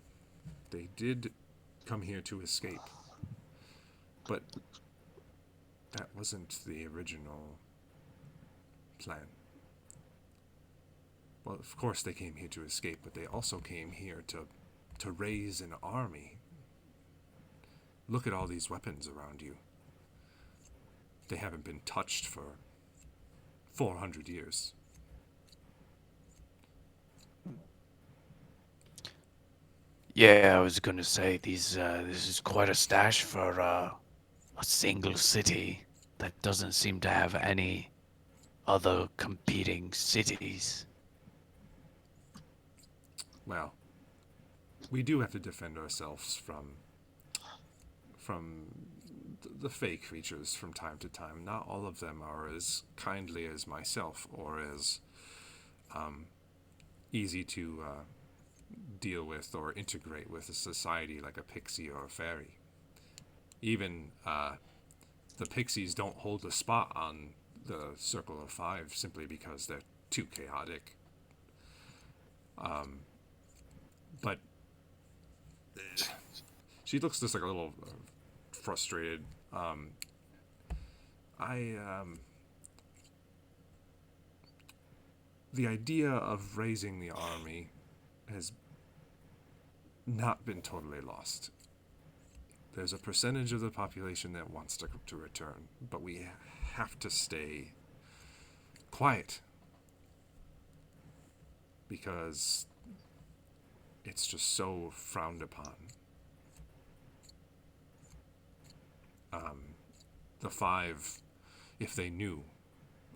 Speaker 1: They did come here to escape. But that wasn't the original plan. Well, of course they came here to escape, but they also came here to raise an army. Look at all these weapons around you. They haven't been touched for 400 years.
Speaker 5: Yeah, I was gonna say this is quite a stash for a single city that doesn't seem to have any other competing cities.
Speaker 1: Well, we do have to defend ourselves from the fake creatures from time to time. Not all of them are as kindly as myself or as easy to deal with or integrate with a society like a pixie or a fairy. Even the pixies don't hold a spot on the Circle of Five simply because they're too chaotic. But she looks just like a little frustrated. The idea of raising the army has not been totally lost. There's a percentage of the population that wants to return, but we have to stay quiet because it's just so frowned upon. The five, if they knew,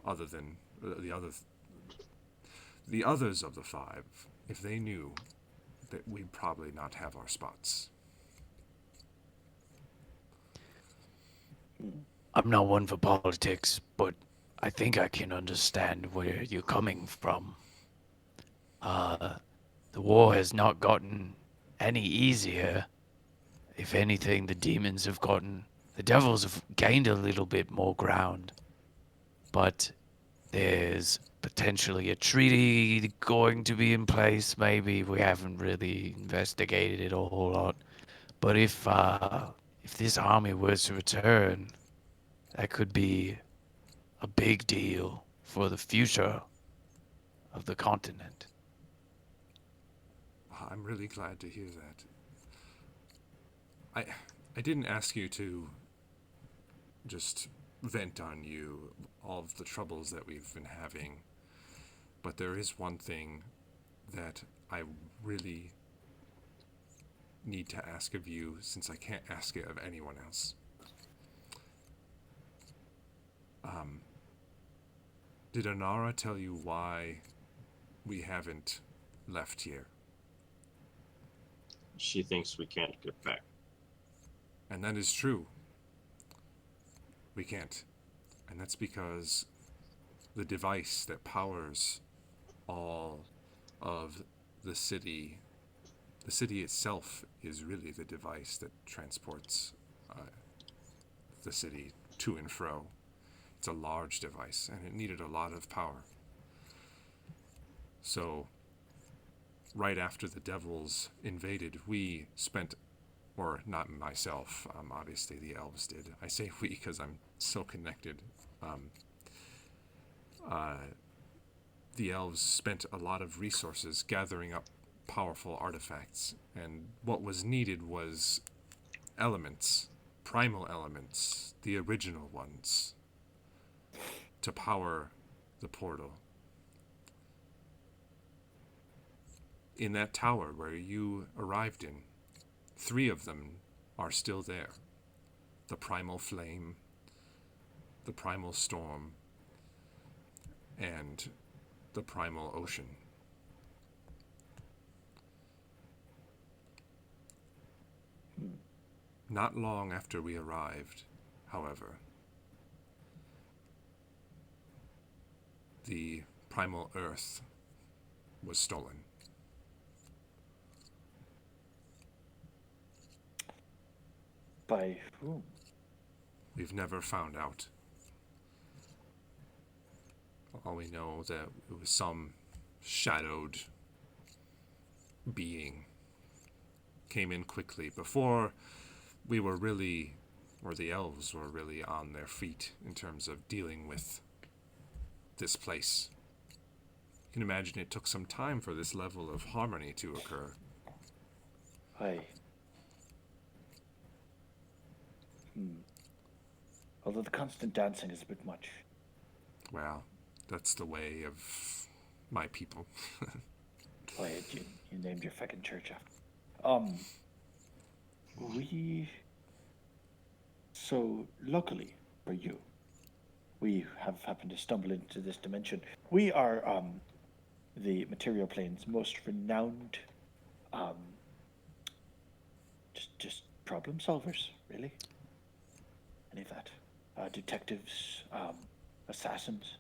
Speaker 1: other than the others of the five, if they knew, that we'd probably not have our spots.
Speaker 5: I'm not one for politics, but I think I can understand where you're coming from. The war has not gotten any easier. If anything, the devils have gained a little bit more ground. But there's potentially a treaty going to be in place, maybe. We haven't really investigated it a whole lot. But if this army was to return, that could be a big deal for the future of the continent.
Speaker 1: I'm really glad to hear that. I didn't ask you to just vent on you all of the troubles that we've been having, but there is one thing that I really need to ask of you, since I can't ask it of anyone else. Did Anara tell you why we haven't left here?
Speaker 7: She thinks we can't get back.
Speaker 1: And that is true. We can't. And that's because the device that powers all of the city the city itself is really the device that transports the city to and fro. It's a large device, and it needed a lot of power. So, right after the devils invaded, we spent, or not myself, obviously the elves did. I say we because I'm so connected. The elves spent a lot of resources gathering up powerful artifacts, and what was needed was elements, primal elements, the original ones, to power the portal. In that tower where you arrived in, 3 of them are still there. The primal flame, the primal storm, and the primal ocean. Not long after we arrived, however, the primal earth was stolen.
Speaker 3: By whom?
Speaker 1: We've never found out. All we know that it was some shadowed being came in quickly before we were really, or the elves were really on their feet in terms of dealing with this place. You can imagine it took some time for this level of harmony to occur.
Speaker 3: Aye. Although the constant dancing is a bit much.
Speaker 1: Well, that's the way of my people.
Speaker 3: Why, you named your fucking church after. So luckily for you, we have happened to stumble into this dimension. We are the material plane's most renowned just problem solvers, really. Any of that. Detectives, assassins,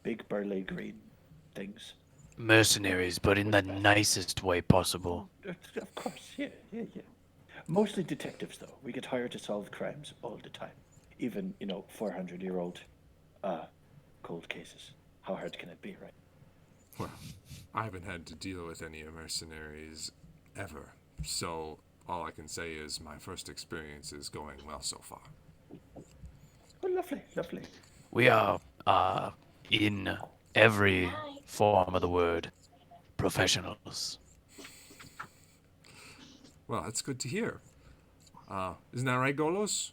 Speaker 3: big burly green things.
Speaker 5: Mercenaries, but in the nicest way possible.
Speaker 3: Of course, yeah. Mostly detectives, though. We get hired to solve crimes all the time. Even, 400-year-old cold cases. How hard can it be, right?
Speaker 1: Well, I haven't had to deal with any mercenaries ever, so all I can say is my first experience is going well so far.
Speaker 3: Oh, lovely, lovely.
Speaker 5: We are, in every form of the word, professionals.
Speaker 1: Well, that's good to hear. Isn't that right, Golos?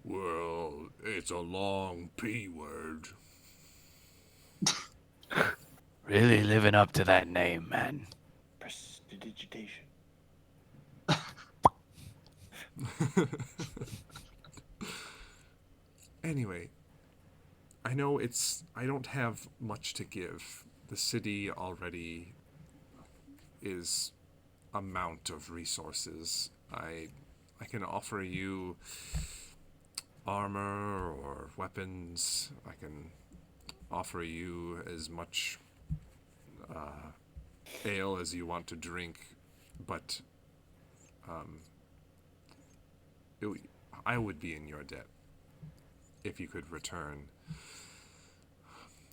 Speaker 1: Well, it's a long P word.
Speaker 5: Really living up to that name, man.
Speaker 3: Prestidigitation.
Speaker 1: Anyway, I know I don't have much to give. The city already is a mount of resources. I can offer you armor or weapons. I can offer you as much ale as you want to drink, but I would be in your debt if you could return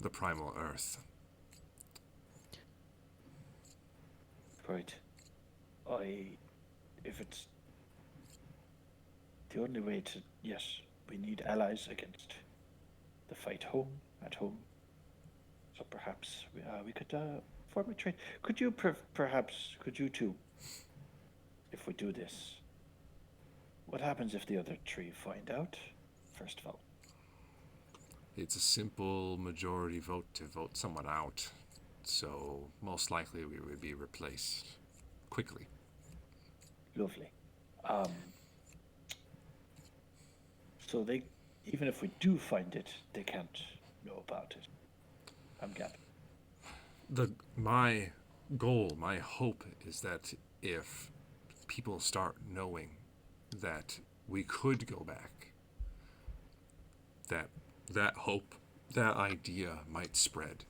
Speaker 1: the primal earth.
Speaker 3: Right. If it's the only way to, yes, we need allies against the fight at home. So perhaps we could form a trade. Could you could you two, if we do this, what happens if the other 3 find out, first of all?
Speaker 1: It's a simple majority vote to vote someone out, so most likely we would be replaced quickly.
Speaker 3: Lovely. So even if we do find it, they can't know about it. I'm gathering.
Speaker 1: My goal, my hope is that if people start knowing that we could go back, that hope, that idea might spread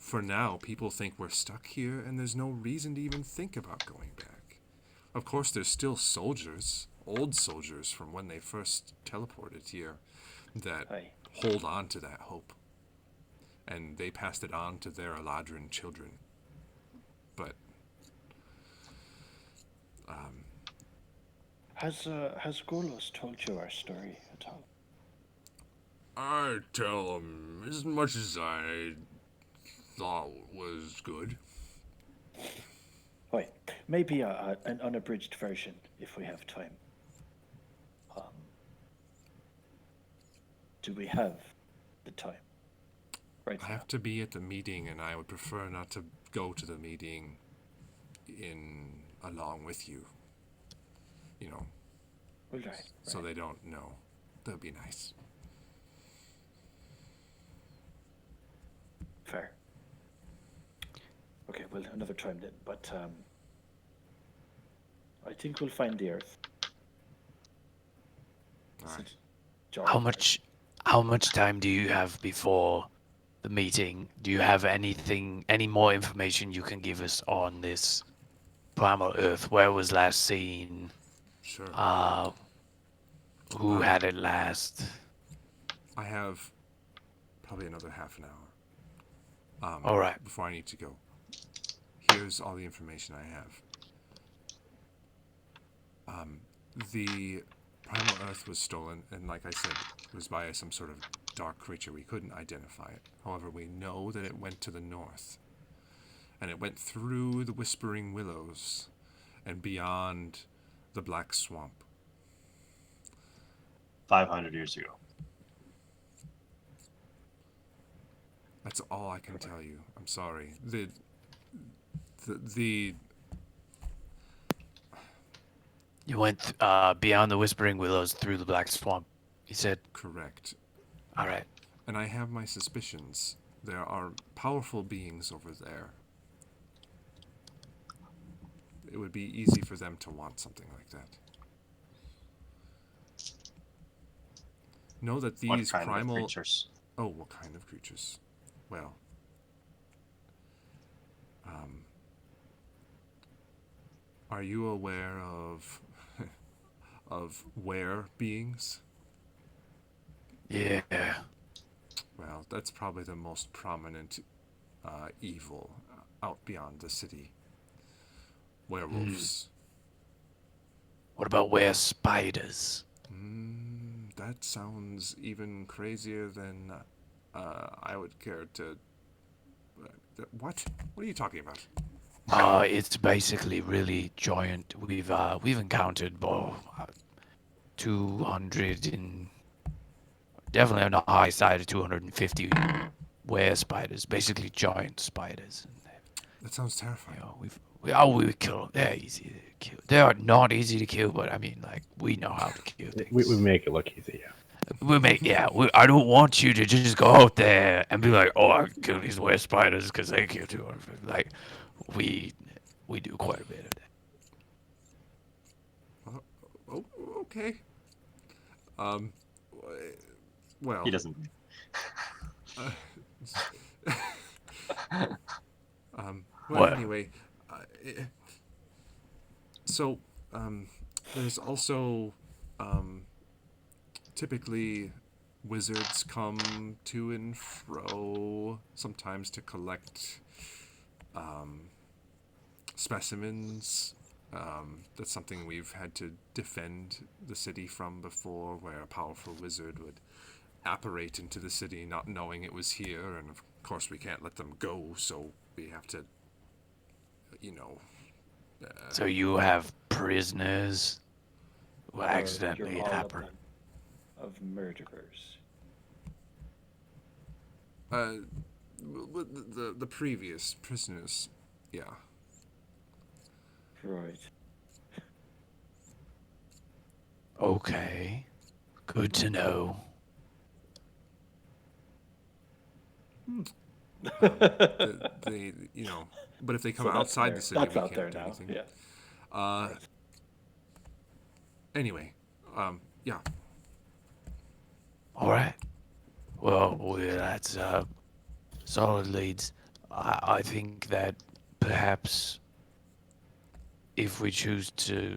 Speaker 1: for now, people think we're stuck here, and there's no reason to even think about going back. Of course, there's still soldiers, old soldiers from when they first teleported here, that
Speaker 3: Aye.
Speaker 1: hold on to that hope. And they passed it on to their Eladrin children. But
Speaker 3: Has Golos told you our story at all?
Speaker 1: I tell them as much as I thought was good.
Speaker 3: Right. Maybe an unabridged version if we have time. Do we have the time? Right.
Speaker 1: I have to be at the meeting, and I would prefer not to go to the meeting along with you. You know,
Speaker 3: Well, right.
Speaker 1: so they don't know. That'd be nice.
Speaker 3: Fair. Okay, well, another time then. But I think we'll find the Earth.
Speaker 1: All right.
Speaker 3: George,
Speaker 5: How much time do you have before the meeting? Do you have any more information you can give us on this primal Earth? Where it was last seen?
Speaker 1: Sure.
Speaker 5: Who had it last?
Speaker 1: I have probably another half an hour.
Speaker 5: All right.
Speaker 1: Before I need to go. Here's all the information I have. The primal Earth was stolen, and like I said, it was by some sort of dark creature. We couldn't identify it. However, we know that it went to the north. And it went through the Whispering Willows and beyond the Black Swamp.
Speaker 7: 500 years ago.
Speaker 1: That's all I can tell you. I'm sorry. The
Speaker 5: You went beyond the Whispering Willows through the Black Swamp. You said,
Speaker 1: correct.
Speaker 5: all right.
Speaker 1: And I have my suspicions. There are powerful beings over there. It would be easy for them to want something like that. Know that
Speaker 7: What
Speaker 1: these
Speaker 7: kind of
Speaker 1: primal...
Speaker 7: creatures?
Speaker 1: Oh, what kind of creatures? Well, are you aware of of were beings?
Speaker 5: Yeah.
Speaker 1: Well, that's probably the most prominent evil out beyond the city. Werewolves.
Speaker 5: What about where spiders?
Speaker 1: That sounds even crazier than I would care to. What? What are you talking about?
Speaker 5: It's basically really giant. We've encountered 200 and definitely on the high side of 250 were spiders, basically giant spiders.
Speaker 1: That sounds terrifying.
Speaker 5: You know, we kill them. They're easy to kill. They are not easy to kill, but I mean, like, we know how to kill things.
Speaker 4: We make it look easy, yeah.
Speaker 5: I don't want you to just go out there and be like, oh, I can kill these were spiders because they kill 200. Like, we do quite a bit of that.
Speaker 1: Oh, okay. Well.
Speaker 7: He doesn't.
Speaker 1: Well,
Speaker 5: What?
Speaker 1: anyway, so there's also typically wizards come to and fro, sometimes to collect specimens. That's something we've had to defend the city from before, where a powerful wizard would apparate into the city not knowing it was here, and of course we can't let them go, so we have to, you know...
Speaker 5: So you have prisoners who
Speaker 3: Or
Speaker 5: accidentally
Speaker 3: you're all
Speaker 5: apparate.
Speaker 3: of murderers.
Speaker 1: The previous prisoners, yeah.
Speaker 3: Right.
Speaker 5: Okay. Good to know.
Speaker 1: They, you know, but if they come
Speaker 3: So that's
Speaker 1: outside
Speaker 3: there.
Speaker 1: the city,
Speaker 3: That's
Speaker 1: we
Speaker 3: out
Speaker 1: can't
Speaker 3: there
Speaker 1: do
Speaker 3: now.
Speaker 1: anything.
Speaker 3: Yeah.
Speaker 1: Anyway, yeah.
Speaker 5: All right. Well, that's solid leads. I think that perhaps if we choose to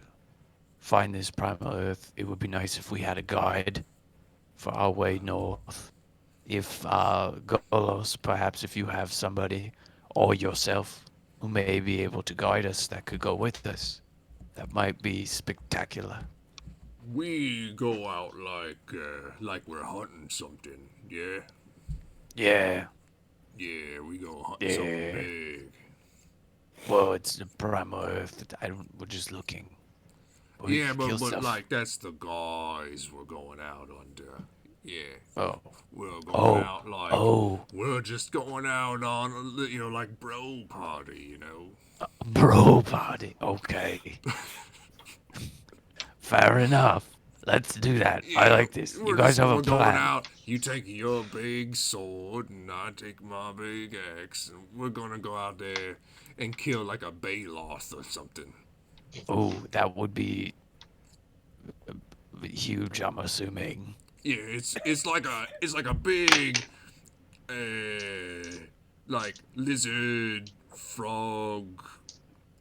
Speaker 5: find this primal Earth, it would be nice if we had a guide for our way north. If Golos, perhaps if you have somebody or yourself who may be able to guide us, that could go with us, that might be spectacular.
Speaker 1: We go out like we're hunting something, yeah?
Speaker 5: Yeah.
Speaker 1: Yeah, we go hunt
Speaker 5: Yeah.
Speaker 1: something big.
Speaker 5: Well, it's the primal Earth. We're just looking. We
Speaker 1: Yeah,
Speaker 5: could kill
Speaker 1: but
Speaker 5: stuff.
Speaker 1: like that's the guys we're going out under. Yeah,
Speaker 5: Oh.
Speaker 1: we're going
Speaker 5: Oh.
Speaker 1: out like
Speaker 5: Oh.
Speaker 1: we're just going out on like bro party,
Speaker 5: Bro party. Okay. Fair enough. Let's do that. I
Speaker 1: Yeah,
Speaker 5: like this. You
Speaker 1: we're
Speaker 5: guys
Speaker 1: just-
Speaker 5: have a
Speaker 1: we're going
Speaker 5: plan.
Speaker 1: out. You take your big sword, and I take my big axe, and we're gonna go out there and kill like a Baloth or something.
Speaker 5: Oh, that would be huge, I'm assuming.
Speaker 1: Yeah, it's like a big, like lizard, frog,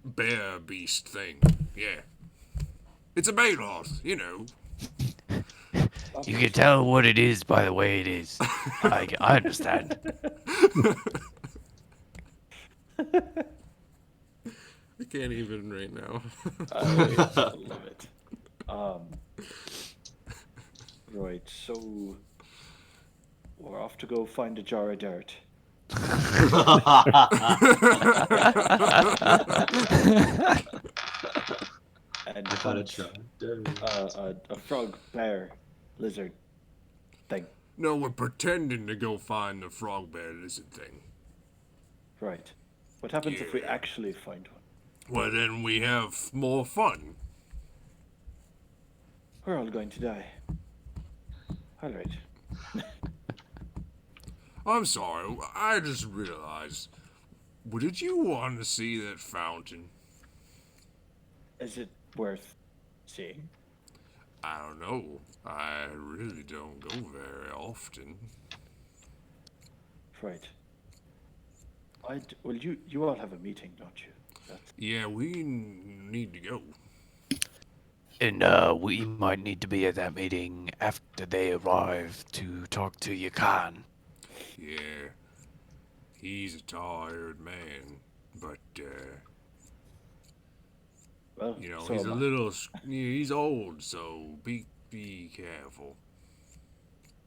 Speaker 1: bear beast thing. Yeah, it's a Baloth,
Speaker 5: You can tell what it is by the way it is. I understand.
Speaker 1: I can't even right now.
Speaker 3: I love it. Right, so we're off to go find a jar of dirt. And
Speaker 8: I thought it
Speaker 3: hunt
Speaker 8: tried.
Speaker 3: a frog, bear, lizard thing.
Speaker 1: No, we're pretending to go find the frog bear lizard thing.
Speaker 3: Right. What happens if we
Speaker 1: Yeah.
Speaker 3: actually find one?
Speaker 1: Well, then we have more fun.
Speaker 3: We're all going to die. All right.
Speaker 1: I'm sorry, I just realized. Did you want to see that fountain?
Speaker 3: Is it worth seeing?
Speaker 1: I don't know. I really don't go very often.
Speaker 3: Right. Well, you all have a meeting, don't you? That's,
Speaker 1: Yeah, we need to go.
Speaker 5: And we might need to be at that meeting after they arrive to talk to Yakan.
Speaker 1: Yeah, he's a tired man, but
Speaker 3: well, so
Speaker 1: he's
Speaker 3: am
Speaker 1: a
Speaker 3: I.
Speaker 1: little. He's old, so be careful.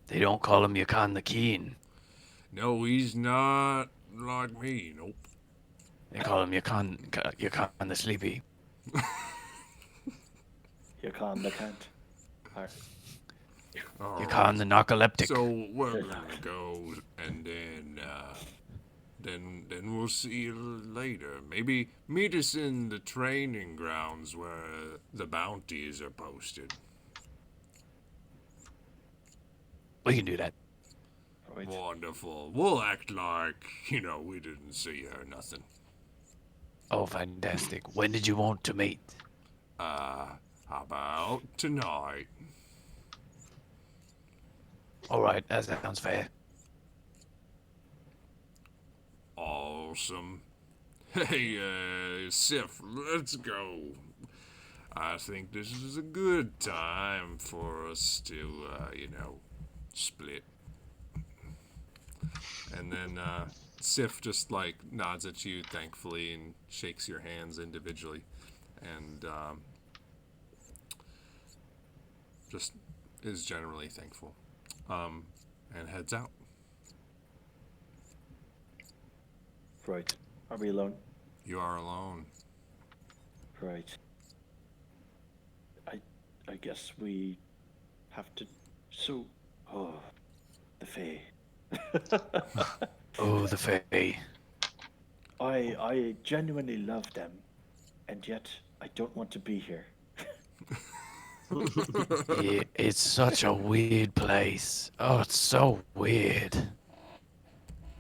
Speaker 5: They don't call him Yakan the Keen.
Speaker 1: No, he's not like me. Nope.
Speaker 5: They call him Yakan the Sleepy.
Speaker 3: You can't, they can't. All right.
Speaker 1: All
Speaker 5: Yakan the Narcoleptic.
Speaker 1: So we're gonna go, and then we'll see you later. Maybe meet us in the training grounds where the bounties are posted.
Speaker 5: We can do that.
Speaker 3: Right.
Speaker 1: Wonderful. We'll act like we didn't see her. Nothing.
Speaker 5: Oh, fantastic. When did you want to meet?
Speaker 1: How about tonight?
Speaker 5: All right, that sounds fair.
Speaker 1: Awesome. Hey, Sif, let's go. I think this is a good time for us to, split. And then, Sif just, nods at you thankfully and shakes your hands individually. And, just is generally thankful. And heads out.
Speaker 3: Right. Are we alone?
Speaker 1: You are alone.
Speaker 3: Right. I guess we have to. So, the Fae.
Speaker 5: Oh, the Fae.
Speaker 3: I genuinely love them, and yet I don't want to be here.
Speaker 5: Yeah, it's such a weird place. Oh, it's so weird.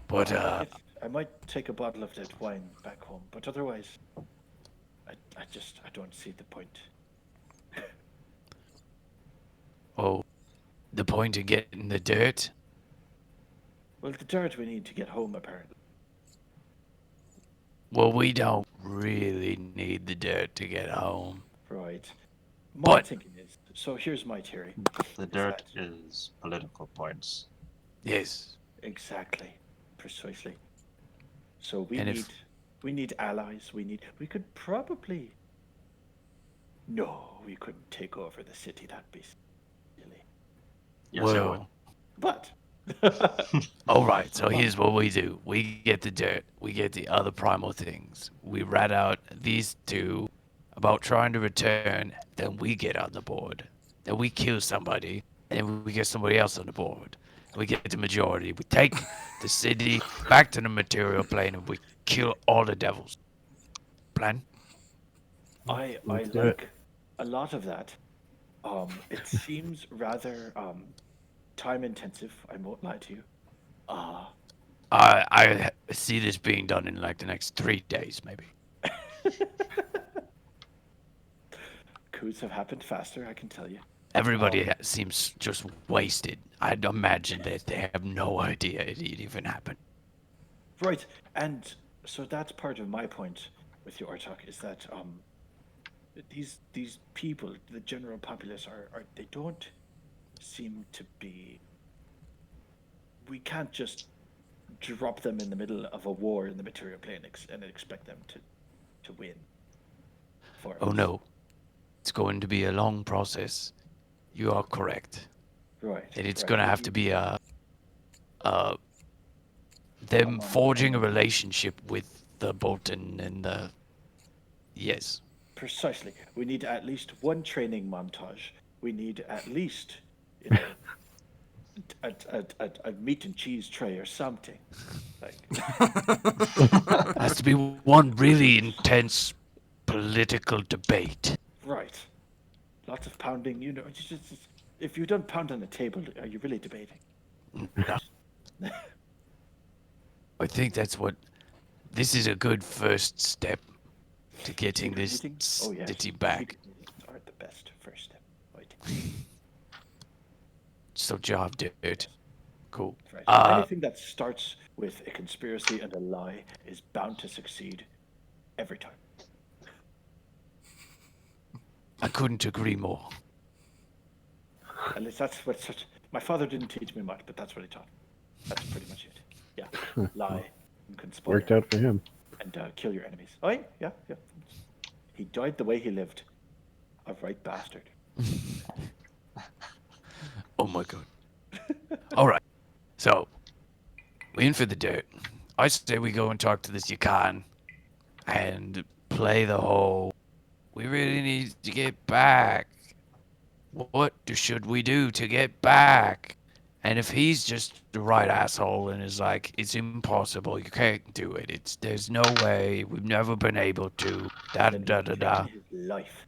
Speaker 5: But,
Speaker 3: I might take a bottle of that wine back home, but otherwise, I don't see the point.
Speaker 5: oh, the point of getting the dirt?
Speaker 3: Well, the dirt we need to get home, apparently.
Speaker 5: Well, we don't really need the dirt to get home.
Speaker 3: Right. My
Speaker 5: But-
Speaker 3: thinking is, so here's my theory.
Speaker 7: The
Speaker 3: Is
Speaker 7: dirt
Speaker 3: that-
Speaker 7: is political points.
Speaker 5: Yes.
Speaker 3: Exactly. Precisely. So
Speaker 5: And if-
Speaker 3: we need allies. We could probably. No, we couldn't take over the city. That'd be silly.
Speaker 7: Yes, it would.
Speaker 5: well,
Speaker 3: But
Speaker 5: all right. So here's what we do: we get the dirt, we get the other primal things. We rat out these two about trying to return. Then we get on the board. Then we kill somebody, and then we get somebody else on the board. We get the majority. We take the city back to the material plane, and we kill all the devils. Plan?
Speaker 3: I
Speaker 4: Let's do it.
Speaker 3: like a lot of that. It seems rather time intensive. I won't lie to you.
Speaker 5: I see this being done in like the next 3 days, maybe.
Speaker 3: Coups have happened faster, I can tell you.
Speaker 5: Everybody seems just wasted. I'd imagine that they have no idea it even happened.
Speaker 3: Right, and so that's part of my point with the Ortok is that these people, the general populace, are they don't seem to be. We can't just drop them in the middle of a war in the material plane and expect them to win. For
Speaker 5: Oh
Speaker 3: us.
Speaker 5: no. It's going to be a long process. You are correct.
Speaker 3: Right.
Speaker 5: And it's
Speaker 3: right.
Speaker 5: gonna have to be them forging a relationship with the Bolton and the yes.
Speaker 3: Precisely. We need at least one training montage. We need at least, you know, a meat and cheese tray or something. Like,
Speaker 5: Has to be one really intense political debate.
Speaker 3: right. Lots of pounding. You know, if you don't pound on the table, are you really debating?
Speaker 5: No. I think that's what. This is a good first step to getting this
Speaker 3: Secret meeting? Oh, yes.
Speaker 5: city back.
Speaker 3: Secret meetings are the best first step. Right.
Speaker 5: So job dirt. Cool.
Speaker 3: Right.
Speaker 5: Uh,
Speaker 3: Anything that starts with a conspiracy and a lie is bound to succeed every time.
Speaker 5: I couldn't agree more.
Speaker 3: At least that's what my father didn't teach me much, but that's what he taught. That's pretty much it. Yeah, lie and conspire
Speaker 4: Worked out for him.
Speaker 3: and kill your enemies. Oh yeah. He died the way he lived. A right bastard.
Speaker 5: Oh my god. All right. So, we in for the dirt. I say we go and talk to this Yukon and play the whole. We really need to get back. What should we do to get back? And if he's just the right asshole and is like, it's impossible, you can't do it. There's no way. We've never been able to. Da
Speaker 3: Then
Speaker 5: da
Speaker 3: he
Speaker 5: da da.
Speaker 3: taken his life.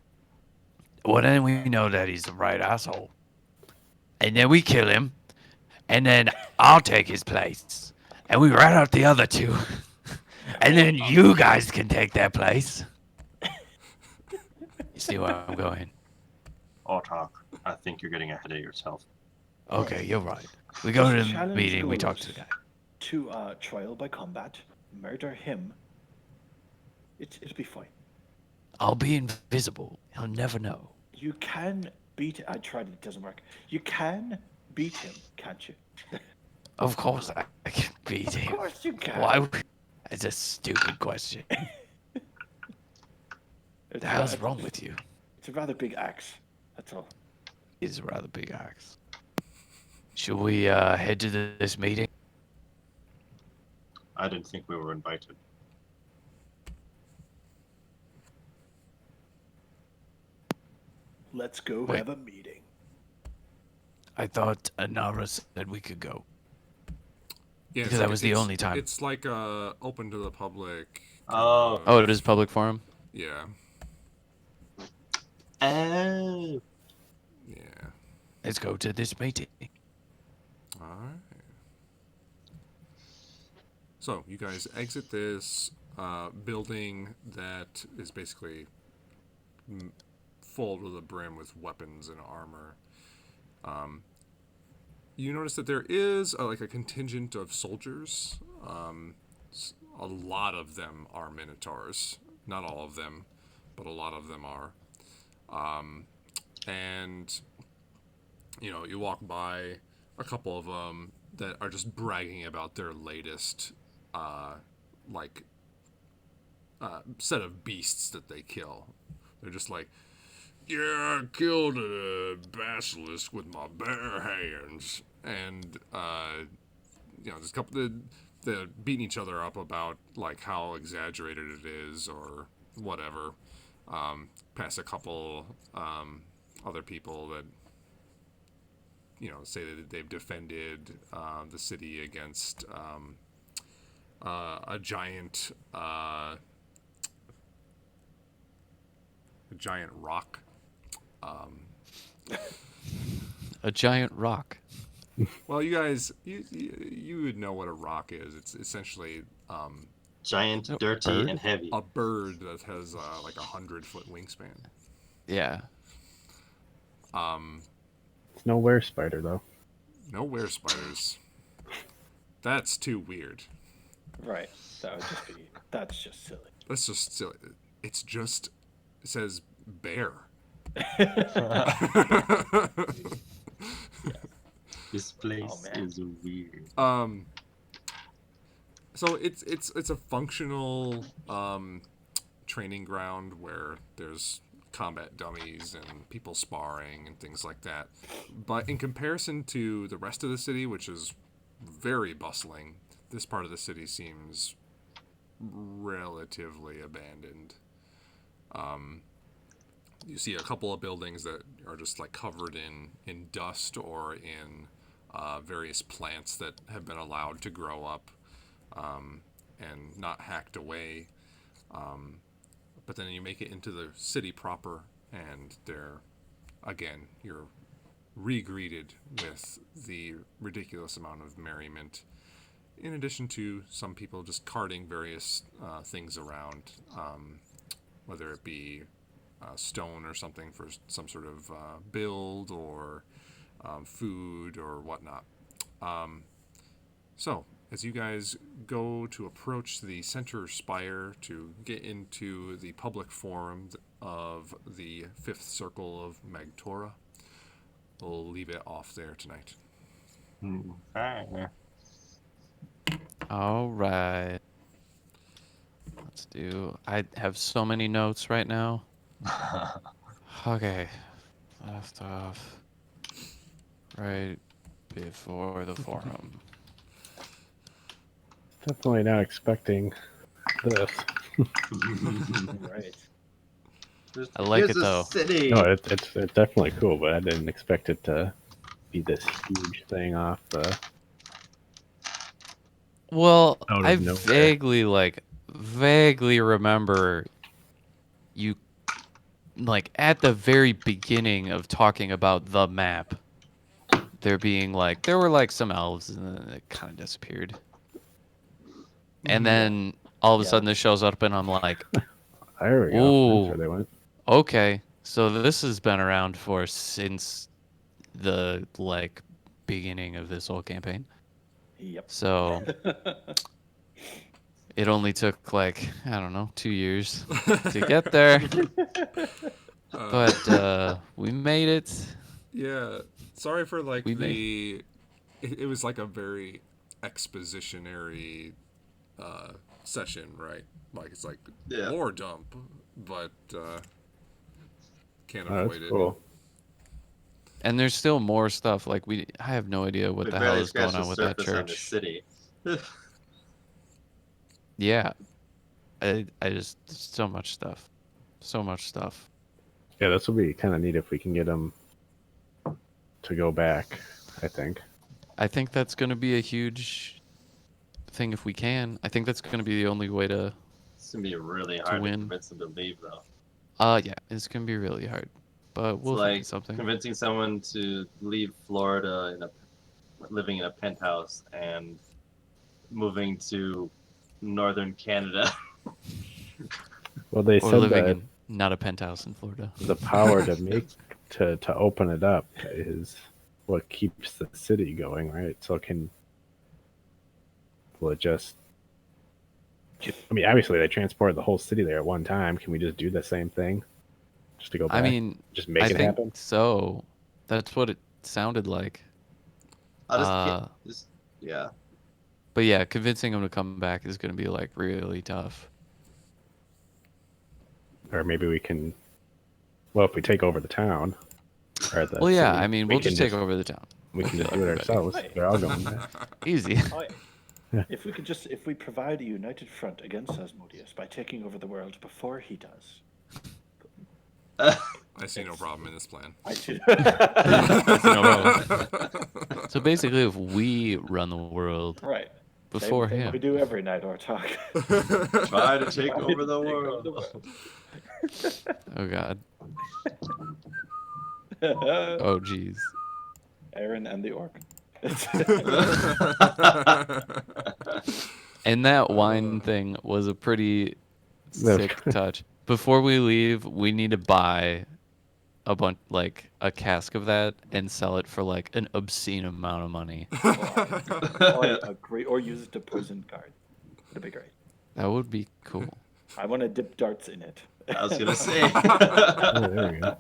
Speaker 5: Well, then we know that he's the right asshole. And then we kill him. And then I'll take his place. And we rat out the other two. And then you guys can take their place. You see where I'm going?
Speaker 7: Ortok, I think you're getting ahead of yourself.
Speaker 5: Okay, you're right. We go to the
Speaker 3: Challenge
Speaker 5: meeting, we talk to the
Speaker 3: goes
Speaker 5: guy.
Speaker 3: To trial by combat, murder him. It'll be fine.
Speaker 5: I'll be invisible. He'll never know.
Speaker 3: You can beat. I tried it. It doesn't work. You can beat him, can't you?
Speaker 5: Of course I can beat
Speaker 3: Of
Speaker 5: him.
Speaker 3: course you can.
Speaker 5: Why? It's a stupid question. The hell's wrong with you?
Speaker 3: It's a rather big axe. That's all.
Speaker 5: It's a rather big axe. Should we head to this meeting?
Speaker 7: I didn't think we were invited.
Speaker 3: Let's go
Speaker 5: Wait.
Speaker 3: have a meeting.
Speaker 5: I thought Anara said we could go.
Speaker 1: Yeah,
Speaker 5: Because that was the only time.
Speaker 1: It's like open to the public.
Speaker 7: Oh.
Speaker 2: Oh, it is public forum.
Speaker 1: Yeah,
Speaker 7: Oh.
Speaker 1: yeah.
Speaker 5: Let's go to this meeting.
Speaker 1: All right. So you guys exit this building that is basically full to the brim with weapons and armor. You notice that there is like a contingent of soldiers a lot of them are minotaurs. Not all of them, but a lot of them are. And you walk by a couple of them that are just bragging about their latest like set of beasts that they kill. They're just like, yeah, I killed a basilisk with my bare hands, and there's a couple they're beating each other up about like how exaggerated it is or whatever. Past a couple other people that say that they've defended the city against a giant rock.
Speaker 2: A giant rock.
Speaker 1: Well, you guys, you would know what a rock is. It's essentially
Speaker 7: Giant,
Speaker 2: Oh,
Speaker 7: dirty,
Speaker 2: bird?
Speaker 7: and heavy.
Speaker 1: a bird that has like 100-foot wingspan.
Speaker 2: Yeah.
Speaker 4: It's no were spider though.
Speaker 1: No were spiders. That's too weird.
Speaker 3: Right. That would just be. That's just silly.
Speaker 1: That's just silly. It says bear.
Speaker 7: This place
Speaker 3: man.
Speaker 7: is weird.
Speaker 1: So it's a functional training ground where there's combat dummies and people sparring and things like that. But in comparison to the rest of the city, which is very bustling, this part of the city seems relatively abandoned. You see a couple of buildings that are just like covered in dust or in various plants that have been allowed to grow up and not hacked away. But then you make it into the city proper, and you're re-greeted with the ridiculous amount of merriment, in addition to some people just carting various things around, whether it be stone or something for some sort of build or food or whatnot. So, as you guys go to approach the center spire to get into the public forum of the fifth circle of Magtora, we'll leave it off there tonight.
Speaker 7: Alright.
Speaker 2: All right. I have so many notes right now. Okay. Left off right before the forum.
Speaker 4: Definitely not expecting this.
Speaker 3: Right.
Speaker 2: I like
Speaker 7: Here's
Speaker 2: it,
Speaker 7: a
Speaker 2: though.
Speaker 7: City.
Speaker 4: No, it's definitely cool, but I didn't expect it to be this huge thing off the.
Speaker 2: Well,
Speaker 4: Out of
Speaker 2: I
Speaker 4: nowhere.
Speaker 2: vaguely remember you, like, at the very beginning of talking about the map, there were like some elves and then it kind of disappeared. And then all of a
Speaker 3: Yeah.
Speaker 2: sudden this shows up and I'm like,
Speaker 4: There we go.
Speaker 2: Ooh.
Speaker 4: That's where they went.
Speaker 2: okay, so this has been around since the, like, beginning of this whole campaign.
Speaker 3: Yep.
Speaker 2: So it only took, like, I don't know, 2 years to get there. But we made it.
Speaker 1: Yeah, sorry for like
Speaker 2: We may-
Speaker 1: it was like a very expositionary session, right? Like it's like
Speaker 7: Yeah.
Speaker 1: lore dump, but can't
Speaker 4: Oh,
Speaker 1: avoid
Speaker 4: that's
Speaker 1: it.
Speaker 4: cool.
Speaker 2: And there's still more stuff. Like, I have no idea what
Speaker 7: We
Speaker 2: the hell
Speaker 7: barely
Speaker 2: is going
Speaker 7: scratched
Speaker 2: on
Speaker 7: the
Speaker 2: with that
Speaker 7: surface on the
Speaker 2: church.
Speaker 7: city.
Speaker 2: Yeah. I just, so much stuff. So much stuff.
Speaker 4: Yeah, this will be kind of neat if we can get them to go back. I think.
Speaker 2: I think that's going to be a huge thing if we can. I think that's going to be the only way to.
Speaker 7: It's gonna be really hard to
Speaker 2: win.
Speaker 7: convince them to leave, though.
Speaker 2: Yeah, it's going to be really hard. But
Speaker 7: It's
Speaker 2: we'll think
Speaker 7: like
Speaker 2: of something.
Speaker 7: convincing someone to leave Florida living in a penthouse and moving to northern Canada.
Speaker 4: Well, they
Speaker 2: Or
Speaker 4: said
Speaker 2: living
Speaker 4: that
Speaker 2: in not a penthouse in Florida.
Speaker 4: the power to make to open it up is what keeps the city going, right? So will it just I mean, obviously they transported the whole city there at one time. Can we just do the same thing? Just to go back?
Speaker 2: I mean,
Speaker 4: just make
Speaker 2: I
Speaker 4: it
Speaker 2: think
Speaker 4: happen?
Speaker 2: so. That's what it sounded like.
Speaker 7: I'll just,
Speaker 2: Uh,
Speaker 7: just yeah.
Speaker 2: But yeah, convincing him to come back is going to be like really tough.
Speaker 4: Or maybe we can. Well, if we take over the town, or the
Speaker 2: Well, yeah,
Speaker 4: city,
Speaker 2: I mean,
Speaker 4: we
Speaker 2: we'll
Speaker 4: can
Speaker 2: just take over the town.
Speaker 4: We can
Speaker 2: We'll
Speaker 4: just
Speaker 2: kill
Speaker 4: do it
Speaker 2: everybody.
Speaker 4: ourselves.
Speaker 3: Right.
Speaker 4: They're all going back.
Speaker 2: Easy.
Speaker 3: If we provide a united front against Asmodeus by taking over the world before he does,
Speaker 1: I see no problem in this plan.
Speaker 3: I should.
Speaker 2: So basically, if we run the world
Speaker 3: Right.
Speaker 2: before
Speaker 3: Same thing
Speaker 2: him,
Speaker 3: we do every night or talk.
Speaker 7: Try to take
Speaker 3: Try
Speaker 7: over
Speaker 3: to
Speaker 7: the
Speaker 3: take over
Speaker 7: world.
Speaker 3: the world.
Speaker 2: oh god, oh jeez.
Speaker 3: Aaron and the orc.
Speaker 2: And that wine thing was a pretty
Speaker 4: The-
Speaker 2: sick touch. Before we leave, we need to buy a cask of that and sell it for like an obscene amount of money.
Speaker 3: I agree. Or use it to poison guard. That'd be great.
Speaker 2: That would be cool.
Speaker 3: I want to dip darts in it.
Speaker 7: I was gonna say,
Speaker 4: Oh, there we go.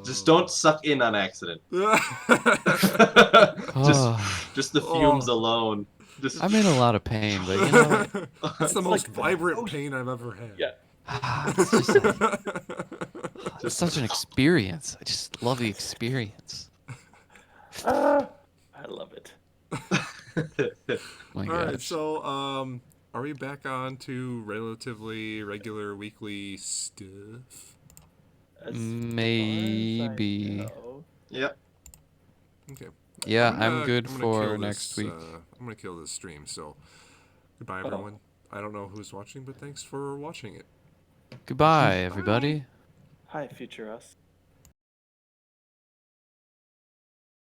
Speaker 7: just don't suck in on accident. Just the fumes alone. Just
Speaker 2: I'm in a lot of pain, but you know,
Speaker 1: It's the most
Speaker 3: like
Speaker 1: vibrant pain I've ever had.
Speaker 3: Yeah.
Speaker 2: it's just like, it's such an experience. I just love the experience.
Speaker 3: I love it.
Speaker 2: My
Speaker 1: All
Speaker 2: gosh.
Speaker 1: right, so are we back on to relatively regular weekly stuff?
Speaker 3: As far as I
Speaker 2: Maybe.
Speaker 3: know.
Speaker 7: Yep.
Speaker 1: Okay.
Speaker 2: Yeah,
Speaker 1: gonna-
Speaker 2: I'm good
Speaker 1: gonna
Speaker 2: for
Speaker 1: kill
Speaker 2: next
Speaker 1: this,
Speaker 2: week.
Speaker 1: I'm gonna kill this stream. So goodbye,
Speaker 3: Oh.
Speaker 1: everyone. I don't know who's watching, but thanks for watching it.
Speaker 2: Goodbye, everybody.
Speaker 3: Hi, future us.